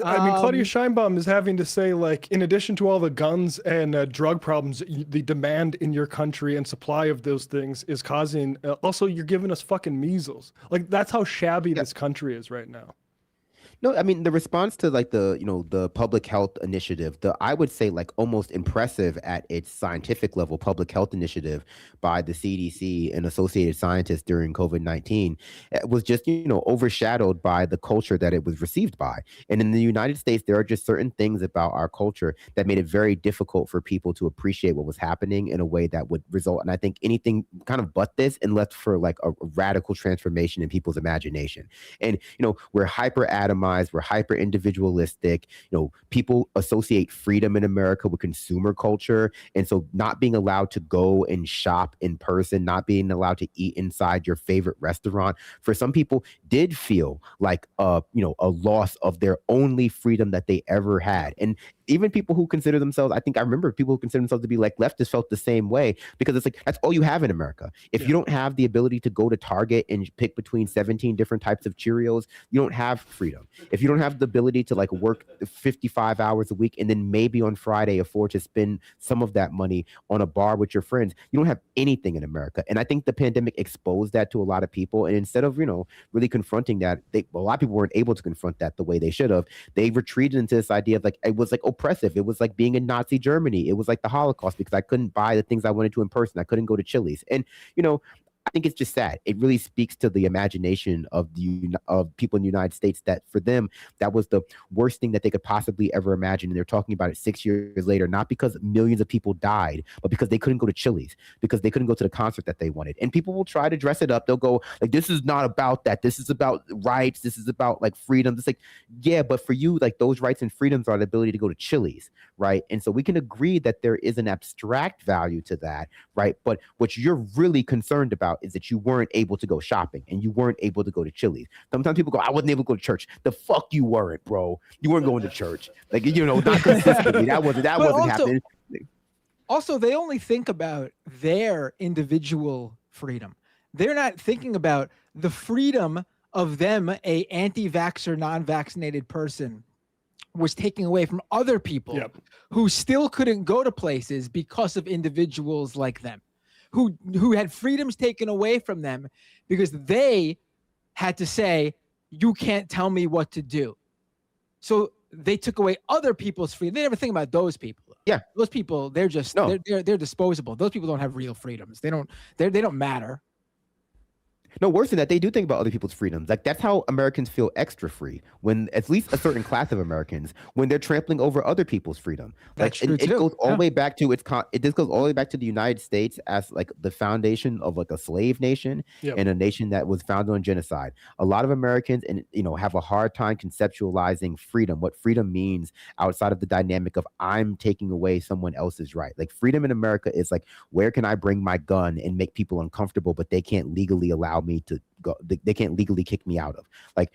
I mean, Claudia Scheinbaum is having to say, like, in addition to all the guns and drug problems, the demand in your country and supply of those things is causing, also, you're giving us fucking measles. Like, that's how shabby this country is right now. No, I mean, the response to like the public health initiative, I would say like almost impressive at its scientific level public health initiative by the CDC and associated scientists during COVID-19 was just, overshadowed by the culture that it was received by. And in the United States, there are just certain things about our culture that made it very difficult for people to appreciate what was happening in a way that would result. And I think anything kind of but this and left for like a radical transformation in people's imagination. And, we're hyper atomized. We're hyper individualistic. People associate freedom in America with consumer culture. And so not being allowed to go and shop in person, not being allowed to eat inside your favorite restaurant, for some people did feel like a loss of their only freedom that they ever had. And even people who consider themselves, I remember people who consider themselves to be like leftists felt the same way, because it's like, that's all you have in America. If you don't have the ability to go to Target and pick between 17 different types of Cheerios, you don't have freedom. If you don't have the ability to like work 55 hours a week and then maybe on Friday afford to spend some of that money on a bar with your friends, you don't have anything in America. And I think the pandemic exposed that to a lot of people. And instead of, really confronting that, a lot of people weren't able to confront that the way they should have. They retreated into this idea of like, it was like oppressive. It was like being in Nazi Germany. It was like the Holocaust, because I couldn't buy the things I wanted to in person. I couldn't go to Chili's. And, I think it's just sad. It really speaks to the imagination of people in the United States, that for them, that was the worst thing that they could possibly ever imagine. And they're talking about it 6 years later, not because millions of people died, but because they couldn't go to Chili's, because they couldn't go to the concert that they wanted. And people will try to dress it up. They'll go like, this is not about that. This is about rights. This is about like freedom. It's like, yeah, but for you, like those rights and freedoms are the ability to go to Chili's, right? And so we can agree that there is an abstract value to that, right? But what you're really concerned about is that you weren't able to go shopping and you weren't able to go to Chili's. Sometimes people go, I wasn't able to go to church. The fuck you weren't, bro. You weren't going to church. Like, not consistently. That wasn't happening. Also, they only think about their individual freedom. They're not thinking about the freedom of them, a anti-vaxxer, non-vaccinated person, was taking away from other people who still couldn't go to places because of individuals like them, who had freedoms taken away from them because they had to say, you can't tell me what to do. So they took away other people's freedom. They never think about those people. Yeah. Those people, they're just, they're disposable. Those people don't have real freedoms. They don't matter. No, worse than that, they do think about other people's freedoms. Like, that's how Americans feel extra free, when at least a certain class of Americans, when they're trampling over other people's freedom. Like, it goes all the way back to goes all the way back to the United States as like the foundation of like a slave nation and a nation that was founded on genocide. A lot of Americans have a hard time conceptualizing freedom, what freedom means outside of the dynamic of I'm taking away someone else's right. Like, freedom in America is like, where can I bring my gun and make people uncomfortable, but they can't legally allow me to go, they can't legally kick me out of. Like,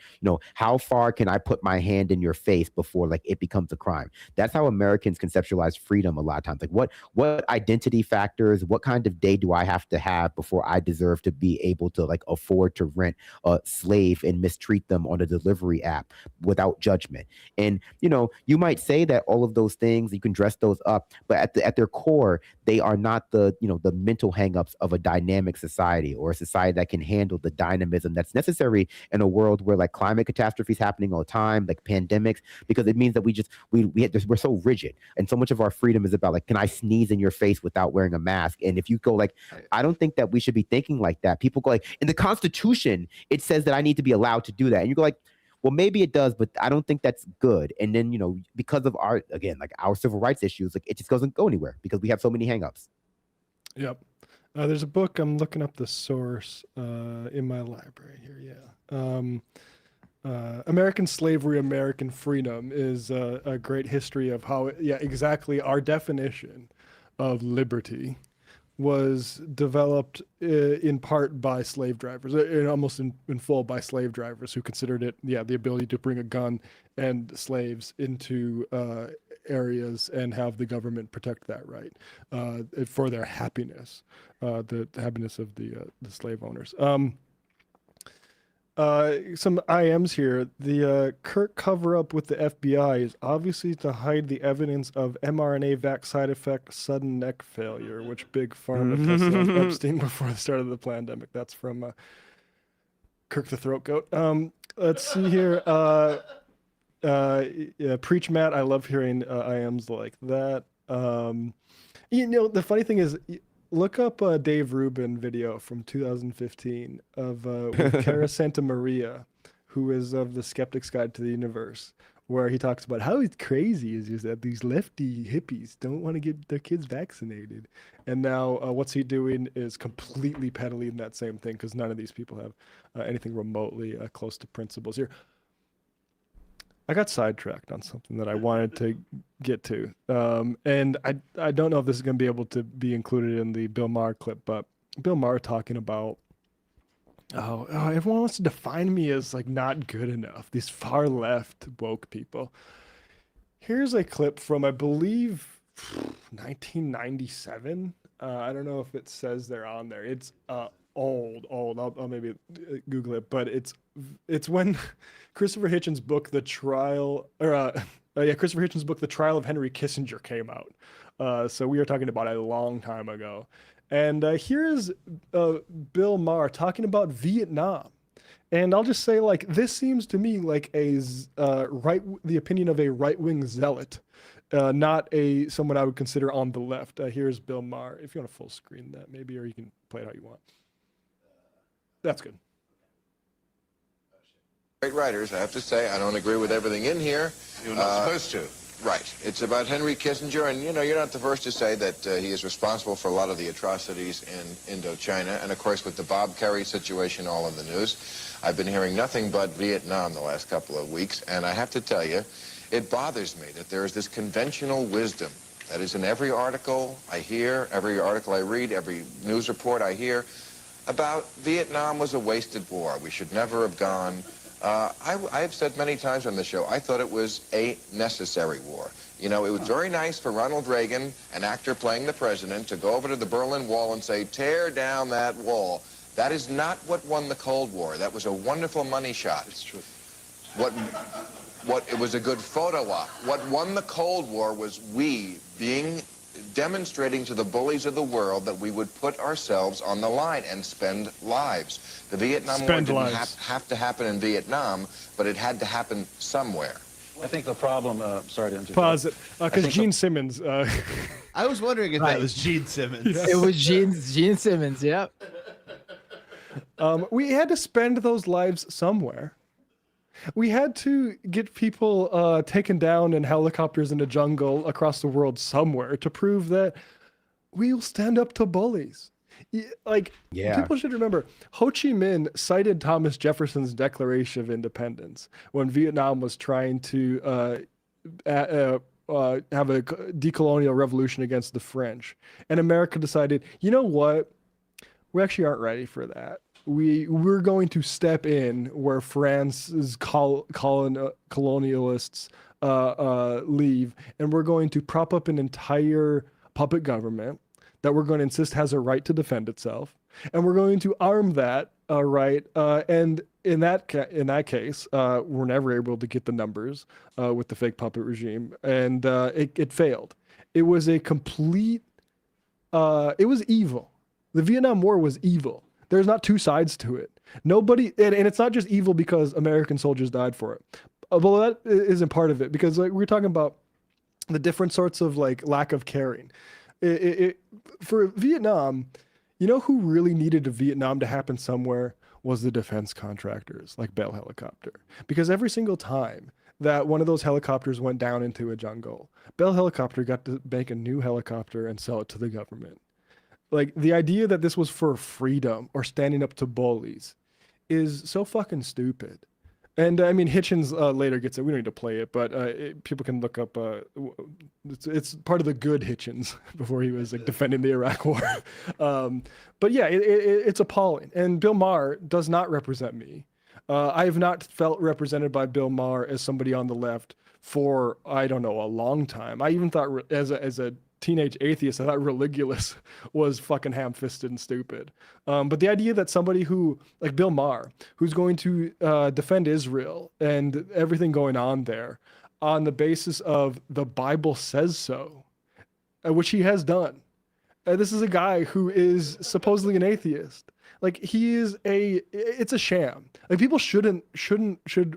how far can I put my hand in your face before like it becomes a crime? That's how Americans conceptualize freedom a lot of times. Like, what identity factors, what kind of day do I have to have before I deserve to be able to like afford to rent a slave and mistreat them on a delivery app without judgment? And you might say that all of those things, you can dress those up, but at their core, they are not the the mental hangups of a dynamic society, or a society that can handle the dynamic dynamism that's necessary in a world where like climate catastrophes happening all the time, like pandemics, because it means that we're so rigid, and so much of our freedom is about like, can I sneeze in your face without wearing a mask? And if you go like, I don't think that we should be thinking like that. People go like, in the Constitution it says that I need to be allowed to do that, and you go like, well, maybe it does, but I don't think that's good. And then, because of our civil rights issues, like it just doesn't go anywhere because we have so many hangups. Yep. There's a book, I'm looking up the source in my library here. Yeah. American Slavery, American Freedom is a great history of how, exactly our definition of liberty was developed in part by slave drivers, and almost in full by slave drivers who considered it, the ability to bring a gun and slaves into areas and have the government protect that right for their happiness, the happiness of the slave owners. Some IMs here. The Kirk cover-up with the FBI is obviously to hide the evidence of mRNA vax side effect sudden neck failure, which Big Pharma tested on Epstein before the start of the pandemic. That's from Kirk the Throat Goat. Let's see here. Preach Matt. I love hearing IMs like that. The funny thing is, look up a Dave Rubin video from 2015 of with Cara Santa Maria, who is of the Skeptic's Guide to the Universe, where he talks about how crazy is that these lefty hippies don't want to get their kids vaccinated. And now what's he doing is completely peddling that same thing, because none of these people have anything remotely close to principles here. I got sidetracked on something that I wanted to get to. And I don't know if this is going to be able to be included in the Bill Maher clip, but Bill Maher talking about, everyone wants to define me as like not good enough. These far left woke people. Here's a clip from, I believe, 1997. I don't know if it says they're on there. It's old. I'll maybe Google it, but it's when Christopher Hitchens' book, The Trial, Christopher Hitchens' book, The Trial of Henry Kissinger came out. So we are talking about a long time ago. And here's Bill Maher talking about Vietnam. And I'll just say, like, this seems to me like the opinion of a right-wing zealot, not someone I would consider on the left. Here's Bill Maher. If you want to full screen that, maybe, or you can play it how you want. That's good. Great writers, I have to say. I don't agree with everything in here. You're not supposed to. Right. It's about Henry Kissinger, and you're not the first to say that he is responsible for a lot of the atrocities in Indochina, and of course with the Bob Kerrey situation all in the news. I've been hearing nothing but Vietnam the last couple of weeks, and I have to tell you, it bothers me that there is this conventional wisdom that is in every article I hear, every article I read, every news report I hear about Vietnam was a wasted war. We should never have gone. I've said many times on the show, I thought it was a necessary war. It was very nice for Ronald Reagan, an actor playing the president, to go over to the Berlin Wall and say, tear down that wall. That is not what won the Cold War. That was a wonderful money shot. It's true. It was a good photo op. What won the Cold War was we demonstrating to the bullies of the world that we would put ourselves on the line and spend lives. The Vietnam War didn't have to happen in Vietnam, but it had to happen somewhere. I think the problem, sorry to interrupt. Pause it, because Gene Simmons. I was wondering if that was Gene Simmons. It was Gene Simmons, yep. We had to spend those lives somewhere. We had to get people taken down in helicopters in a jungle across the world somewhere to prove that we'll stand up to bullies. People should remember, Ho Chi Minh cited Thomas Jefferson's Declaration of Independence when Vietnam was trying to have a decolonial revolution against the French. And America decided, you know what? We actually aren't ready for that. We're going to step in where France's colonialists leave, and we're going to prop up an entire puppet government that we're going to insist has a right to defend itself, and we're going to arm that right. And in that case, we're never able to get the numbers with the fake puppet regime, and it failed. It was a complete. It was evil. The Vietnam War was evil. There's not two sides to it. Nobody, and it's not just evil because American soldiers died for it. Well, that isn't part of it, because like we're talking about the different sorts of like lack of caring. For Vietnam, you know who really needed a Vietnam to happen somewhere was the defense contractors like Bell Helicopter. Because every single time that one of those helicopters went down into a jungle, Bell Helicopter got to make a new helicopter and sell it to the government. Like, the idea that this was for freedom or standing up to bullies is so fucking stupid. And I mean, Hitchens later gets it. We don't need to play it, but people can look up. It's part of the good Hitchens before he was like defending the Iraq War. But yeah, it's appalling. And Bill Maher does not represent me. I have not felt represented by Bill Maher as somebody on the left for, I don't know, a long time. I even thought as a teenage atheist, I thought Religulous was fucking ham-fisted and stupid. But the idea that somebody who, like Bill Maher, who's going to defend Israel and everything going on there on the basis of the Bible says so, which he has done. This is a guy who is supposedly an atheist. Like, it's a sham. Like, people should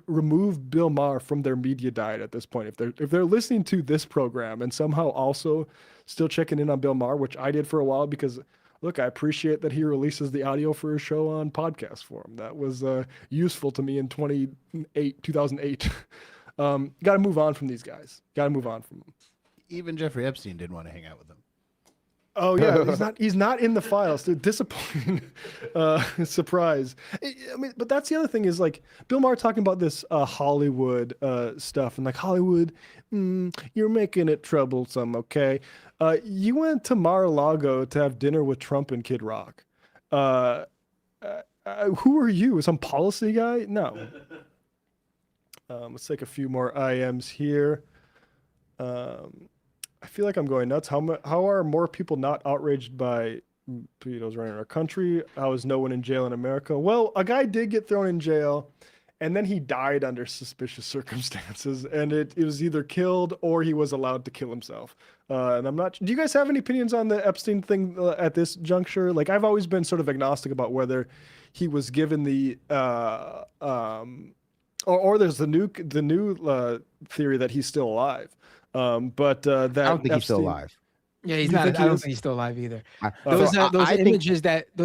remove Bill Maher from their media diet at this point. If they're listening to this program and somehow also still checking in on Bill Maher, which I did for a while, because look, I appreciate that he releases the audio for his show on podcast form. That was useful to me in 2008. Got to move on from these guys. Got to move on from them. Even Jeffrey Epstein didn't want to hang out with them. Oh yeah, he's not in the files. Dude, disappointing surprise. I mean, but that's the other thing is like Bill Maher talking about this Hollywood stuff and like Hollywood, you're making it troublesome, okay? You went to Mar-a-Lago to have dinner with Trump and Kid Rock. Who are you? Some policy guy? No. Let's take a few more IMs here. I feel like I'm going nuts. How are more people not outraged by pedos running our country? How is no one in jail in America? Well, a guy did get thrown in jail, and then he died under suspicious circumstances, and it was either killed or he was allowed to kill himself. And I'm not. Do you guys have any opinions on the Epstein thing at this juncture? Like, I've always been sort of agnostic about whether he was given the or there's the new theory that he's still alive. But that I don't think he's still alive. Yeah, he's not. I don't think he's still alive either. Those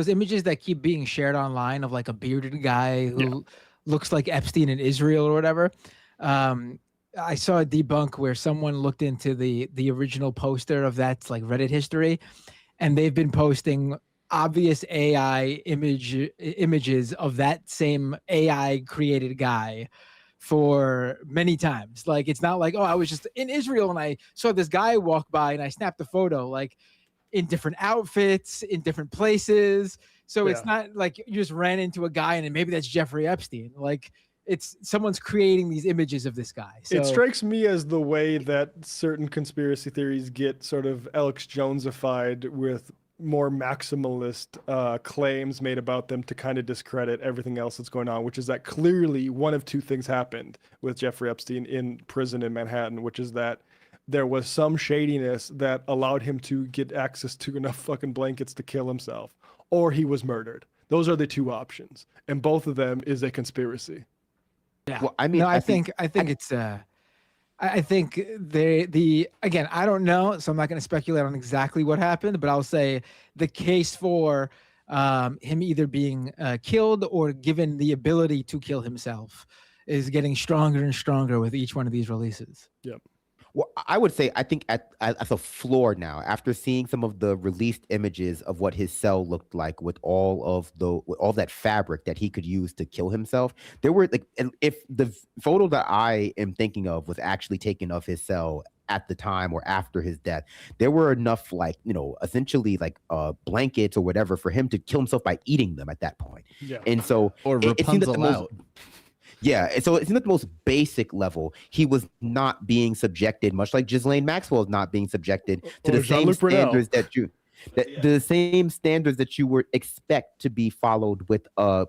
images that keep being shared online of like a bearded guy who looks like Epstein in Israel or whatever. I saw a debunk where someone looked into the original poster of that like Reddit history, and they've been posting obvious AI images of that same AI created guy for many times. Like, it's not like, oh, I was just in Israel and I saw this guy walk by and I snapped a photo, like in different outfits, in different places. So it's not like you just ran into a guy and maybe that's Jeffrey Epstein. Like, it's someone's creating these images of this guy. So, it strikes me as the way that certain conspiracy theories get sort of Alex Jonesified with more maximalist claims made about them to kind of discredit everything else that's going on, which is that clearly one of two things happened with Jeffrey Epstein in prison in Manhattan, which is that there was some shadiness that allowed him to get access to enough fucking blankets to kill himself, or he was murdered. Those are the two options, and both of them is a conspiracy. Yeah. Well, I mean, no, I think it's I think again, I don't know, so I'm not going to speculate on exactly what happened, but I'll say the case for him either being killed or given the ability to kill himself is getting stronger and stronger with each one of these releases. Yep. Well, I would say I think at the floor now, after seeing some of the released images of what his cell looked like with all that fabric that he could use to kill himself, there were like, and if the photo that I am thinking of was actually taken of his cell at the time or after his death, there were enough essentially blankets or whatever for him to kill himself by eating them at that point. Yeah. And so it seemed that the most, yeah, so it's at the most basic level. He was not being subjected, much like Ghislaine Maxwell is not being subjected to the same standards the same standards that you would expect to be followed with a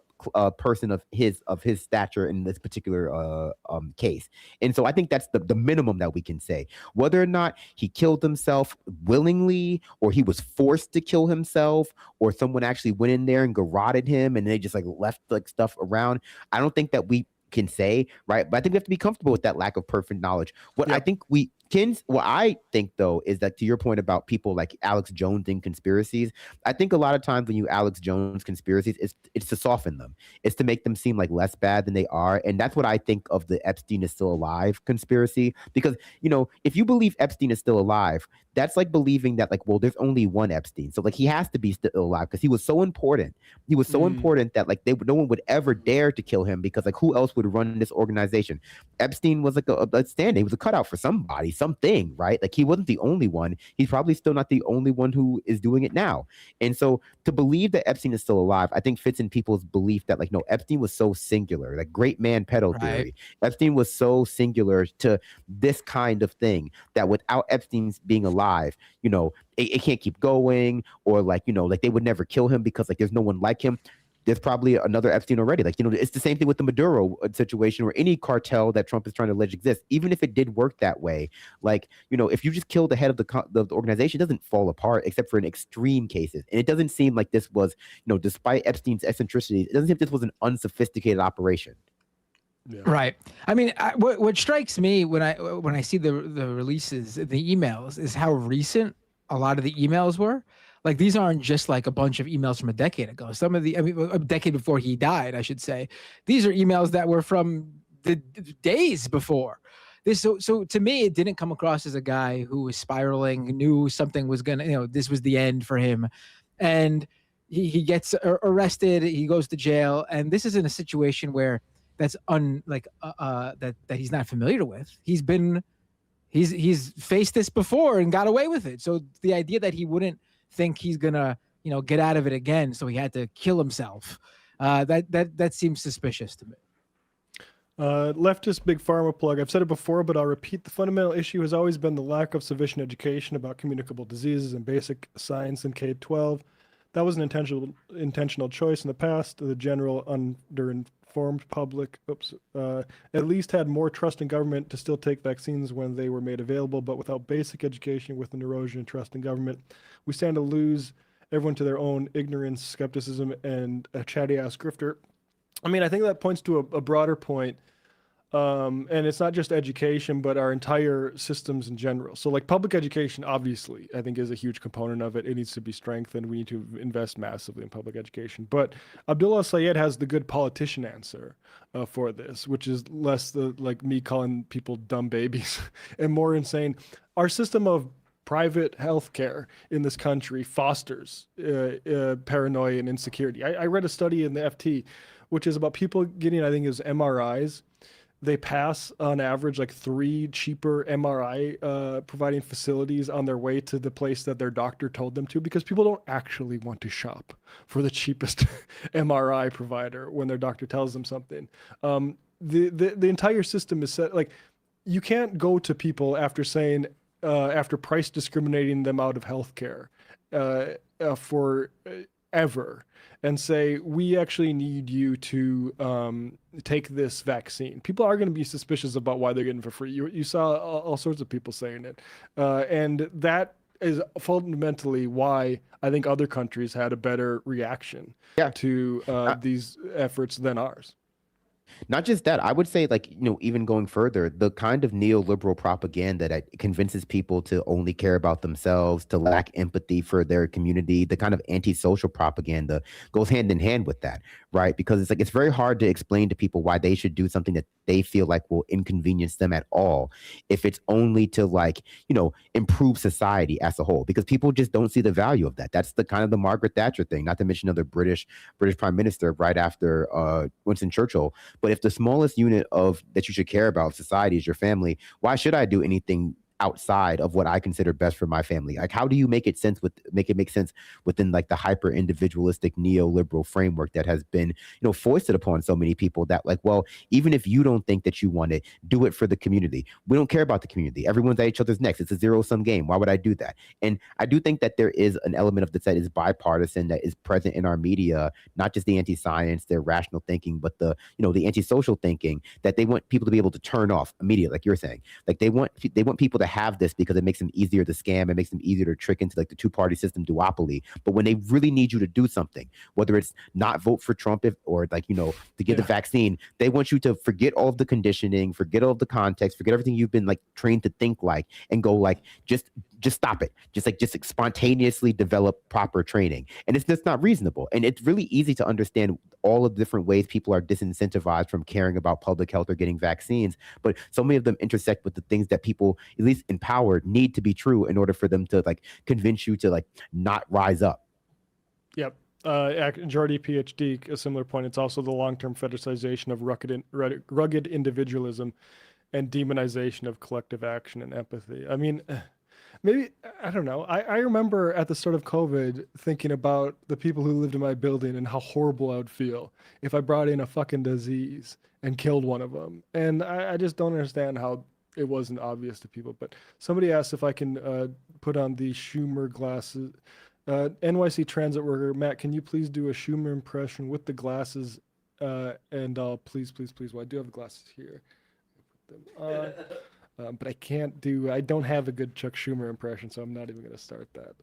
person of his stature in this particular case. And so I think that's the minimum that we can say. Whether or not he killed himself willingly, or he was forced to kill himself, or someone actually went in there and garroted him and they just like left like stuff around, I don't think that we can say, right? But I think we have to be comfortable with that lack of perfect knowledge. What I think we can, what I think though, is that to your point about people like Alex Jones in conspiracies, I think a lot of times when you Alex Jones conspiracies, it's to soften them. It's to make them seem like less bad than they are. And that's what I think of the Epstein is still alive conspiracy. Because, you know, if you believe Epstein is still alive, that's like believing that like, well, there's only one Epstein. So like he has to be still alive because he was so important. He was so important that like no one would ever dare to kill him, because like who else would run this organization? Epstein was like a stand-in. He was a cutout for somebody, something, right? Like he wasn't the only one. He's probably still not the only one who is doing it now. And so to believe that Epstein is still alive, I think fits in people's belief that like, no, Epstein was so singular, like great man pedo theory. Epstein was so singular to this kind of thing that without Epstein's being alive, you know, it can't keep going, or like, you know, like they would never kill him because like there's no one like him. There's probably another Epstein already. Like, you know, it's the same thing with the Maduro situation, or any cartel that Trump is trying to allege exists. Even if it did work that way, like, you know, if you just kill the head of the organization, it doesn't fall apart except for in extreme cases. And it doesn't seem like this was, you know, despite Epstein's eccentricities, it doesn't seem like this was an unsophisticated operation. Yeah. Right. I mean, what strikes me when I see the releases, the emails, is how recent a lot of the emails were. Like these aren't just like a bunch of emails from a decade ago. Some of a decade before he died, I should say. These are emails that were from the days before. So to me, it didn't come across as a guy who was spiraling, knew something was gonna, you know, this was the end for him, and he gets arrested, he goes to jail, and this isn't a situation where that's that he's not familiar with. He's faced this before and got away with it. So the idea that he wouldn't think he's gonna, you know, get out of it again, so he had to kill himself, that seems suspicious to me. Leftist big pharma plug. I've said it before, but I'll repeat. The fundamental issue has always been the lack of sufficient education about communicable diseases and basic science in K-12. That was an intentional choice in the past. The general underinformed public, at least had more trust in government to still take vaccines when they were made available, but without basic education, with an erosion in trust in government, we stand to lose everyone to their own ignorance, skepticism, and a chatty-ass grifter. I mean, I think that points to a broader point, and it's not just education, but our entire systems in general. So like public education, obviously, I think is a huge component of it. It needs to be strengthened. We need to invest massively in public education. But Abdullah Sayed has the good politician answer for this, which is less like me calling people dumb babies and more insane. Our system of private healthcare in this country fosters paranoia and insecurity. I read a study in the FT, which is about people getting, I think it was MRIs. They pass on average like 3 cheaper MRI providing facilities on their way to the place that their doctor told them to, because people don't actually want to shop for the cheapest MRI provider when their doctor tells them something. The entire system is set, like you can't go to people after saying, after price discriminating them out of healthcare forever, and say, we actually need you to take this vaccine. People are going to be suspicious about why they're getting it for free. You saw all sorts of people saying it. And that is fundamentally why I think other countries had a better reaction to these efforts than ours. Not just that, I would say, like, you know, even going further, the kind of neoliberal propaganda that convinces people to only care about themselves, to lack empathy for their community, the kind of antisocial propaganda goes hand in hand with that, right? Because it's like, it's very hard to explain to people why they should do something that they feel like will inconvenience them at all, if it's only to, like, you know, improve society as a whole, because people just don't see the value of that. That's the kind of the Margaret Thatcher thing, not to mention another British Prime Minister right after Winston Churchill. But if the smallest unit of that you should care about society is your family, why should I do anything outside of what I consider best for my family? Like, how do you make it make sense within like the hyper individualistic neoliberal framework that has been, foisted upon so many people that like, well, even if you don't think that you want it, do it for the community. We don't care about the community. Everyone's at each other's necks. It's a zero-sum game. Why would I do that? And I do think that there is an element of this that is bipartisan, that is present in our media, not just the anti-science, their rational thinking, but the anti-social thinking, that they want people to be able to turn off immediately, like you're saying. Like they want people to have this because it makes them easier to scam. It makes them easier to trick into like the two-party system duopoly. But when they really need you to do something, whether it's not vote for Trump or like, to get the vaccine, they want you to forget all of the conditioning, forget all of the context, forget everything you've been like trained to think like, and go like, just stop it. Just spontaneously develop proper training. And it's just not reasonable. And it's really easy to understand all of the different ways people are disincentivized from caring about public health or getting vaccines. But so many of them intersect with the things that people, at least empowered, need to be true in order for them to like convince you to like not rise up. Yep. Jordy, PhD, a similar point. It's also the long-term fetishization of rugged individualism and demonization of collective action and empathy. I mean, maybe, I don't know. I remember at the start of COVID thinking about the people who lived in my building and how horrible I would feel if I brought in a fucking disease and killed one of them. And I just don't understand how it wasn't obvious to people. But somebody asked if I can put on the Schumer glasses. NYC transit worker, Matt, can you please do a Schumer impression with the glasses? And please, well, I do have the glasses here. Put them on. But I don't have a good Chuck Schumer impression, so I'm not even going to start that.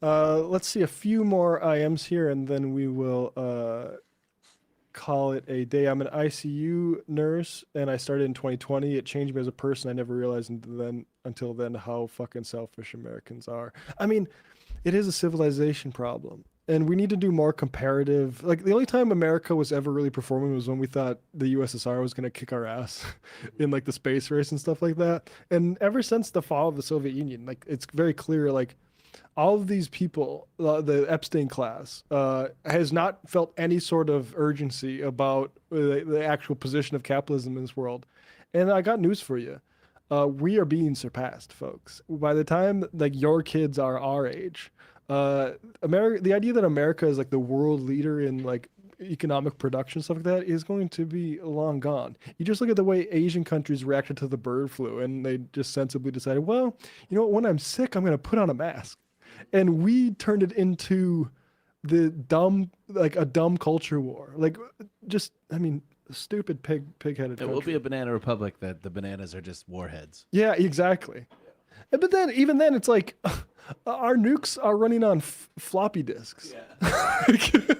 Let's see a few more IMs here, and then we will call it a day. I'm an ICU nurse, and I started in 2020. It changed me as a person. I never realized until then how fucking selfish Americans are. I mean, it is a civilization problem. And we need to do more comparative. Like, the only time America was ever really performing was when we thought the USSR was going to kick our ass in like the space race and stuff like that. And ever since the fall of the Soviet Union, like, it's very clear, like, all of these people, the Epstein class, has not felt any sort of urgency about the actual position of capitalism in this world. And I got news for you. We are being surpassed, folks. By the time like your kids are our age, the idea that America is like the world leader in like economic production, stuff like that, is going to be long gone. You just look at the way Asian countries reacted to the bird flu, and they just sensibly decided, well, you know what, when I'm sick, I'm going to put on a mask. And we turned it into a dumb culture war. Like, just, I mean, stupid pig-headed It will be a banana republic that the bananas are just warheads. Yeah, exactly. But then, even then, it's like, our nukes are running on floppy disks. Yeah.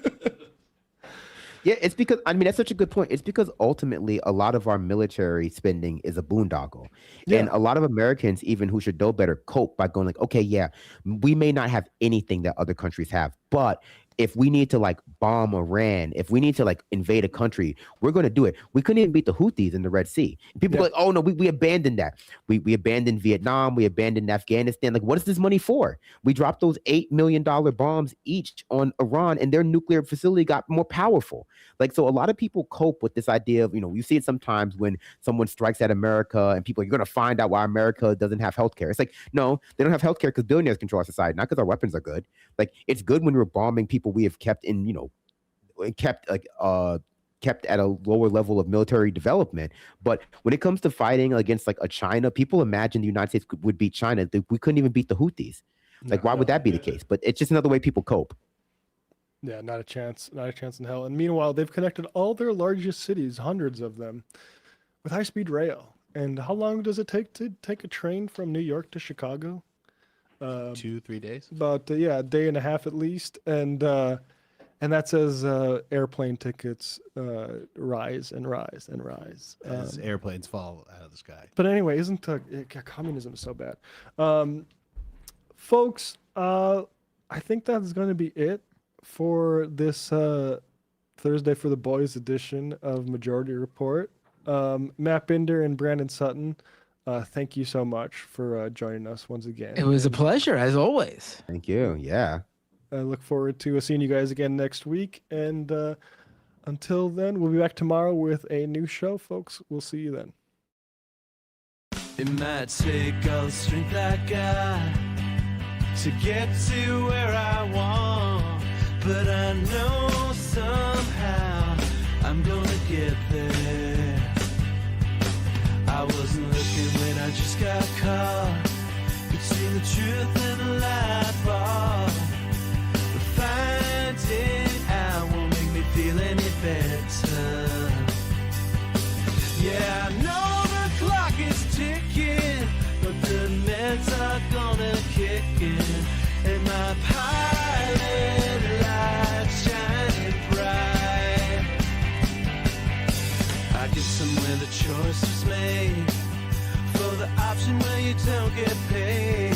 Yeah, it's because, I mean, that's such a good point. It's because ultimately a lot of our military spending is a boondoggle. Yeah. And a lot of Americans, even who should know better, cope by going like, okay, yeah, we may not have anything that other countries have, but if we need to like bomb Iran, if we need to like invade a country, we're going to do it. We couldn't even beat the Houthis in the Red Sea. And people are like, oh no, we abandoned that. We abandoned Vietnam. We abandoned Afghanistan. Like, what is this money for? We dropped those $8 million bombs each on Iran, and their nuclear facility got more powerful. Like, so a lot of people cope with this idea of, you see it sometimes when someone strikes at America and people are going to find out why America doesn't have healthcare. It's like, no, they don't have healthcare because billionaires control our society, not because our weapons are good. Like, it's good when we're bombing people we have kept in, kept at a lower level of military development. But when it comes to fighting against like a China, people imagine the United States would beat China. We couldn't even beat the Houthis. Like, why would that be the case? But it's just another way people cope. Yeah, not a chance in hell. And meanwhile, they've connected all their largest cities, hundreds of them, with high-speed rail. And how long does it take to take a train from New York to Chicago? 2-3 days. About a day and a half at least. And that's as airplane tickets rise and rise and rise as airplanes fall out of the sky. But anyway, isn't communism so bad? Folks, I think that's going to be it for this Thursday for the Boys edition of Majority Report. Matt Binder and Brandon Sutton, thank you so much for joining us once again. It was a pleasure, as always. Thank you. Yeah. I look forward to seeing you guys again next week. And until then, we'll be back tomorrow with a new show, folks. We'll see you then. It might take all the strength I got to get to where I want, but I know somehow I'm gonna get there. I wasn't looking when I just got caught between the truth and the lie bar, but finding out won't make me feel any better. Yeah, I know the clock is ticking, but the meds are gonna kick in, and my pilot light's shining bright. I guess somewhere the choice was made for the option where you don't get paid,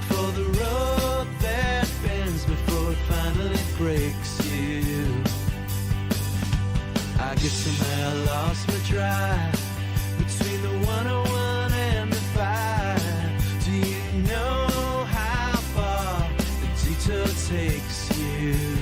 for the road that bends before it finally breaks you. I guess somehow I lost my drive between the 101 and the 5. Do you know how far the detour takes you?